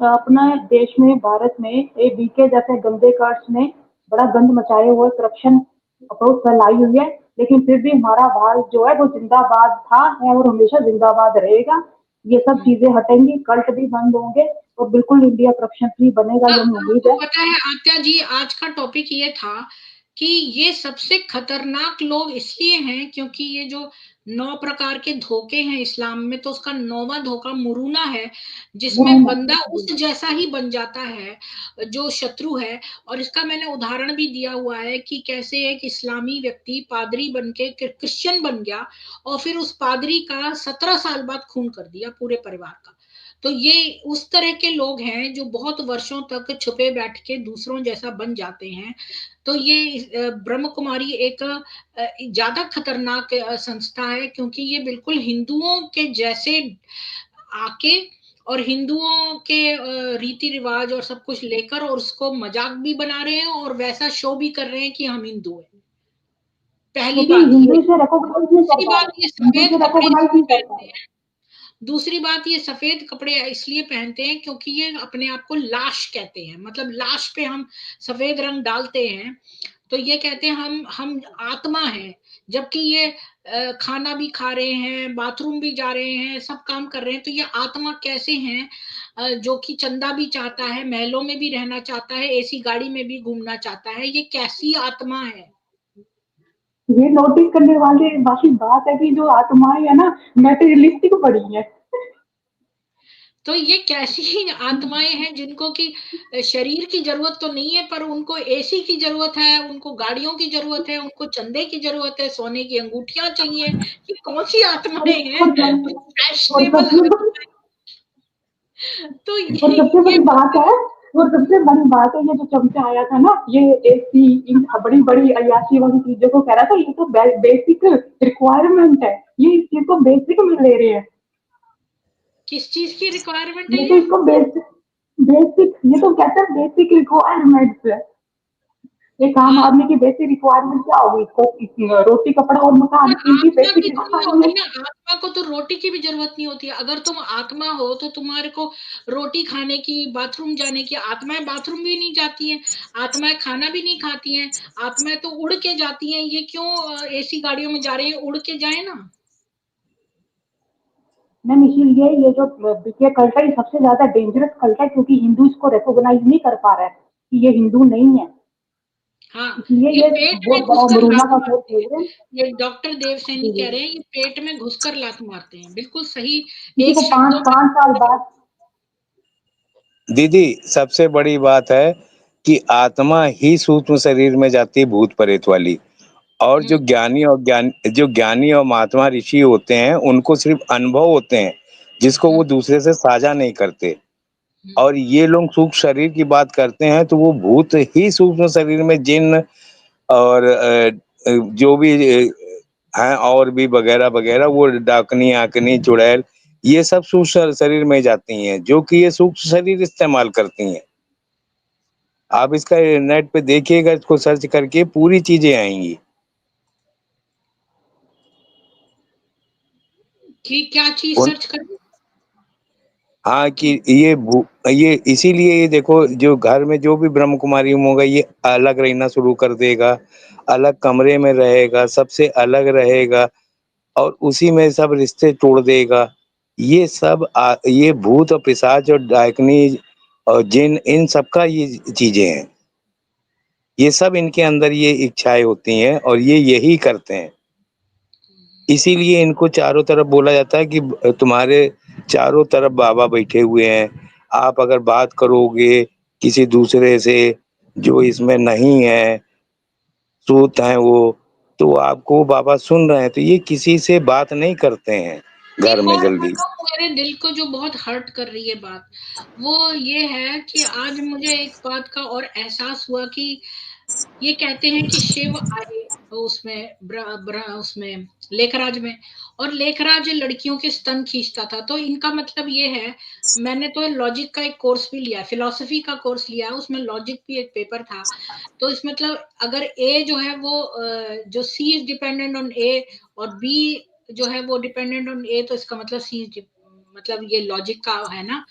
अपना देश में, भारत में ये बीके जैसे गंदे कार्ड्स ने बड़ा गंद मचाए हुए, करप्शन अप्रोच फैलाई हुई है, लेकिन फिर भी हमारा भारत जो है वो जिंदाबाद था है और हमेशा जिंदाबाद रहेगा। ये सब चीजें हटेंगी, कल्ट भी बंद होंगे, और बिल्कुल इंडिया करप्शन फ्री बनेगा, ये हमें उम्मीद आपको है। पता है आत्या जी, आज का टॉपिक ये था कि ये सबसे खतरनाक लोग इसलिए हैं क्योंकि ये जो 9 प्रकार के धोखे हैं इस्लाम में, तो उसका 9वां धोखा मुरूना है, जिसमें मुरूना बंदा उस जी। जैसा ही बन जाता है जो शत्रु है। और इसका मैंने उदाहरण भी दिया हुआ है कि कैसे एक इस्लामी व्यक्ति पादरी बन के क्रिश्चियन बन गया, और फिर उस पादरी का 17 साल बाद खून कर दिया पूरे परिवार का। तो ये उस तरह के लोग हैं जो बहुत वर्षों तक छुपे बैठ के दूसरों जैसा बन जाते हैं। तो ये ब्रह्म कुमारी एक ज्यादा खतरनाक संस्था है, क्योंकि ये बिल्कुल हिंदुओं के जैसे आके और हिंदुओं के रीति रिवाज और सब कुछ लेकर और उसको मजाक भी बना रहे हैं और वैसा शो भी कर रहे हैं कि हम हिंदू हैं। पहली क्योंकि बात हिंदू ये। इसे रिकॉग्नाइज नहीं कर दूसरी पा बात रहे, ये हिंदू सफेद इसे कपड़े रिकॉग्नाइज इसलिए नहीं कर पा पहनते रहे। हैं। दूसरी बात ये सफेद कपड़े इसलिए पहनते हैं क्योंकि ये अपने आप को लाश कहते हैं, मतलब लाश पे हम सफेद रंग डालते हैं तो ये कहते हैं हम आत्मा है, जबकि ये खाना भी खा रहे हैं, बाथरूम भी जा रहे हैं, सब काम कर रहे हैं, तो ये आत्मा कैसे हैं जो कि चंदा भी चाहता है, महलों में भी रहना चाहता है, एसी गाड़ी में भी घूमना चाहता है, ये कैसी आत्मा है? ये नोटिस करने वाली बात है कि जो आत्माएं है ना मैटेरियलिस्टिक बड़ी है। तो ये कैसी आत्माएं हैं जिनको कि शरीर की जरूरत तो नहीं है, पर उनको एसी की जरूरत है, उनको गाड़ियों की जरूरत है, उनको चंदे की जरूरत है, सोने की अंगूठियां चाहिए। ये कौन सी और आत्माएं हैं? और और फैशनेबल सबसे आत्माएं। तो और सबसे ये बड़ी बात है, और सबसे बड़ी बात है, ये जो चमचा आया था ना, ये एसी इन बड़ी बड़ी अयाशी वाली चीजों को कह रहा था, ये तो बेसिक रिक्वायरमेंट है, ये इस चीज को बेसिक में ले रहे हैं। किस चीज की रिक्वायरमेंट है ये तो ये? इसको बेसिक ये तो कहते हैं बेसिक रिक्वायरमेंट्स है। एक आम हाँ, आदमी की बेसिक रिक्वायरमेंट क्या होगी? इसको रोटी कपड़ा और मकान, पर इनकी आत्मा बेसिक की तो नहीं रिक्वायरमेंट। होती ना, आत्मा को तो रोटी की भी जरूरत नहीं होती है। अगर तुम आत्मा हो तो तुम्हारे को रोटी खाने की, बाथरूम जाने की, आत्माएं बाथरूम भी नहीं जाती हैं, आत्माएं खाना भी नहीं खाती हैं, आत्माएं तो उड़ के जाती हैं। ये क्यों एसी गाड़ियों में जा रहे हैं? उड़ के जाए ना। मैम इसीलिए ये जो बीके कल्ट है, ये सबसे ज्यादा डेंजरस कल्ट है, क्योंकि हिंदू इसको रिकॉग्नाइज नहीं कर पा रहा है कि ये हिंदू नहीं है। हाँ, इसलिए ये ये पेट में बहुत बड़ा घुसकर मुरुना लात का खेल मारते खेल हैं। रहे हैं। ये डॉक्टर देव सैनी जी जी। कह रहे हैं ये पेट में घुसकर लात मारते हैं, बिल्कुल सही। किसी एक को पांच शब्दों में पांच साल बाद दीदी सबसे बड़ी बात है कि आत्मा ही सूक्ष्म शरीर में जाती है, भूत प्रेत वाली। और हम्म, जो ज्ञानी और महात्मा ऋषि होते हैं उनको सिर्फ अनुभव होते हैं, जिसको हम्म, वो दूसरे से साझा नहीं करते। हम्म, और ये लोग सूक्ष्म शरीर की बात करते हैं तो वो भूत ही सूक्ष्म शरीर में जिन और जो भी हैं और भी वगैरह वगैरह, वो डाकनी आकनी चुड़ैल, ये सब सूक्ष्म शरीर में जाती हैं, जो कि ये सूक्ष्म शरीर इस्तेमाल करती हैं। आप इसका नेट पे देखिएगा, इसको सर्च करके पूरी चीजें आएंगी। कि क्या चीज उन सर्च करें? हाँ कि ये इसीलिए ये देखो, जो घर में जो भी ब्रह्म कुमारी होगा ये अलग रहना शुरू कर देगा, अलग कमरे में रहेगा, सबसे अलग रहेगा, और उसी में सब रिश्ते तोड़ देगा। ये सब ये भूत और पिशाच और डायकनी और जिन, इन सब का ये चीजें हैं। ये सब इनके अंदर ये इच्छाएं होती हैं और ये यही करते हैं। इसीलिए इनको चारों तरफ बोला जाता है कि तुम्हारे चारों तरफ बाबा बैठे हुए हैं। आप अगर बात करोगे किसी दूसरे से जो इसमें नहीं है, सूत है वो, तो आपको बाबा सुन रहे हैं। तो ये किसी से बात नहीं करते हैं घर एक में और जल्दी। बताऊं, मेरे दिल को जो बहुत हर्ट कर रही है बात, वो ये है कि आज मुझे एक बात का और एहसास हुआ कि ये कहते हैं कि शिव आए उसमें उसमें लेखराज में, और लेखराज लड़कियों के स्तन खींचता था। तो इनका मतलब ये है, मैंने तो लॉजिक का एक कोर्स भी लिया, फिलॉसफी का कोर्स लिया, उसमें लॉजिक भी एक पेपर था। तो इस मतलब अगर ए जो है वो जो सी इज डिपेंडेंट ऑन ए और बी जो है वो डिपेंडेंट ऑन ए, तो इसका मतलब सी मतलब ये लॉजिक का है ना,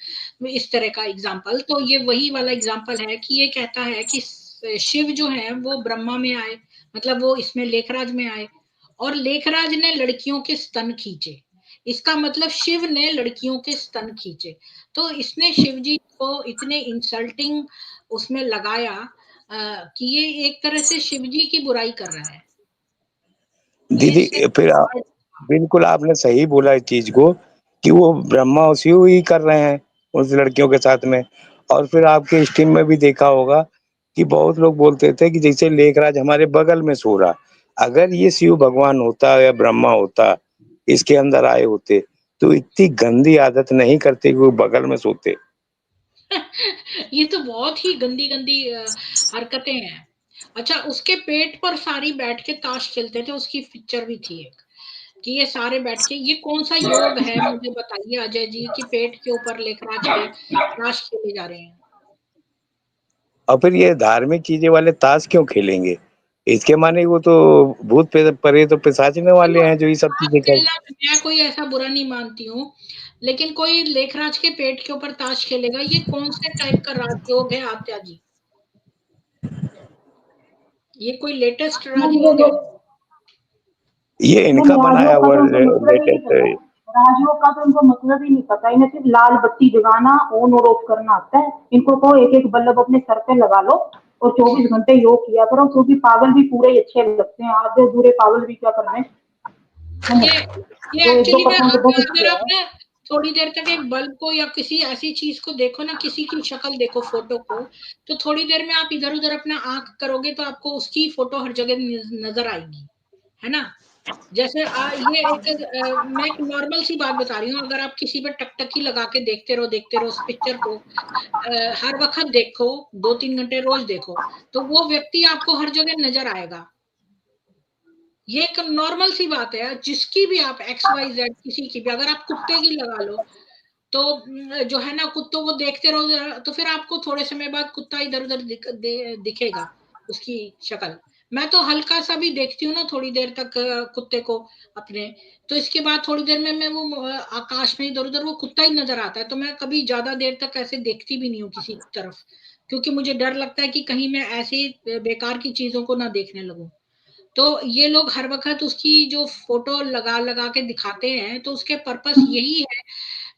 इस तरह का एग्जाम्पल। तो ये वही वाला एग्जाम्पल है कि ये कहता है कि शिव जो है वो ब्रह्मा में आए, मतलब वो इसमें लेखराज में आए, और लेखराज ने लड़कियों के स्तन खींचे। इसका मतलब शिव ने लड़कियों के स्तन खींचे। तो इसने शिव जी को इतने इंसल्टिंग उसमें लगाया कि ये एक तरह से शिव जी की बुराई कर रहा है। ये दीदी फिर बिल्कुल आपने सही बोला इस चीज को, कि वो ब्रह्मा उसी ही कर रहे हैं उस लड़कियों के साथ में। और फिर आपके स्ट्रीम में भी देखा होगा कि बहुत लोग बोलते थे कि जैसे लेखराज हमारे बगल में सो रहा, अगर ये शिव भगवान होता या ब्रह्मा होता, इसके अंदर आए होते, तो इतनी गंदी आदत नहीं करते कि वो बगल में सोते। ये तो बहुत ही गंदी गंदी हरकतें हैं। अच्छा, उसके पेट पर सारी बैठ के ताश खेलते थे, उसकी पिक्चर भी थी एक। कि ये सारे बैठ के, ये कौन सा योग है मुझे बताइए अजय जी, कि पेट के ऊपर लेखराज के ताश खेले जा रहे हैं। और फिर ये धार्मिक चीजें वाले ताश क्यों खेलेंगे? इसके माने वो तो भूत परे तो पिशाचने वाले हैं जो ये सब ताश चीजें कर। खेलना मैं कोई ऐसा बुरा नहीं मानती हूँ, लेकिन कोई लेखराज के पेट के ऊपर ताश खेलेगा, ये कौन से टाइप का राजयोग है आत्या जी? ये कोई लेटेस्ट राजयोग है? ये इनका बनाया राजयोग का हुआ तो उनको मतलब ही नहीं लेटेस्ट। पता। राजयोग का तो उनको मतलब ही नहीं पता। इन्हें सिर्फ लाल बत्ती जगाना, ऑन और ऑफ करना आता है। इनको तो एक एक बल्ब अपने सर पे लगा लो और 24 घंटे योग किया करो, क्योंकि पागल भी पूरे ही अच्छे लगते हैं। आधे बुरे पागल भी क्या कर रहे हैं, ये जो एक दो एक्चुअली में परसेंट तो बहुत अगर अच्छे आप हैं। ना थोड़ी देर तक एक बल्ब को या किसी ऐसी चीज को देखो ना, किसी की शक्ल देखो, फोटो को, तो थोड़ी देर में आप इधर उधर अपना आंख करोगे तो आपको उसकी फोटो हर जगह नजर आएगी, है ना? जैसे ये एक मैं एक नॉर्मल सी बात बता रही हूँ, अगर आप किसी पे टकटकी लगा के देखते रहो उस पिक्चर को, हर वक्त देखो, 2-3 घंटे रोज देखो, तो वो व्यक्ति आपको हर जगह नजर आएगा। ये एक नॉर्मल सी बात है, जिसकी भी आप XYZ किसी की भी, अगर आप कुत्ते की लगा लो, तो जो है ना, कुत्तों को देखते रहो तो फिर आपको थोड़े समय बाद कुत्ता इधर उधर दिखेगा, उसकी शक्ल। मैं तो हल्का सा भी देखती हूँ ना थोड़ी देर तक कुत्ते को अपने, तो इसके बाद थोड़ी देर में मैं वो आकाश में इधर उधर वो कुत्ता ही नजर आता है, तो मैं कभी ज्यादा देर तक ऐसे देखती भी नहीं हूँ किसी तरफ, क्योंकि मुझे डर लगता है कि कहीं मैं ऐसी बेकार की चीजों को ना देखने लगूं। तो ये लोग हर वक्त उसकी जो फोटो लगा लगा के दिखाते हैं, तो उसके पर्पस यही है,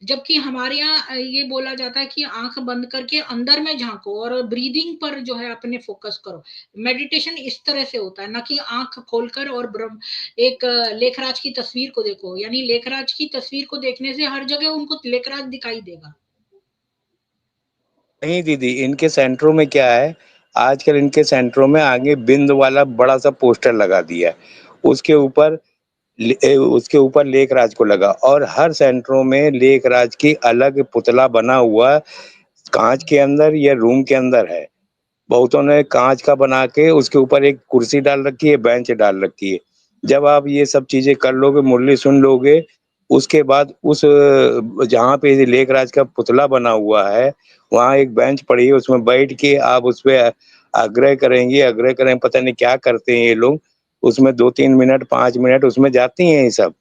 जबकि हमारे यहाँ ये बोला जाता है कि आंख बंद करके अंदर में झांको और ब्रीदिंग पर जो है अपने फोकस करो। मेडिटेशन इस तरह से होता है, ना कि आंख खोलकर और ब्रह्म एक लेखराज की तस्वीर को देखो, यानी लेखराज की तस्वीर को देखने से हर जगह उनको लेखराज दिखाई देगा। नहीं दीदी, इनके सेंटरों में क्या है, आजकल इनके सेंटरों में आगे बिंद वाला बड़ा सा पोस्टर लगा दिया है, उसके ऊपर उसके ऊपर लेखराज को लगा, और हर सेंटरों में लेखराज की अलग पुतला बना हुआ कांच के अंदर या रूम के अंदर है। बहुतों ने कांच का बना के उसके ऊपर एक कुर्सी डाल रखी है, बेंच डाल रखी है। जब आप ये सब चीजें कर लोगे, मुरली सुन लोगे, उसके बाद उस जहाँ पे लेखराज का पुतला बना हुआ है, वहाँ एक बेंच पड़ी है, उसमें बैठ के आप उस पे आग्रह करेंगे, आग्रह करें, पता नहीं क्या करते हैं ये लोग, उसमें 2-3 मिनट 5 मिनट उसमें जाती हैं ये सब।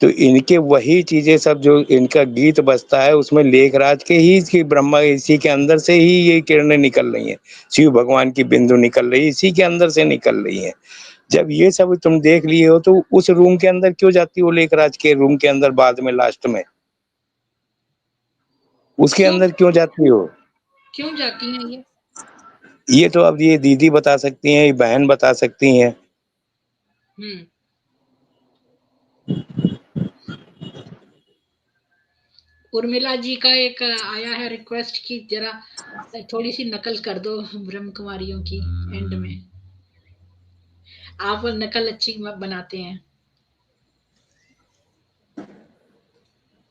तो इनके वही चीजें सब जो इनका गीत बजता है, उसमें लेखराज के ही की ब्रह्मा इसी के अंदर से ही ये किरणें निकल रही हैं, शिव भगवान की बिंदु निकल रही है, इसी के अंदर से निकल रही है। जब ये सब तुम देख लिए हो, तो उस रूम के अंदर क्यों जाती हो, लेखराज के रूम के अंदर बाद में लास्ट में उसके क्यों अंदर क्यों जाती हो? क्यों जाती हैं ये? ये तो अब ये दीदी बता सकती हैं, ये बहन बता सकती हैं। हम्म उर्मिला जी का एक आया है रिक्वेस्ट कि जरा थोड़ी सी नकल कर दो ब्रह्म कुमारियों की एंड में, आप नकल अच्छी बनाते हैं।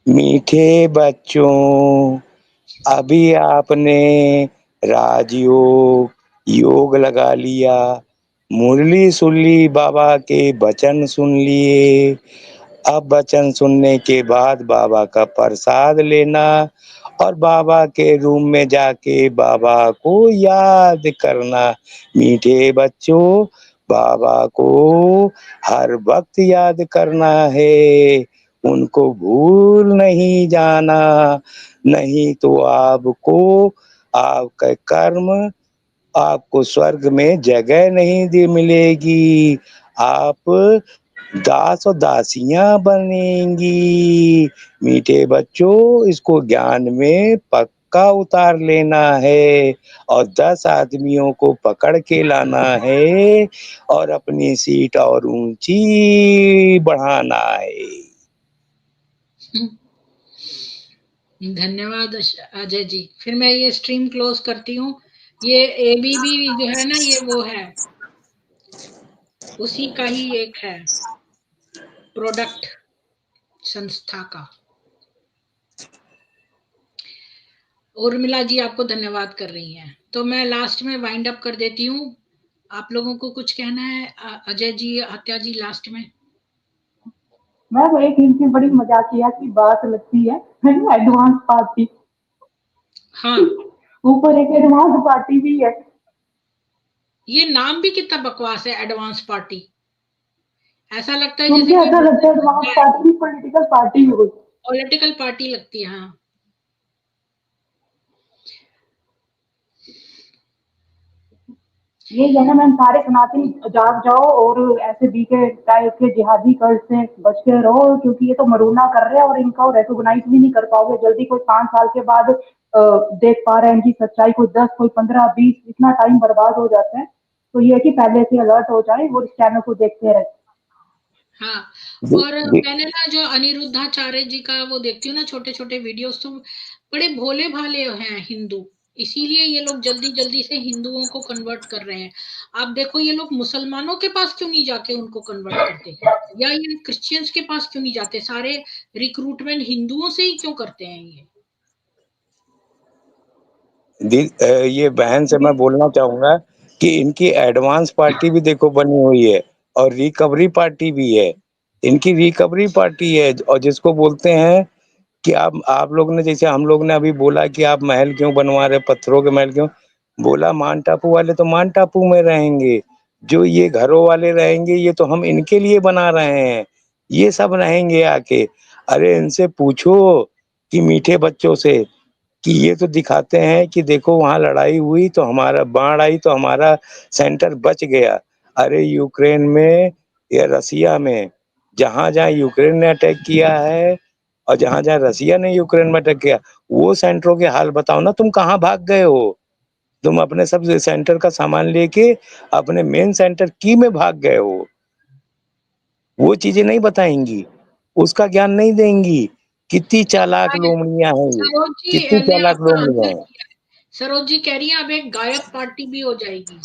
मीठे बच्चों, अभी आपने राजयोग योग लगा लिया, मुरली सुन ली, बाबा के वचन सुन लिए। अब वचन सुनने के बाद बाबा का प्रसाद लेना और बाबा के रूम में जाके बाबा को याद करना। मीठे बच्चों, बाबा को हर वक्त याद करना है, उनको भूल नहीं जाना, नहीं तो आपको आपका कर्म आपको स्वर्ग में जगह नहीं मिलेगी, आप दास और दासियां बनेंगी। मीठे बच्चों, इसको ज्ञान में पक्का उतार लेना है और 10 आदमियों को पकड़ के लाना है और अपनी सीट और ऊंची बढ़ाना है। धन्यवाद अजय जी। फिर मैं ये स्ट्रीम क्लोज करती हूँ। ये ABB जो है ना, ये वो है, उसी का ही एक है प्रोडक्ट संस्था का। उर्मिला जी आपको धन्यवाद कर रही हैं, तो मैं लास्ट में वाइंड अप कर देती हूँ। आप लोगों को कुछ कहना है अजय जी, हत्या जी, लास्ट में? मैम एक इनकी बड़ी मजाकिया की बात लगती है एडवांस पार्टी। हाँ, ऊपर एक एडवांस पार्टी भी है। ये नाम भी कितना बकवास है, एडवांस पार्टी। ऐसा लगता है सुन जैसे के कोई ऐसा लगता है एडवांस पार्टी पॉलिटिकल पार्टी हो गई। पॉलिटिकल पार्टी लगती है। हाँ, ये है ना मैम, सारे सनातनी जाग जाओ और ऐसे बीके टाइप के जिहादी कल्ट से बच के रहो, क्योंकि ये तो मरूना कर रहे हैं और इनका रिकॉग्नाइज भी नहीं कर पाओगे जल्दी। कोई 5 साल के बाद देख पा रहे हैं इनकी सच्चाई, कोई 10, कोई 15, 20, इतना टाइम बर्बाद हो जाता है। तो ये है कि पहले से अलर्ट हो जाए वो इस चैनल को देखते रहे। हाँ। और मैंने ना जो अनिरुद्धाचार्य जी का वो देखती हूँ ना, छोटे छोटे वीडियोस, तो बड़े भोले भाले हैं हिंदू, इसीलिए ये लोग जल्दी जल्दी से हिंदुओं को कन्वर्ट कर रहे हैं। आप देखो ये लोग मुसलमानों के पास क्यों नहीं जाके उनको कन्वर्ट करते, या ये क्रिश्चियंस के पास क्यों नहीं जाते, सारे रिक्रूटमेंट हिंदुओं से ही क्यों करते हैं ये। ये बहन से मैं बोलना चाहूंगा कि इनकी एडवांस पार्टी भी देखो बनी हुई है और रिकवरी पार्टी भी है। इनकी रिकवरी पार्टी है, और जिसको बोलते हैं कि आप लोग ने, जैसे हम लोग ने अभी बोला कि आप महल क्यों बनवा रहे, पत्थरों के महल क्यों, बोला मान टापू वाले तो मान टापू में रहेंगे, जो ये घरों वाले रहेंगे ये तो हम इनके लिए बना रहे हैं, ये सब रहेंगे आके। अरे इनसे पूछो कि मीठे बच्चों से कि ये तो दिखाते हैं कि देखो वहां लड़ाई हुई तो हमारा, बाढ़ आई तो हमारा सेंटर बच गया। अरे यूक्रेन में या रसिया में, जहां जहां यूक्रेन ने अटैक किया है और जहां जहां रसिया ने यूक्रेन में अटैक किया, वो सेंटरों के हाल बताओ ना, तुम कहाँ भाग गए हो? तुम अपने सब सेंटर का सामान लेके अपने मेन सेंटर की में भाग गए हो। वो चीजें नहीं बताएंगी, उसका ज्ञान नहीं देंगी। कितनी चालाक लोमड़ियां हैं ये, सरोज कितनी जी ने चालाक आपका लोमड़ियां आंसर हैं। किया है। सरोज जी कह रही है अब एक गायब पार्टी भी हो जाएगी।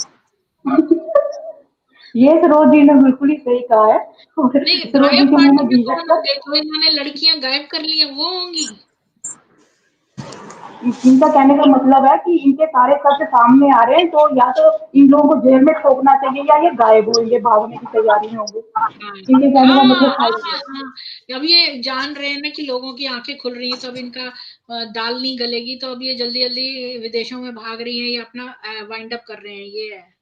ये सरोज जी ने बिल्कुल ही सही कहा है। नहीं, सरोज जी गायब के मुंह पार्टी में में घी कौन शक्कर। होंगे, जो इन्होंने लड़कियां गायब कर ली हैं वो होंगी। इनका कहने का मतलब है कि इनके सारे सच सामने आ रहे हैं, तो या तो इन लोगों को जेल में ठोकना चाहिए या ये गायब होंगे, भागने की तैयारी में होंगे। इनके कहने हाँ का हाँ मतलब था ये। हाँ, अब ये जान रहे हैं ना कि लोगों की आंखें खुल रही हैं, तो अब इनका दाल नहीं गलेगी, तो अब ये जल्दी जल्दी विदेशों में भाग रही हैं, ये अपना वाइंड अप कर रहे हैं। ये है,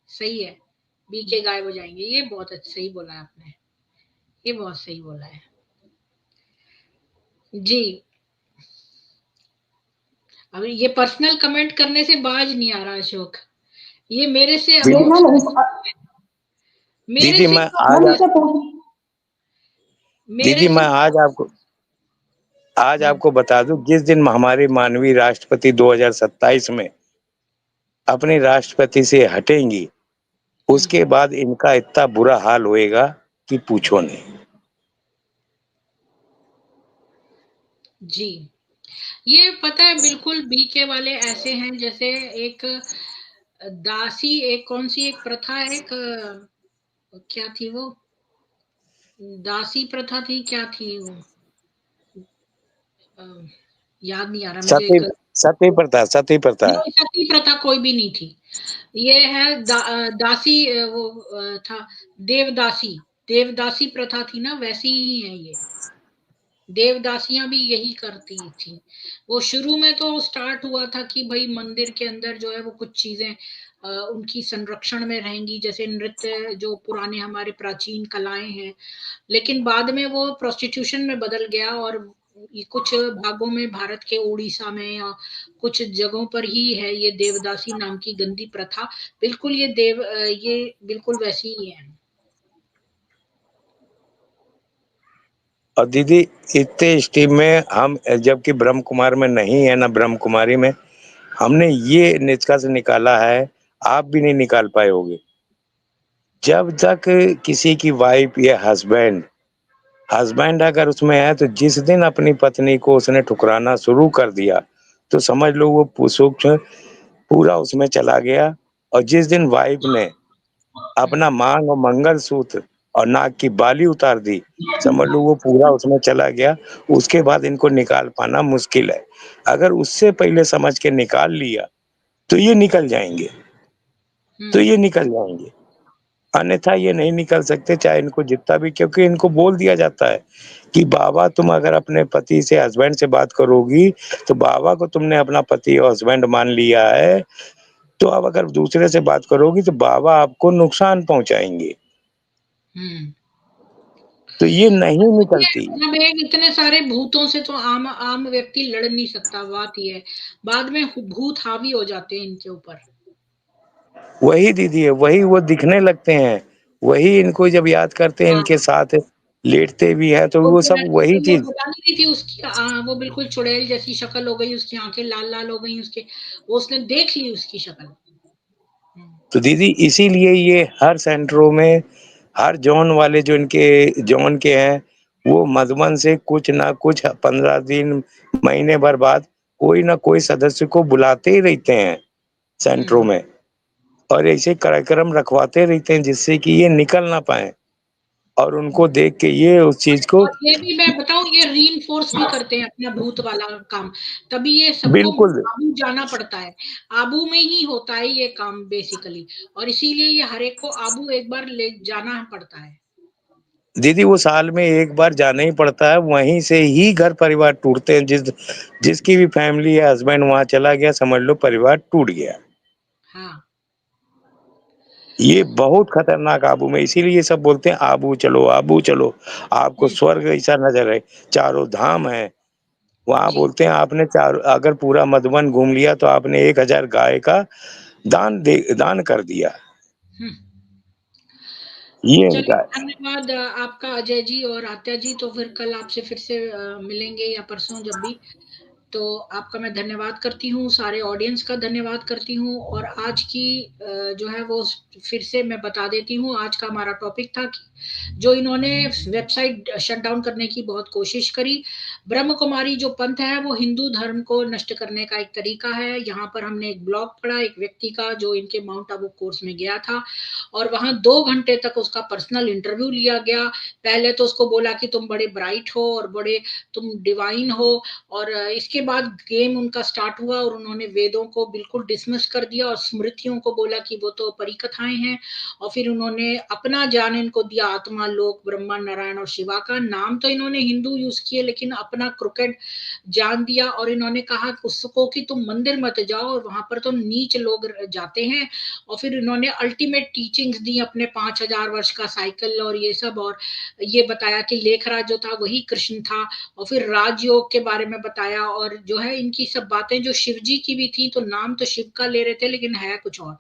सही है, बीके गायब हो जाएंगे, ये बहुत सही बोला है आपने, ये बहुत सही बोला है जी। अब ये पर्सनल कमेंट करने से बाज नहीं आ रहा अशोक, ये मेरे से ये ना मेरे दीदी से मैं मैम आज इससे पूछ मेरे दीदी से मैं आज आपको बता दूं, जिस दिन हमारे माननीय राष्ट्रपति 2027 में अपने राष्ट्रपति से हटेंगी, उसके बाद इनका इतना बुरा हाल होएगा कि पूछो नहीं। जी, ये पता है बिल्कुल बीके वाले ऐसे हैं जैसे एक दासी, एक कौन सी एक प्रथा है, एक क्या थी वो, दासी प्रथा थी, क्या थी वो, अ, याद नहीं आ रहा मुझे। सती एक सती प्रथा, सती प्रथा। नहीं, सती प्रथा कोई भी नहीं थी, ये है दासी, वो था देवदासी, देवदासी प्रथा थी ना, वैसी ही है ये। देवदासियां भी यही करती थी। वो शुरू में तो स्टार्ट हुआ था कि भाई मंदिर के अंदर जो है वो कुछ चीजें उनकी संरक्षण में रहेंगी, जैसे नृत्य जो पुराने हमारे प्राचीन कलाएं हैं, लेकिन बाद में वो प्रोस्टिट्यूशन में बदल गया, और ये कुछ भागों में भारत के उड़ीसा में या कुछ जगहों पर ही है ये देवदासी नाम की गंदी प्रथा। बिल्कुल ये बिल्कुल वैसी ही है। और दीदी इतने स्ट्रीम में हम, जबकि ब्रह्म कुमार में नहीं है ना ब्रह्म कुमारी में, हमने ये निष्कर्ष निकाला है, आप भी नहीं निकाल पाए होगे। जब तक किसी की वाइफ या हस्बैंड अगर उसमें है, तो जिस दिन अपनी पत्नी को उसने ठुकराना शुरू कर दिया, तो समझ लो वो सूक्ष्म पूरा उसमें चला गया। और जिस दिन वाइफ ने अपना मांग और मंगलसूत्र और नाक की बाली उतार दी, समझ लो वो पूरा उसमें चला गया। उसके बाद इनको निकाल पाना मुश्किल है। अगर उससे पहले समझ के निकाल लिया तो ये निकल जाएंगे, तो ये निकल जाएंगे। अन्यथा ये नहीं निकल सकते, चाहे इनको जितना भी, क्योंकि इनको बोल दिया जाता है कि बाबा तुम अगर अपने पति से, हस्बैंड से बात करोगी तो बाबा को तुमने अपना पति और हस्बैंड मान लिया है, तो अब अगर दूसरे से बात करोगी तो बाबा आपको नुकसान पहुंचाएंगे, तो ये नहीं निकलती। जब एक इतने सारे भूतों से तो आम आम व्यक्ति लड़ नहीं सकता, बात ये है। बाद में भूत हावी हो जाते हैं इनके ऊपर। वही दीदी है, वही वो दिखने लगते हैं, वही इनको जब याद करते हैं, इनके साथ लेटते भी हैं, तो वो सब वही वो चीज। बता नहीं रही थी उसकी वो बिल्कुल चुड़ैल जैसी शक्ल हो गई, उसकी आंखें लाल लाल हो गई उसके, वो उसने देख ली उसकी शक्ल। तो दीदी इसीलिए ये हर सेंटरों में, हर जोन वाले जो इनके जोन के हैं, वो मधुबन से कुछ ना कुछ 15 दिन, महीने भर बाद कोई ना कोई सदस्य को बुलाते ही रहते हैं सेंटरों में, और ऐसे कार्यक्रम रखवाते रहते हैं जिससे कि ये निकल ना पाए, और उनको देख के ये उस चीज को। और ये भी मैं बताऊं, ये रीइंफोर्स भी करते हैं अपना भूत वाला काम, तभी ये सबको बिल्कुल आबू जाना पड़ता है। आबू में ही होता है ये काम बेसिकली, और इसीलिए ये हर एक को आबू एक बार ले जाना पड़ता है। दीदी, वो साल में एक बार जाना ही पड़ता है, वहीं से ही घर परिवार टूटते हैं, जिसकी भी फैमिली है, हस्बैंड वहां चला गया, समझ लो परिवार टूट गया। हाँ, ये बहुत खतरनाक आबू में, इसीलिए सब बोलते हैं आबू चलो, आबू चलो, आपको स्वर्ग ऐसा नजर है, चारों धाम है वहां। बोलते हैं आपने अगर पूरा मधुबन घूम लिया तो आपने 1000 गाय का दान कर दिया। ये चलिए, उनका है। धन्यवाद आपका अजय जी और आत्या जी। तो फिर कल आपसे फिर से मिलेंगे या परसों जब भी। तो आपका मैं धन्यवाद करती हूँ, सारे ऑडियंस का धन्यवाद करती हूँ। और आज की जो है वो फिर से मैं बता देती हूँ, आज का हमारा टॉपिक था कि जो इन्होंने वेबसाइट शट डाउन करने की बहुत कोशिश करी। ब्रह्म कुमारी जो पंथ है वो हिंदू धर्म को नष्ट करने का एक तरीका है। यहाँ पर हमने एक ब्लॉग पढ़ा एक व्यक्ति का जो इनके माउंट आबू कोर्स में गया था, और वहां 2 घंटे तक उसका पर्सनल इंटरव्यू लिया गया। पहले तो उसको बोला कि तुम बड़े ब्राइट हो और बड़े तुम डिवाइन हो, और इसके बाद गेम उनका स्टार्ट हुआ और उन्होंने वेदों को बिल्कुल डिसमिस कर दिया और स्मृतियों को बोला कि वो तो परिकथाएं हैं। और फिर उन्होंने अपना ज्ञान इनको दिया, आत्मा, लोक, ब्रह्मा, नारायण और शिवा का नाम तो इन्होंने हिंदू यूज किए, लेकिन अपना क्रिकेट ज्ञान दिया। और इन्होंने कहा उसको कि तुम मंदिर मत जाओ और वहां पर तो नीच लोग जाते हैं। और फिर इन्होंने अल्टीमेट टीचिंग्स दी, अपने 5000 वर्ष का साइकिल और ये सब, और ये बताया कि लेखराज जो था वही कृष्ण था। और फिर राजयोग के बारे में बताया, और जो है इनकी सब बातें जो शिव जी की भी थी, तो नाम तो शिव का ले रहे थे लेकिन है कुछ और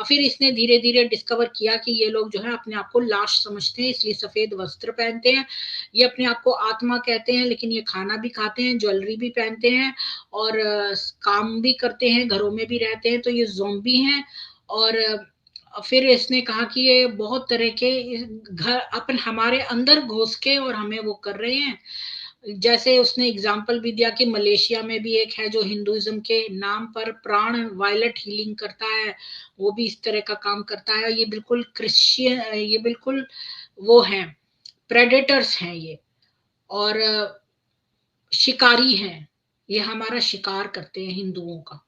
फिर इसने धीरे धीरे डिस्कवर किया कि ये लोग जो है अपने आप को लाश समझते हैं, इसलिए सफेद वस्त्र पहनते हैं। ये अपने आप को आत्मा कहते हैं, लेकिन ये खाना भी खाते हैं, ज्वेलरी भी पहनते हैं, और काम भी करते हैं, घरों में भी रहते हैं, तो ये ज़ॉम्बी हैं। और फिर इसने कहा कि ये बहुत तरह के घर अपन हमारे अंदर घुस के और हमें वो कर रहे हैं। जैसे उसने एग्जाम्पल भी दिया कि मलेशिया में भी एक है जो हिंदुइज्म के नाम पर प्राण वायलेट हीलिंग करता है, वो भी इस तरह का काम करता है। ये बिल्कुल क्रिश्चियन, ये बिल्कुल वो हैं, प्रेडेटर्स हैं ये, और शिकारी हैं, ये हमारा शिकार करते हैं हिंदुओं का।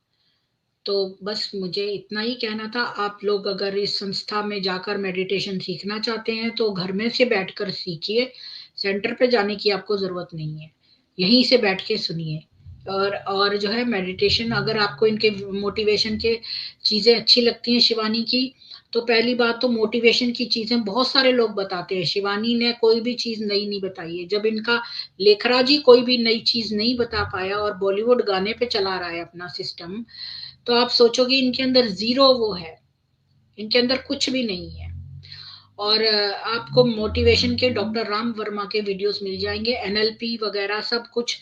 तो बस मुझे इतना ही कहना था। आप लोग अगर इस संस्था में जाकर मेडिटेशन सीखना चाहते हैं तो घर में से बैठकर सीखिए, सेंटर पे जाने की आपको जरूरत नहीं है, यहीं से बैठ के सुनिए। और जो है मेडिटेशन, अगर आपको इनके मोटिवेशन के चीजें अच्छी लगती हैं शिवानी की, तो पहली बात तो मोटिवेशन की चीजें बहुत सारे लोग बताते हैं, शिवानी ने कोई भी चीज नई नहीं बताई है। जब इनका लेखराज ही कोई भी नई चीज नहीं बता पाया और बॉलीवुड गाने पे चला रहा है अपना सिस्टम, तो आप सोचोगे इनके अंदर जीरो वो है, इनके अंदर कुछ भी नहीं है। और आपको मोटिवेशन के डॉक्टर राम वर्मा के वीडियोस मिल जाएंगे, एनएलपी वगैरह सब कुछ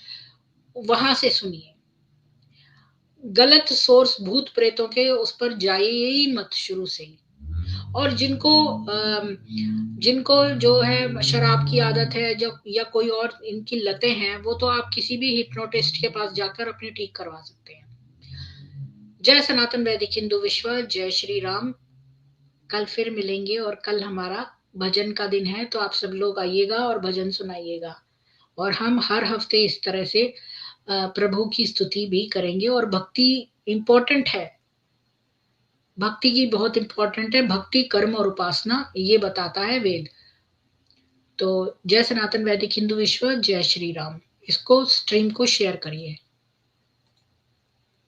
वहां से सुनिए। गलत सोर्स भूत प्रेतों के उस पर जाइए ही मत शुरू से ही। और जिनको जो है शराब की आदत है जो या कोई और इनकी लतें हैं, वो तो आप किसी भी हिप्नोटिस्ट के पास जाकर अपने ठीक करवा सकते हैं। जय सनातन वैदिक हिंदू विश्व, जय श्री राम। कल फिर मिलेंगे, और कल हमारा भजन का दिन है, तो आप सब लोग आइएगा और भजन सुनाइएगा। और हम हर हफ्ते इस तरह से प्रभु की स्तुति भी करेंगे, और भक्ति इंपॉर्टेंट है। भक्ति की बहुत इंपॉर्टेंट है, भक्ति, कर्म और उपासना, ये बताता है वेद। तो जय सनातन वैदिक हिंदू विश्व, जय श्री राम। इसको स्ट्रीम को शेयर करिए।